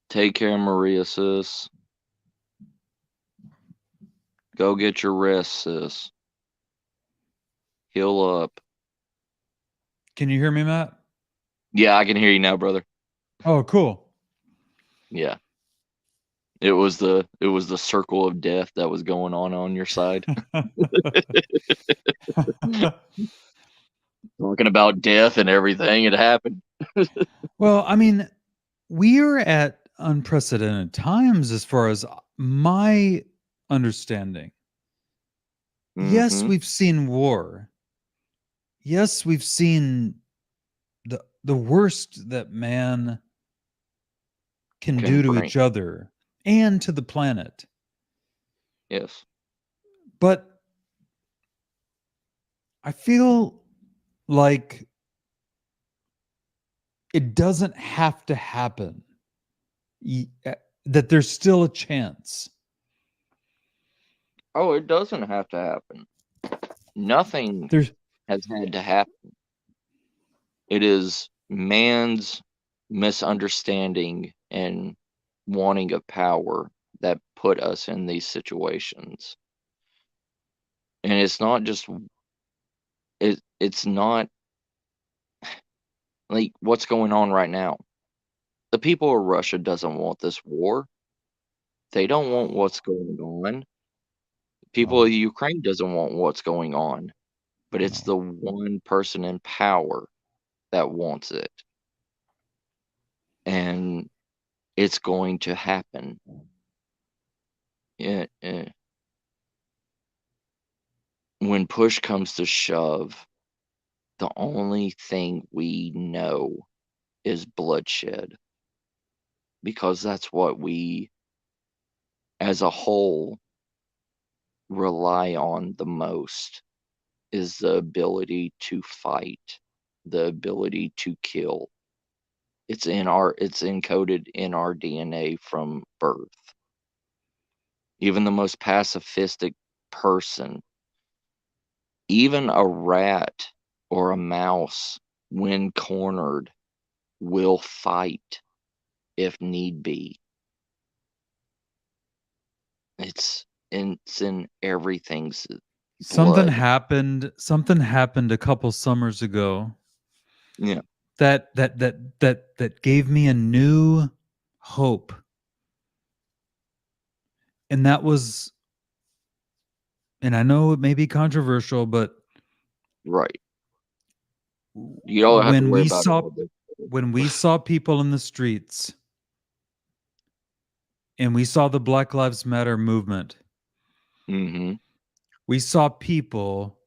Take care, Maria, sis. Go get your rest, sis. Heal up. Can you hear me, Matt? Yeah, I can hear you now, brother. Oh, cool. Yeah. It was the circle of death that was going on your side. Talking about death and everything, it happened. Well, I mean, we're at unprecedented times as far as my understanding. Yes, Mm-hmm. we've seen war. Yes, we've seen the worst that man can do Can to bring. each other and to the planet. Yes. But I feel like it doesn't have to happen. That there's still a chance. Oh, it doesn't have to happen. Nothing There's has had to happen. It is man's misunderstanding and wanting of power that put us in these situations. And it's not just it's not like what's going on right now. The people of Russia doesn't want this war. They don't want what's going on. People of Ukraine doesn't want what's going on. But it's the one person in power that wants it. And it's going to happen. Yeah, when push comes to shove, the only thing we know is bloodshed because that's what we, as a whole, rely on the most is the ability to fight, the ability to kill. It's encoded in our DNA from birth. Even the most pacifistic person, even a rat or a mouse, when cornered, will fight if need be. It's in everything's something blood. happened. Something happened a couple summers ago Yeah. that gave me a new hope, and that was, and I know it may be controversial, but Right. You don't have to when worry we about saw all this. when we saw people in the streets and we saw the Black Lives Matter movement, Mm-hmm. we saw people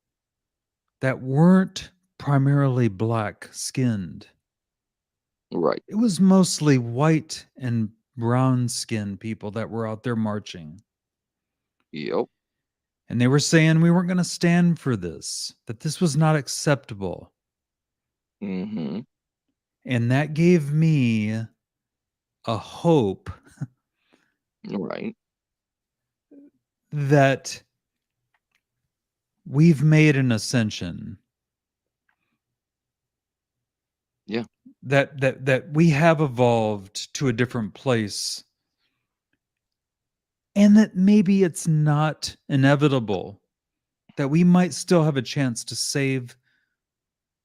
that weren't primarily black skinned. Right. It was mostly white and brown skinned people that were out there marching. Yep. And they were saying we weren't going to stand for this, that this was not acceptable. Mm-hmm. And that gave me a hope Right. that we've made an ascension. Yeah. That we have evolved to a different place. And that maybe it's not inevitable, that we might still have a chance to save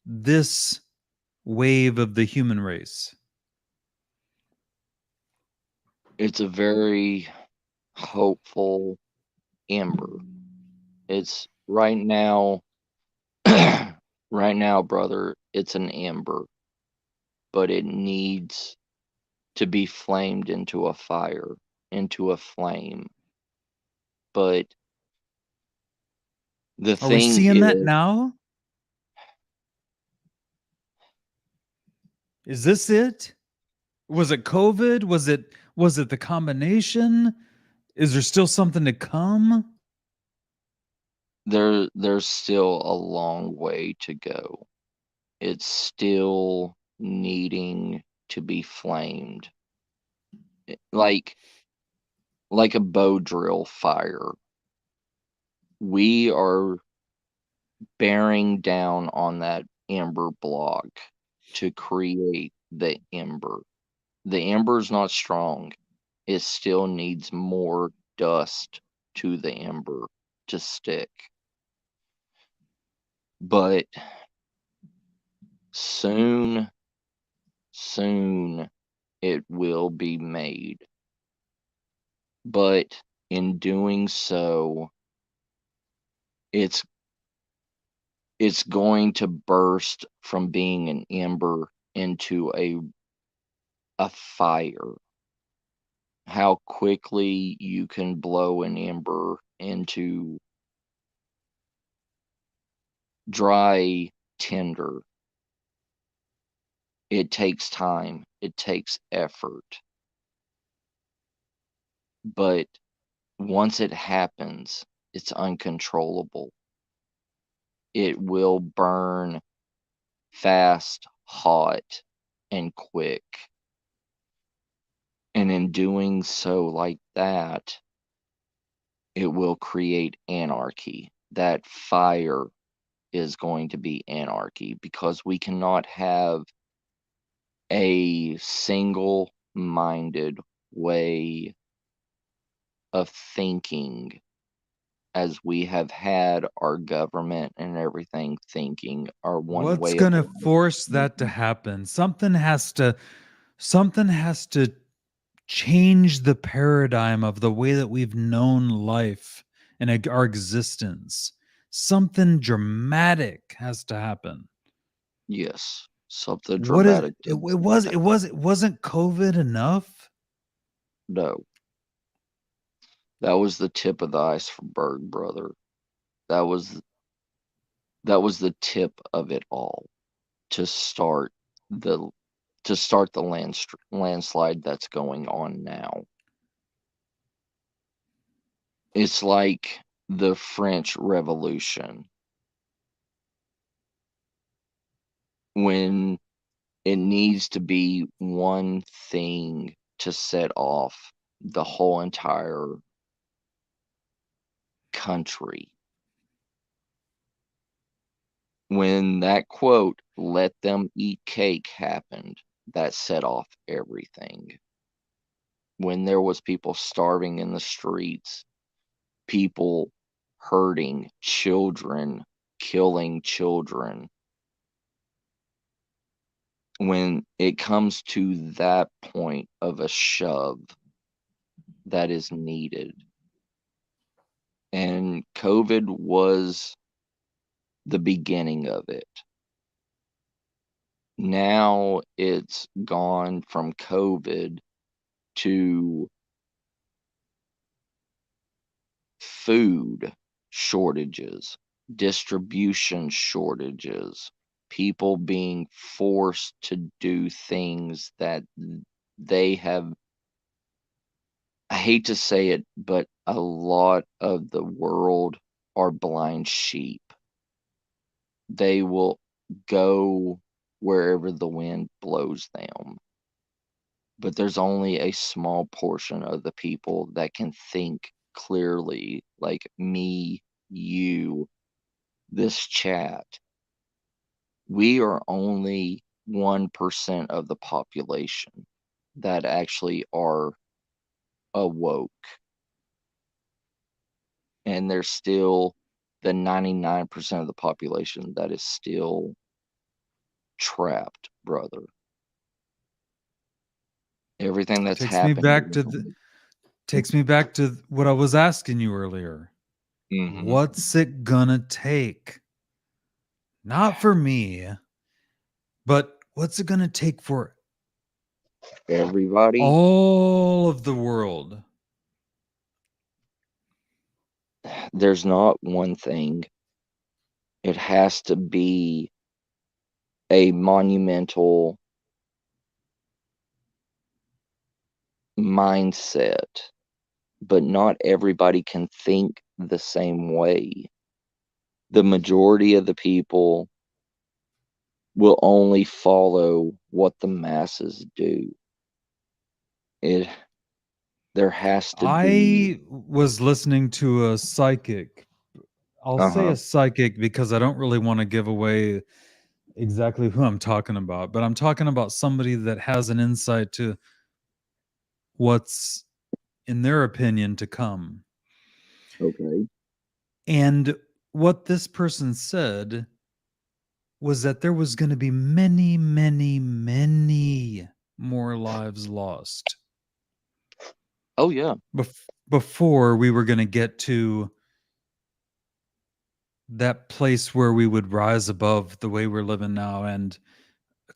this wave of the human race. It's a very hopeful ember. It's right now, right now, brother, it's an ember, but it needs to be flamed into a fire, into a flame. But the Are we thing seeing that is, now? Is this it? Was it COVID? Was it the combination? Is there still something to come? there's still a long way to go. It's still needing to be flamed. Like a bow drill fire. We are bearing down on that ember block to create the ember. The ember's not strong. It still needs more dust to the ember to stick. But soon, soon it will be made. But in doing so, it's going to burst from being an ember into a fire. how quickly you can blow an ember into dry tinder. It takes time, it takes effort, but once it happens, it's uncontrollable. It will burn fast, hot, and quick. And in doing so like that, it will create anarchy. That fire is going to be anarchy, because we cannot have a single-minded way of thinking as we have had our government and everything thinking our one What's way of going to life. force that to happen? Something has to change the paradigm of the way that we've known life and our existence. Something dramatic has to happen. Yes, something What is dramatic. it? It wasn't COVID enough. No, that was the tip of the iceberg, brother. That was the tip of it all to start the landslide that's going on now. It's like the French Revolution, when it needs to be one thing to set off the whole entire country. When that quote, "let them eat cake," happened, that set off everything. When there was people starving in the streets, people hurting, children killing children, when it comes to that point of a shove that is needed. And COVID was the beginning of it. Now it's gone from COVID to food shortages, distribution shortages, people being forced to do things that they have, I hate to say it, but a lot of the world are blind sheep. They will go wherever the wind blows them. But there's only a small portion of the people that can think clearly, like me, you, this chat. We are only 1% of the population that actually are awoke. And there's still the 99% of the population that is still trapped, brother. Everything that's Takes me happening. back to what I was asking you earlier. Mhm. What's it gonna take? Not for me, but what's it gonna take for Everybody, all of the world? there's not one thing. It has to be a monumental mindset, but not everybody can think the same way. The majority of the people will only follow what the masses do. It There has to be. I was listening to a psychic. I'll say Uh-huh. a psychic because I don't really want to give away exactly who I'm talking about, but I'm talking about somebody that has an insight to what's, in their opinion, to come. Okay. And what this person said was that there was going to be many, many, many more lives lost Oh yeah. before we were going to get to that place where we would rise above the way we're living now and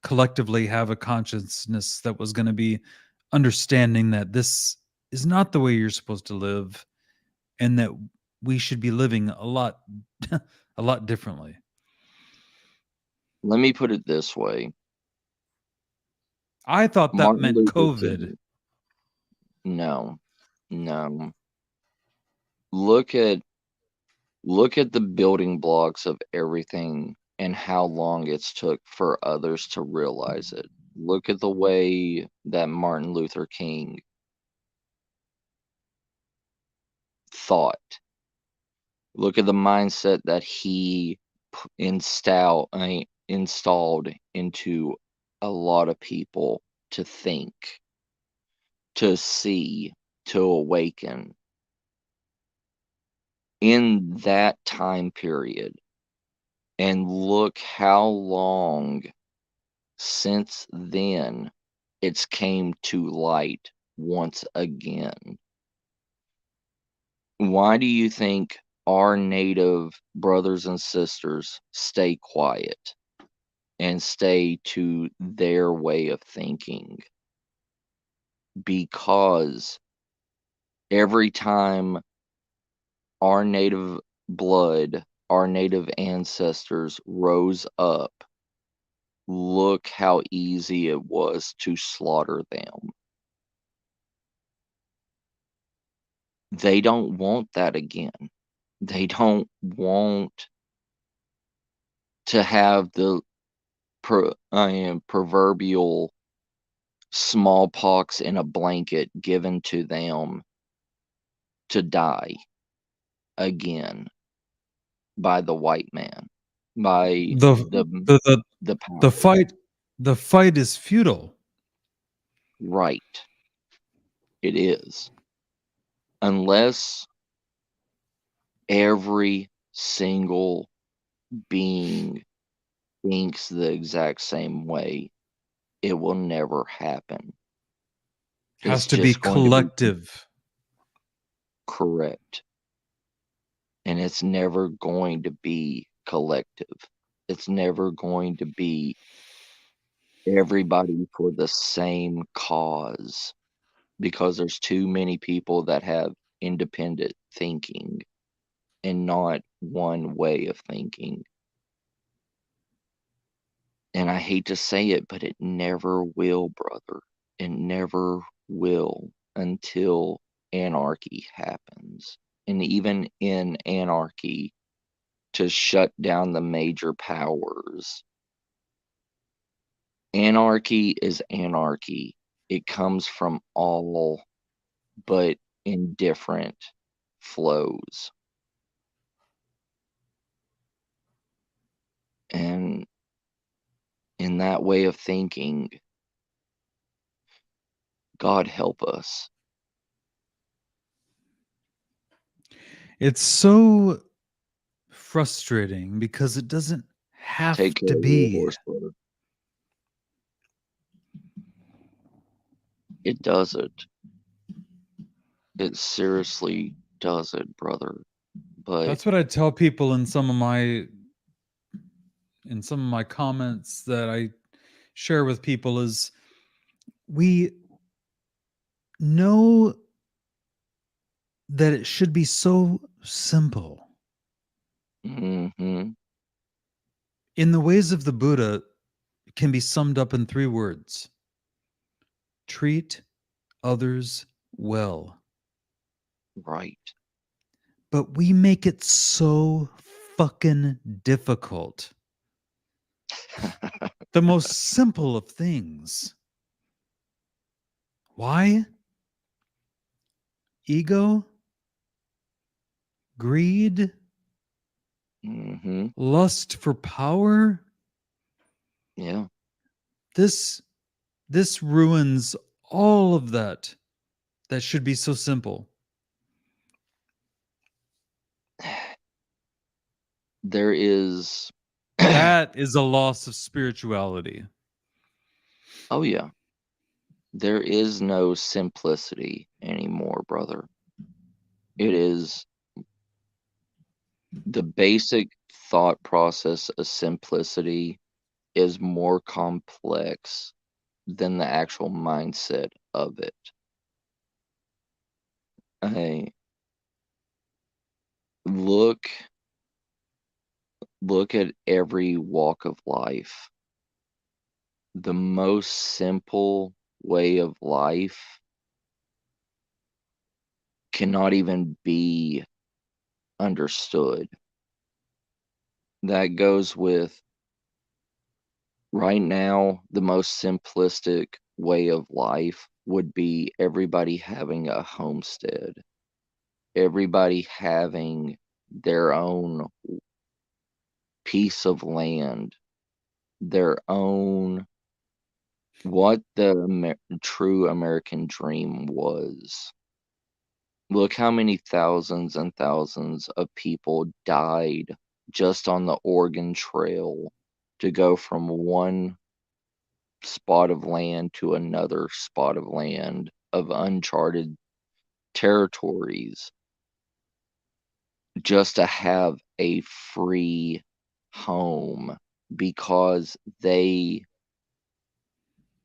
collectively have a consciousness that was going to be understanding that this is not the way you're supposed to live, and that we should be living a lot differently. Let me put it this way. I thought that Martin meant Luther COVID. King. No. Look at the building blocks of everything and how long it's took for others to realize it. Look at the way that Martin Luther King thought. Look at the mindset that he installed into a lot of people to think, to see, to awaken. In that time period, and look how long since then it's came to light once again. Why do you think our native brothers and sisters stay quiet and stay to their way of thinking? Because every time our native blood, our native ancestors rose up, look how easy it was to slaughter them. They don't want that again. They don't want to have the proverbial smallpox in a blanket given to them to die again by the white man, by the power. The fight is futile. Right. It is. Unless every single being thinks the exact same way, it will never happen. Has to be collective. Correct. And it's never going to be collective. It's never going to be everybody for the same cause, because there's too many people that have independent thinking and not one way of thinking. And I hate to say it, but it never will, brother. It never will until anarchy happens. And even in anarchy, to shut down the major powers. Anarchy is anarchy. It comes from all, but in different flows. And in that way of thinking, God help us. It's so frustrating because it doesn't have to be. It doesn't. It seriously doesn't, brother. But that's what I tell people in some of my comments that I share with people is we know that it should be so simple. Mm-hmm. In the ways of the Buddha, it can be summed up in 3 words: treat others well. Right. But we make it so fucking difficult. The most simple of things. Why? Ego? Greed? Mm-hmm. Lust for power? Yeah. This ruins all of that. That should be so simple. There is that is a loss of spirituality. Oh yeah. There is no simplicity anymore, brother. It is the basic thought process of simplicity is more complex than the actual mindset of it. Hey, look at every walk of life. The most simple way of life cannot even be understood. That goes with right now, the most simplistic way of life would be everybody having a homestead, everybody having their own piece of land, their own what the true American dream was. Look how many thousands and thousands of people died just on the Oregon Trail to go from one spot of land to another spot of land of uncharted territories just to have a free home because they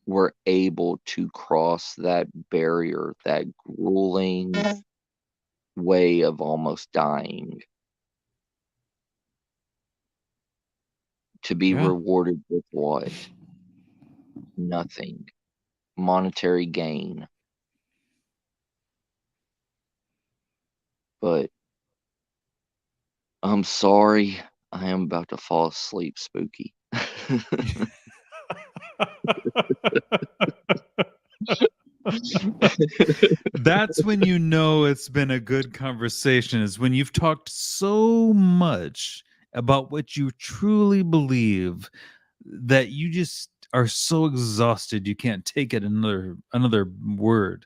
were able to cross that barrier, that grueling way of almost dying, to be Yeah. rewarded with what? Nothing. Monetary gain. But I'm sorry, I am about to fall asleep, Spooky. That's when you know it's been a good conversation, is when you've talked so much about what you truly believe that you just are so exhausted you can't take it another word.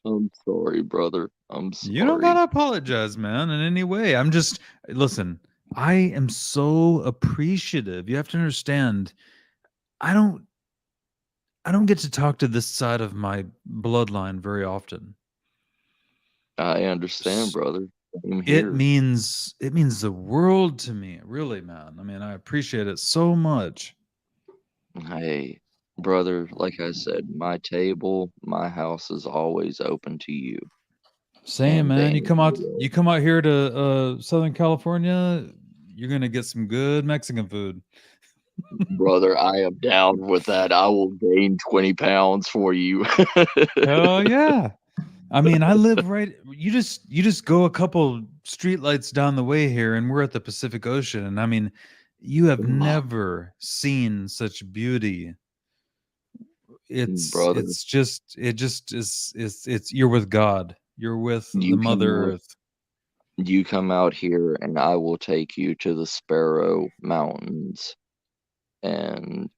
I'm sorry, brother. I'm You don't gotta sorry. apologize, man, in any way. I'm just listen, I am so appreciative. You have to understand, I don't get to talk to this side of my bloodline very often. I understand, S- brother. Same It here. means the world to me, really, man. I mean, I appreciate it so much. Hey, brother, like I said, my table, my house is always open to you Same, and to man. anybody You else. come out here to Southern California, you're gonna get some good Mexican food. Brother, I am down with that. I will gain 20 pounds for you. Hell yeah. I mean, I live right, you just go a couple streetlights down the way here and we're at the Pacific Ocean. And I mean, you have never seen such beauty. Brother, It just is it's you're with God. You're with the you Mother come out, Earth. you come out here and I will take you to the Sparrow Mountains and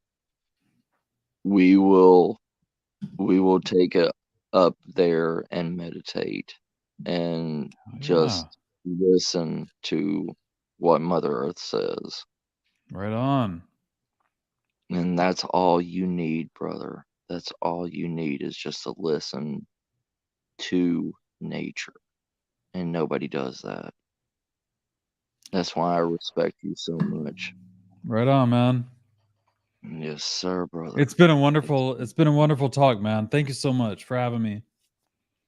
we will take it up there and meditate and Oh, yeah. just listen to what Mother Earth says. Right on. And that's all you need, brother. That's all you need is just to listen to nature. And nobody does that. That's why I respect you so much. Right on, man. Yes, sir, brother. It's been a Yes, wonderful talk, man. Thank you so much for having me.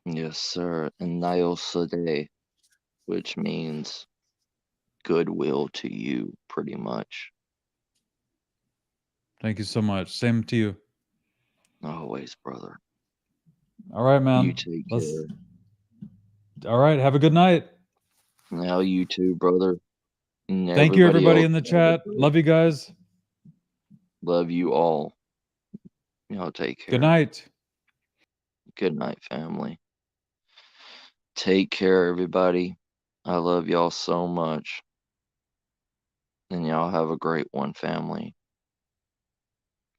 yes, sir. And Nail Sade, which means goodwill to you, pretty much. Thank you so much. Same to you. Always, brother. All right, You man. take Let's care. All right, have a good night. Now you too, brother. And Thank you, everybody everybody else, in the have a chat. great. Love you guys. Love you all. Y'all take Good care. night. Good night, family. Take care, everybody. I love y'all so much. And y'all have a great one, family.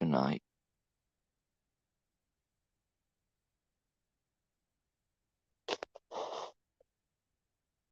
Good night.